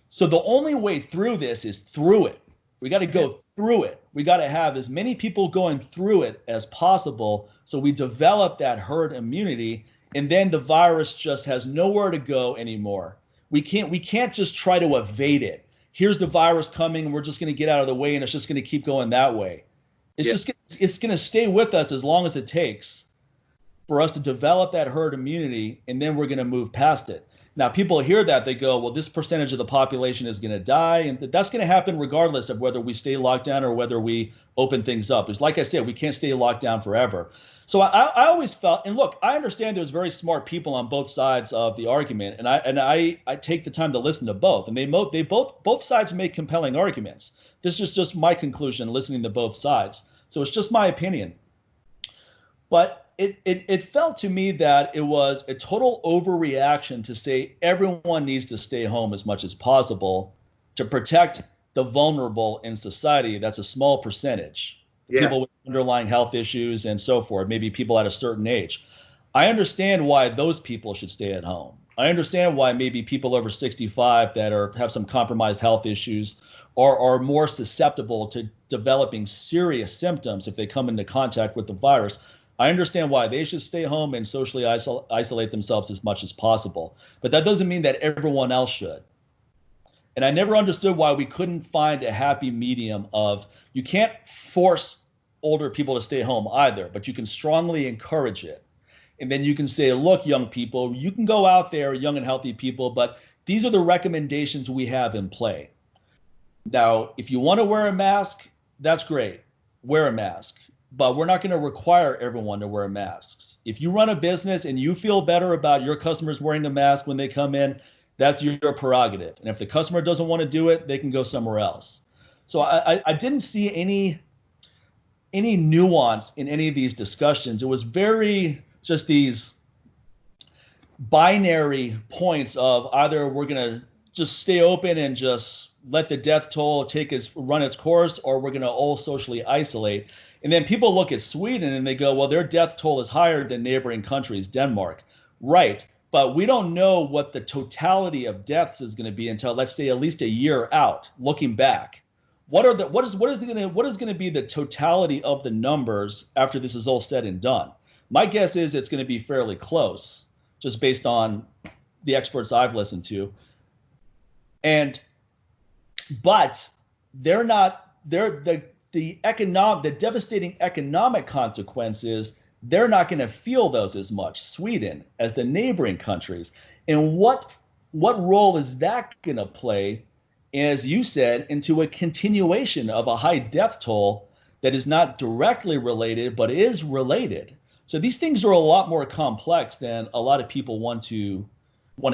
So the only way through this is through it. We got to go through it. We got to have as many people going through it as possible so we develop that herd immunity, and then the virus just has nowhere to go anymore. We can't just try to evade it. Here's the virus coming, and we're just going to get out of the way, and it's just going to keep going that way. It's going to stay with us as long as it takes for us to develop that herd immunity, and then we're going to move past it. Now, people hear that, they go, well, this percentage of the population is going to die, and that's going to happen regardless of whether we stay locked down or whether we open things up. Because like I said, we can't stay locked down forever. So I always felt, and look, I understand there's very smart people on both sides of the argument, and I take the time to listen to both, and both sides make compelling arguments. This is just my conclusion, listening to both sides. So it's just my opinion. But it felt to me that it was a total overreaction to say everyone needs to stay home as much as possible to protect the vulnerable in society. That's a small percentage. Yeah. People with underlying health issues and so forth, maybe people at a certain age. I understand why those people should stay at home. I understand why maybe people over 65 that have some compromised health issues are more susceptible to developing serious symptoms if they come into contact with the virus. I understand why they should stay home and socially isolate themselves as much as possible. But that doesn't mean that everyone else should. And I never understood why we couldn't find a happy medium of, you can't force older people to stay home either, but you can strongly encourage it. And then you can say, look, young people, you can go out there, young and healthy people, but these are the recommendations we have in play. Now, if you want to wear a mask, that's great. Wear a mask. But we're not going to require everyone to wear masks. If you run a business and you feel better about your customers wearing a mask when they come in, that's your prerogative. And if the customer doesn't want to do it, they can go somewhere else. So I didn't see any nuance in any of these discussions. It was very just these binary points of either we're going to just stay open and just let the death toll run its course, or we're going to all socially isolate. And then people look at Sweden and they go, well, their death toll is higher than neighboring countries, Denmark. Right. But we don't know what the totality of deaths is going to be until, let's say, at least a year out, looking back. What is going to be the totality of the numbers after this is all said and done? My guess is it's going to be fairly close, just based on the experts I've listened to. But they're not, the devastating economic consequences, they're not going to feel those as much, Sweden, as the neighboring countries. And what role is that going to play, as you said, into a continuation of a high death toll that is not directly related, but is related? So these things are a lot more complex than a lot of people want to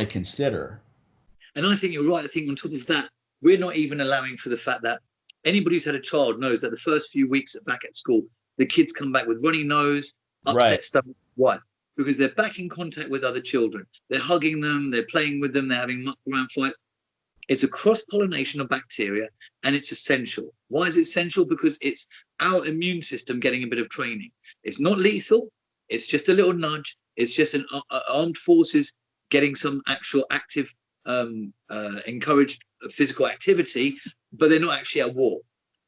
consider. And I think you're right. I think on top of that, we're not even allowing for the fact that anybody who's had a child knows that the first few weeks back at school, the kids come back with runny nose, upset stomach. Why? Because they're back in contact with other children. They're hugging them, they're playing with them, they're having muck around fights. It's a cross-pollination of bacteria, and it's essential. Why is it essential? Because it's our immune system getting a bit of training. It's not lethal. It's just a little nudge. It's just an armed forces getting some actual active, encouraged physical activity, but they're not actually at war.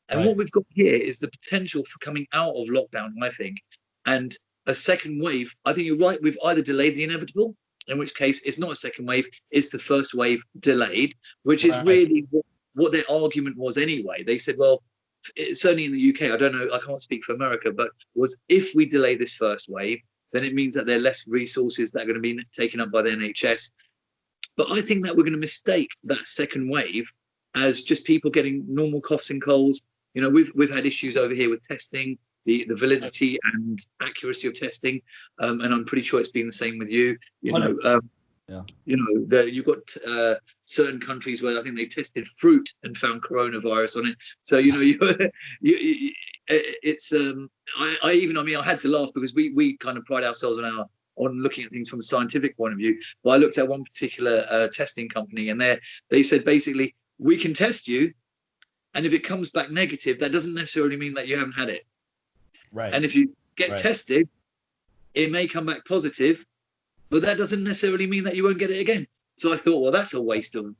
And what we've got here is the potential for coming out of lockdown, I think, and a second wave. I think you're right. We've either delayed the inevitable, in which case it's not a second wave, it's the first wave delayed, which is really what their argument was anyway. They said, well, certainly in the UK, I don't know, I can't speak for America, but was if we delay this first wave, then it means that there are less resources that are going to be taken up by the NHS. But I think that we're going to mistake that second wave as just people getting normal coughs and colds. You know, we've had issues over here with testing, the validity and accuracy of testing, and I'm pretty sure it's been the same with you. You know, you've got certain countries where I think they tested fruit and found coronavirus on it. So you know, it's I had to laugh because we kind of pride ourselves on looking at things from a scientific point of view. But I looked at one particular testing company, and they said basically, we can test you, and if it comes back negative, that doesn't necessarily mean that you haven't had it. Right. And if you get tested, it may come back positive, but that doesn't necessarily mean that you won't get it again. So I thought, well, that's a waste of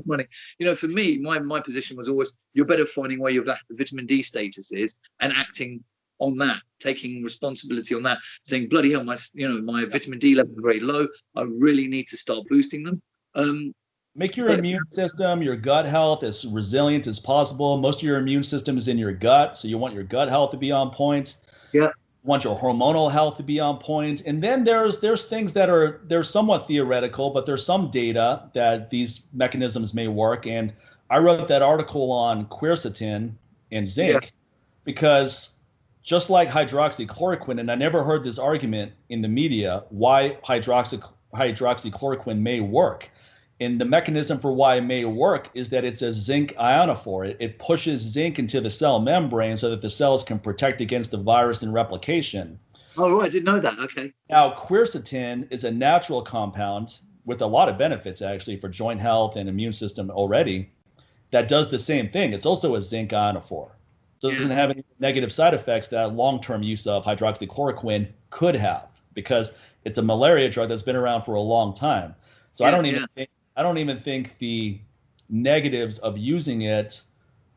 money. You know, for me, my position was always, you're better finding where your vitamin D status is and acting on that, taking responsibility on that, saying, bloody hell, my vitamin D level is very low. I really need to start boosting them. Make your immune system, your gut health as resilient as possible. Most of your immune system is in your gut, so you want your gut health to be on point. Yeah. You want your hormonal health to be on point. And then there's things that they're somewhat theoretical, but there's some data that these mechanisms may work. And I wrote that article on quercetin and zinc because just like hydroxychloroquine, and I never heard this argument in the media, why hydroxychloroquine may work. And the mechanism for why it may work is that it's a zinc ionophore. It pushes zinc into the cell membrane so that the cells can protect against the virus and replication. Oh, right. I didn't know that. Okay. Now, quercetin is a natural compound with a lot of benefits, actually, for joint health and immune system already, that does the same thing. It's also a zinc ionophore. So it doesn't have any negative side effects that long-term use of hydroxychloroquine could have, because it's a malaria drug that's been around for a long time. So I don't even think the negatives of using it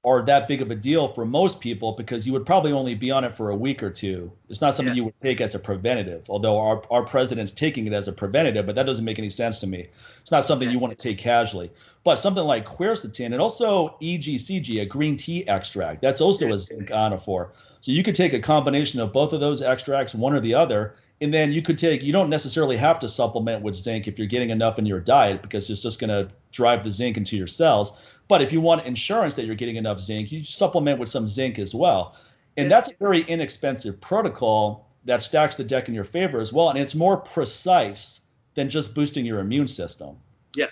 are that big of a deal for most people, because you would probably only be on it for a week or two. It's not something you would take as a preventative, although our president's taking it as a preventative, but that doesn't make any sense to me. It's not something you want to take casually. But something like quercetin and also EGCG, a green tea extract, that's also a zinc ionophore. So you could take a combination of both of those extracts, one or the other, and then you don't necessarily have to supplement with zinc if you're getting enough in your diet, because it's just going to drive the zinc into your cells. But if you want insurance that you're getting enough zinc, you supplement with some zinc as well. And that's a very inexpensive protocol that stacks the deck in your favor as well. And it's more precise than just boosting your immune system. Yeah.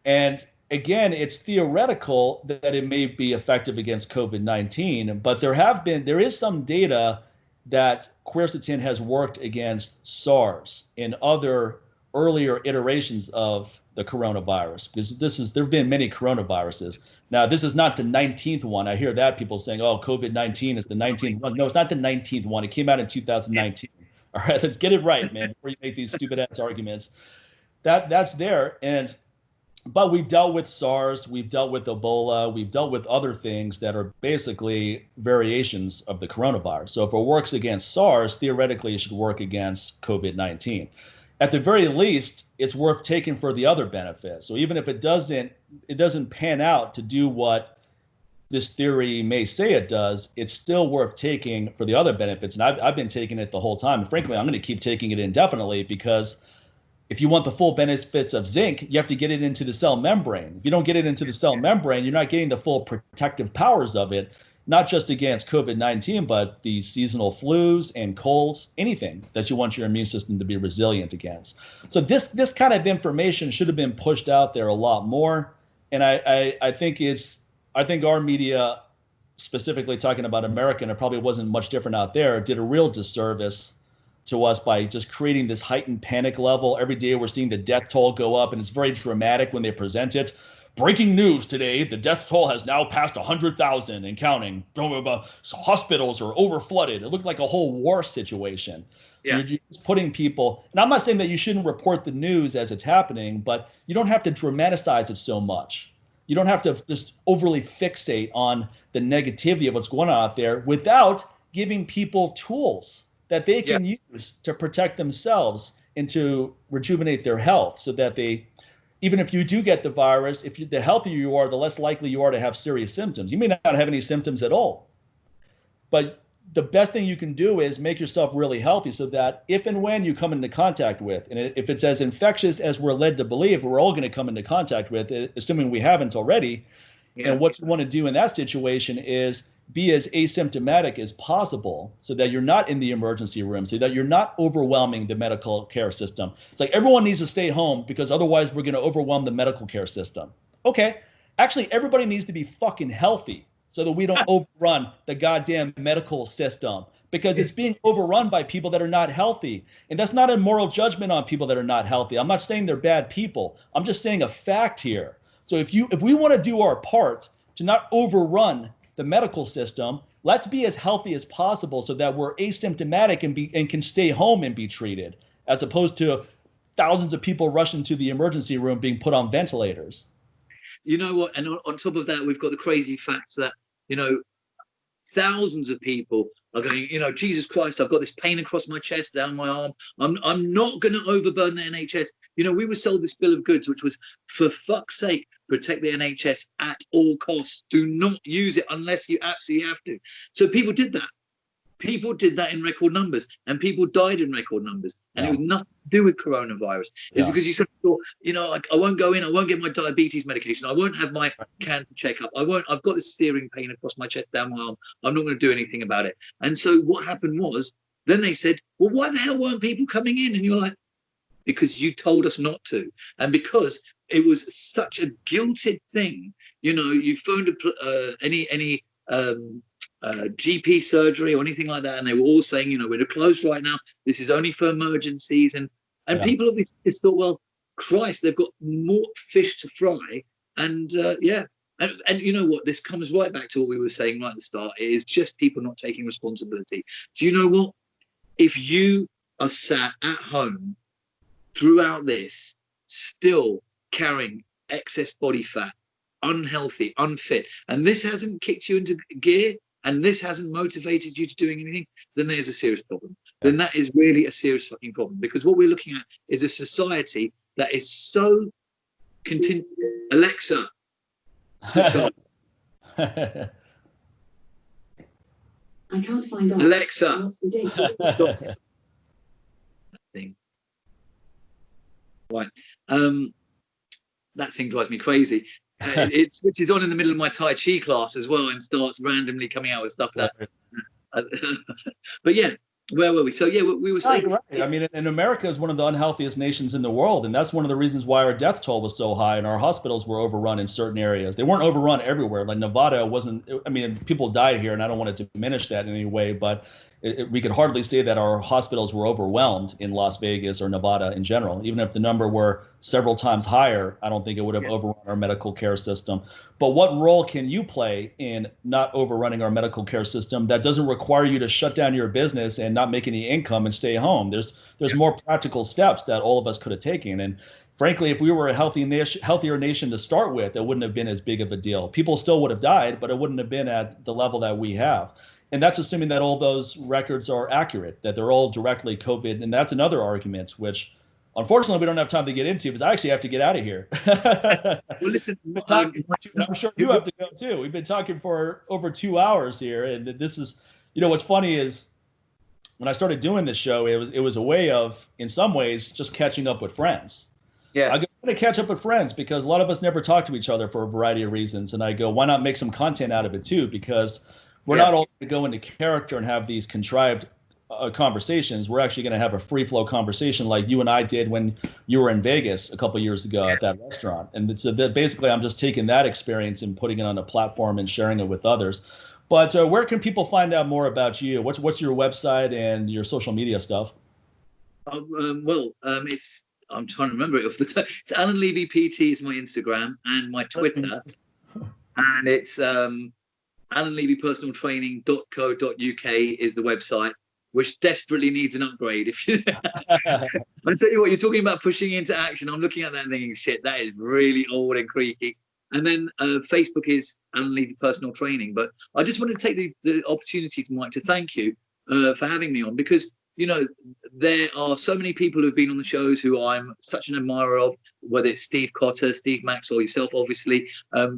And again, it's theoretical that it may be effective against COVID-19, but there is some data that quercetin has worked against SARS and other earlier iterations of the coronavirus, because there have been many coronaviruses. Now, this is not the 19th one. I hear that people saying, oh, COVID-19 is the 19th one. No, it's not the 19th one. It came out in 2019. All right, let's get it right, man, before you make these stupid ass arguments. That's there. But we've dealt with SARS, we've dealt with Ebola, we've dealt with other things that are basically variations of the coronavirus. So if it works against SARS, theoretically it should work against COVID-19. At the very least, it's worth taking for the other benefits. So even if it doesn't pan out to do what this theory may say it does, it's still worth taking for the other benefits. And I've been taking it the whole time. And frankly, I'm going to keep taking it indefinitely, because if you want the full benefits of zinc, you have to get it into the cell membrane. If you don't get it into the cell membrane, you're not getting the full protective powers of it, not just against COVID-19, but the seasonal flus and colds, anything that you want your immune system to be resilient against. So this kind of information should have been pushed out there a lot more. And I think our media, specifically talking about America, and it probably wasn't much different out there, did a real disservice to us by just creating this heightened panic level. Every day we're seeing the death toll go up, and it's very dramatic when they present it. Breaking news today, the death toll has now passed 100,000 and counting. Hospitals are overflooded. It looked like a whole war situation. So you're just putting people, and I'm not saying that you shouldn't report the news as it's happening, but you don't have to dramatize it so much. You don't have to just overly fixate on the negativity of what's going on out there without giving people tools that they can use to protect themselves and to rejuvenate their health, so that they, even if you do get the virus, the healthier you are, the less likely you are to have serious symptoms. You may not have any symptoms at all, but the best thing you can do is make yourself really healthy, so that if and when you come into contact with, and if it's as infectious as we're led to believe we're all going to come into contact with, assuming we haven't already, and what you want to do in that situation is be as asymptomatic as possible, so that you're not in the emergency room, so that you're not overwhelming the medical care system. It's like everyone needs to stay home because otherwise we're going to overwhelm the medical care system. Okay, actually everybody needs to be fucking healthy, so that we don't overrun the goddamn medical system, because it's being overrun by people that are not healthy. And that's not a moral judgment on people that are not healthy. I'm not saying they're bad people. I'm just saying a fact here. So if we want to do our part to not overrun the medical system, let's be as healthy as possible, so that we're asymptomatic and can stay home and be treated, as opposed to thousands of people rushing to the emergency room being put on ventilators. You know what? And on top of that, we've got the crazy fact that, thousands of people are going, Jesus Christ, I've got this pain across my chest, down my arm. I'm not going to overburn the NHS. We were sold this bill of goods, which was, for fuck's sake, protect the NHS at all costs. Do not use it unless you absolutely have to. So people did that. People did that in record numbers, and people died in record numbers. And it was nothing to do with coronavirus. It's because you suddenly thought, I won't go in, I won't get my diabetes medication, I won't have my cancer checkup, I've got this searing pain across my chest, down my arm, I'm not going to do anything about it. And so what happened was, then they said, well, why the hell weren't people coming in? And you're like, because you told us not to. And because it was such a guilted thing, you phoned any GP surgery or anything like that, and they were all saying, we're closed right now, this is only for emergencies, and people obviously just thought, well, Christ, they've got more fish to fry, and and you know what, this comes right back to what we were saying right at the start. It is just people not taking responsibility. Do you know what? If you are sat at home throughout this, still carrying excess body fat, unhealthy, unfit, and this hasn't kicked you into gear, and this hasn't motivated you to doing anything, then there's a serious problem. Then that is really a serious fucking problem, because what we're looking at is a society that is so Alexa, switch on. I can't find out. Alexa, what's the date? stop that thing. Right. That thing drives me crazy. It switches on in the middle of my Tai Chi class as well, and starts randomly coming out with stuff that. But yeah, where were we? So yeah, we were saying. Right. I mean, and America is one of the unhealthiest nations in the world, and that's one of the reasons why our death toll was so high and our hospitals were overrun in certain areas. They weren't overrun everywhere. Like Nevada wasn't. I mean, people died here, and I don't want to diminish that in any way, but we could hardly say that our hospitals were overwhelmed in Las Vegas or Nevada in general. Even if the number were several times higher, I don't think it would have overrun our medical care system. But what role can you play in not overrunning our medical care system that doesn't require you to shut down your business and not make any income and stay home? There's more practical steps that all of us could have taken. And frankly, if we were a healthier nation to start with, it wouldn't have been as big of a deal. People still would have died, but it wouldn't have been at the level that we have. And that's assuming that all those records are accurate, that they're all directly COVID. And that's another argument, which unfortunately we don't have time to get into, because I actually have to get out of here. Well, listen, I'm sure you have to go too. We've been talking for over 2 hours here. And this is, what's funny is when I started doing this show, it was a way of, in some ways, just catching up with friends. Yeah. I go to catch up with friends because a lot of us never talk to each other for a variety of reasons. And I go, why not make some content out of it too? Because we're not all going to go into character and have these contrived conversations. We're actually going to have a free flow conversation like you and I did when you were in Vegas a couple of years ago at that restaurant. And so that basically I'm just taking that experience and putting it on a platform and sharing it with others. But where can people find out more about you? What's your website and your social media stuff? It's, I'm trying to remember it off the top. It's Alan Levi PT is my Instagram, and my Twitter, and it's AlanLevyPersonalTraining.co.uk is the website, which desperately needs an upgrade. If you, I tell you what, you're talking about pushing into action. I'm looking at that and thinking, shit, that is really old and creaky. And then Facebook is Alan Levi Personal Training. But I just wanted to take the opportunity, Mike, to thank you for having me on, because, you know, there are so many people who've been on the shows who I'm such an admirer of, whether it's Steve Cotter, Steve Maxwell, yourself, obviously.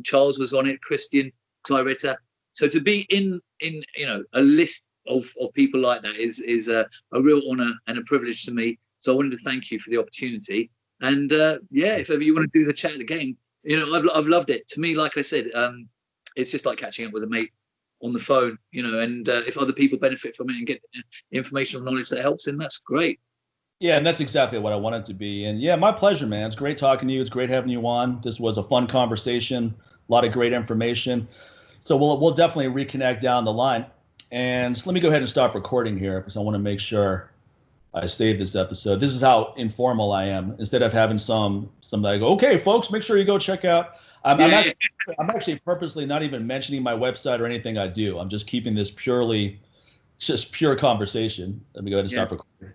Charles was on it, Christian Tyretta. So to be in you know, a list of people like that is a real honor and a privilege to me. So I wanted to thank you for the opportunity. And yeah, if ever you want to do the chat again, you know, I've loved it. To me, like I said, it's just like catching up with a mate on the phone, you know, and if other people benefit from it and get information or knowledge that helps, then that's great. Yeah, and that's exactly what I want it to be. And yeah, my pleasure, man. It's great talking to you. It's great having you on. This was a fun conversation, a lot of great information. So we'll definitely reconnect down the line. And so let me go ahead and stop recording here, because I want to make sure I save this episode. This is how informal I am. Instead of having some I go, okay, folks, make sure you go check out. I'm actually purposely not even mentioning my website or anything I do. I'm just keeping this pure conversation. Let me go ahead and stop recording.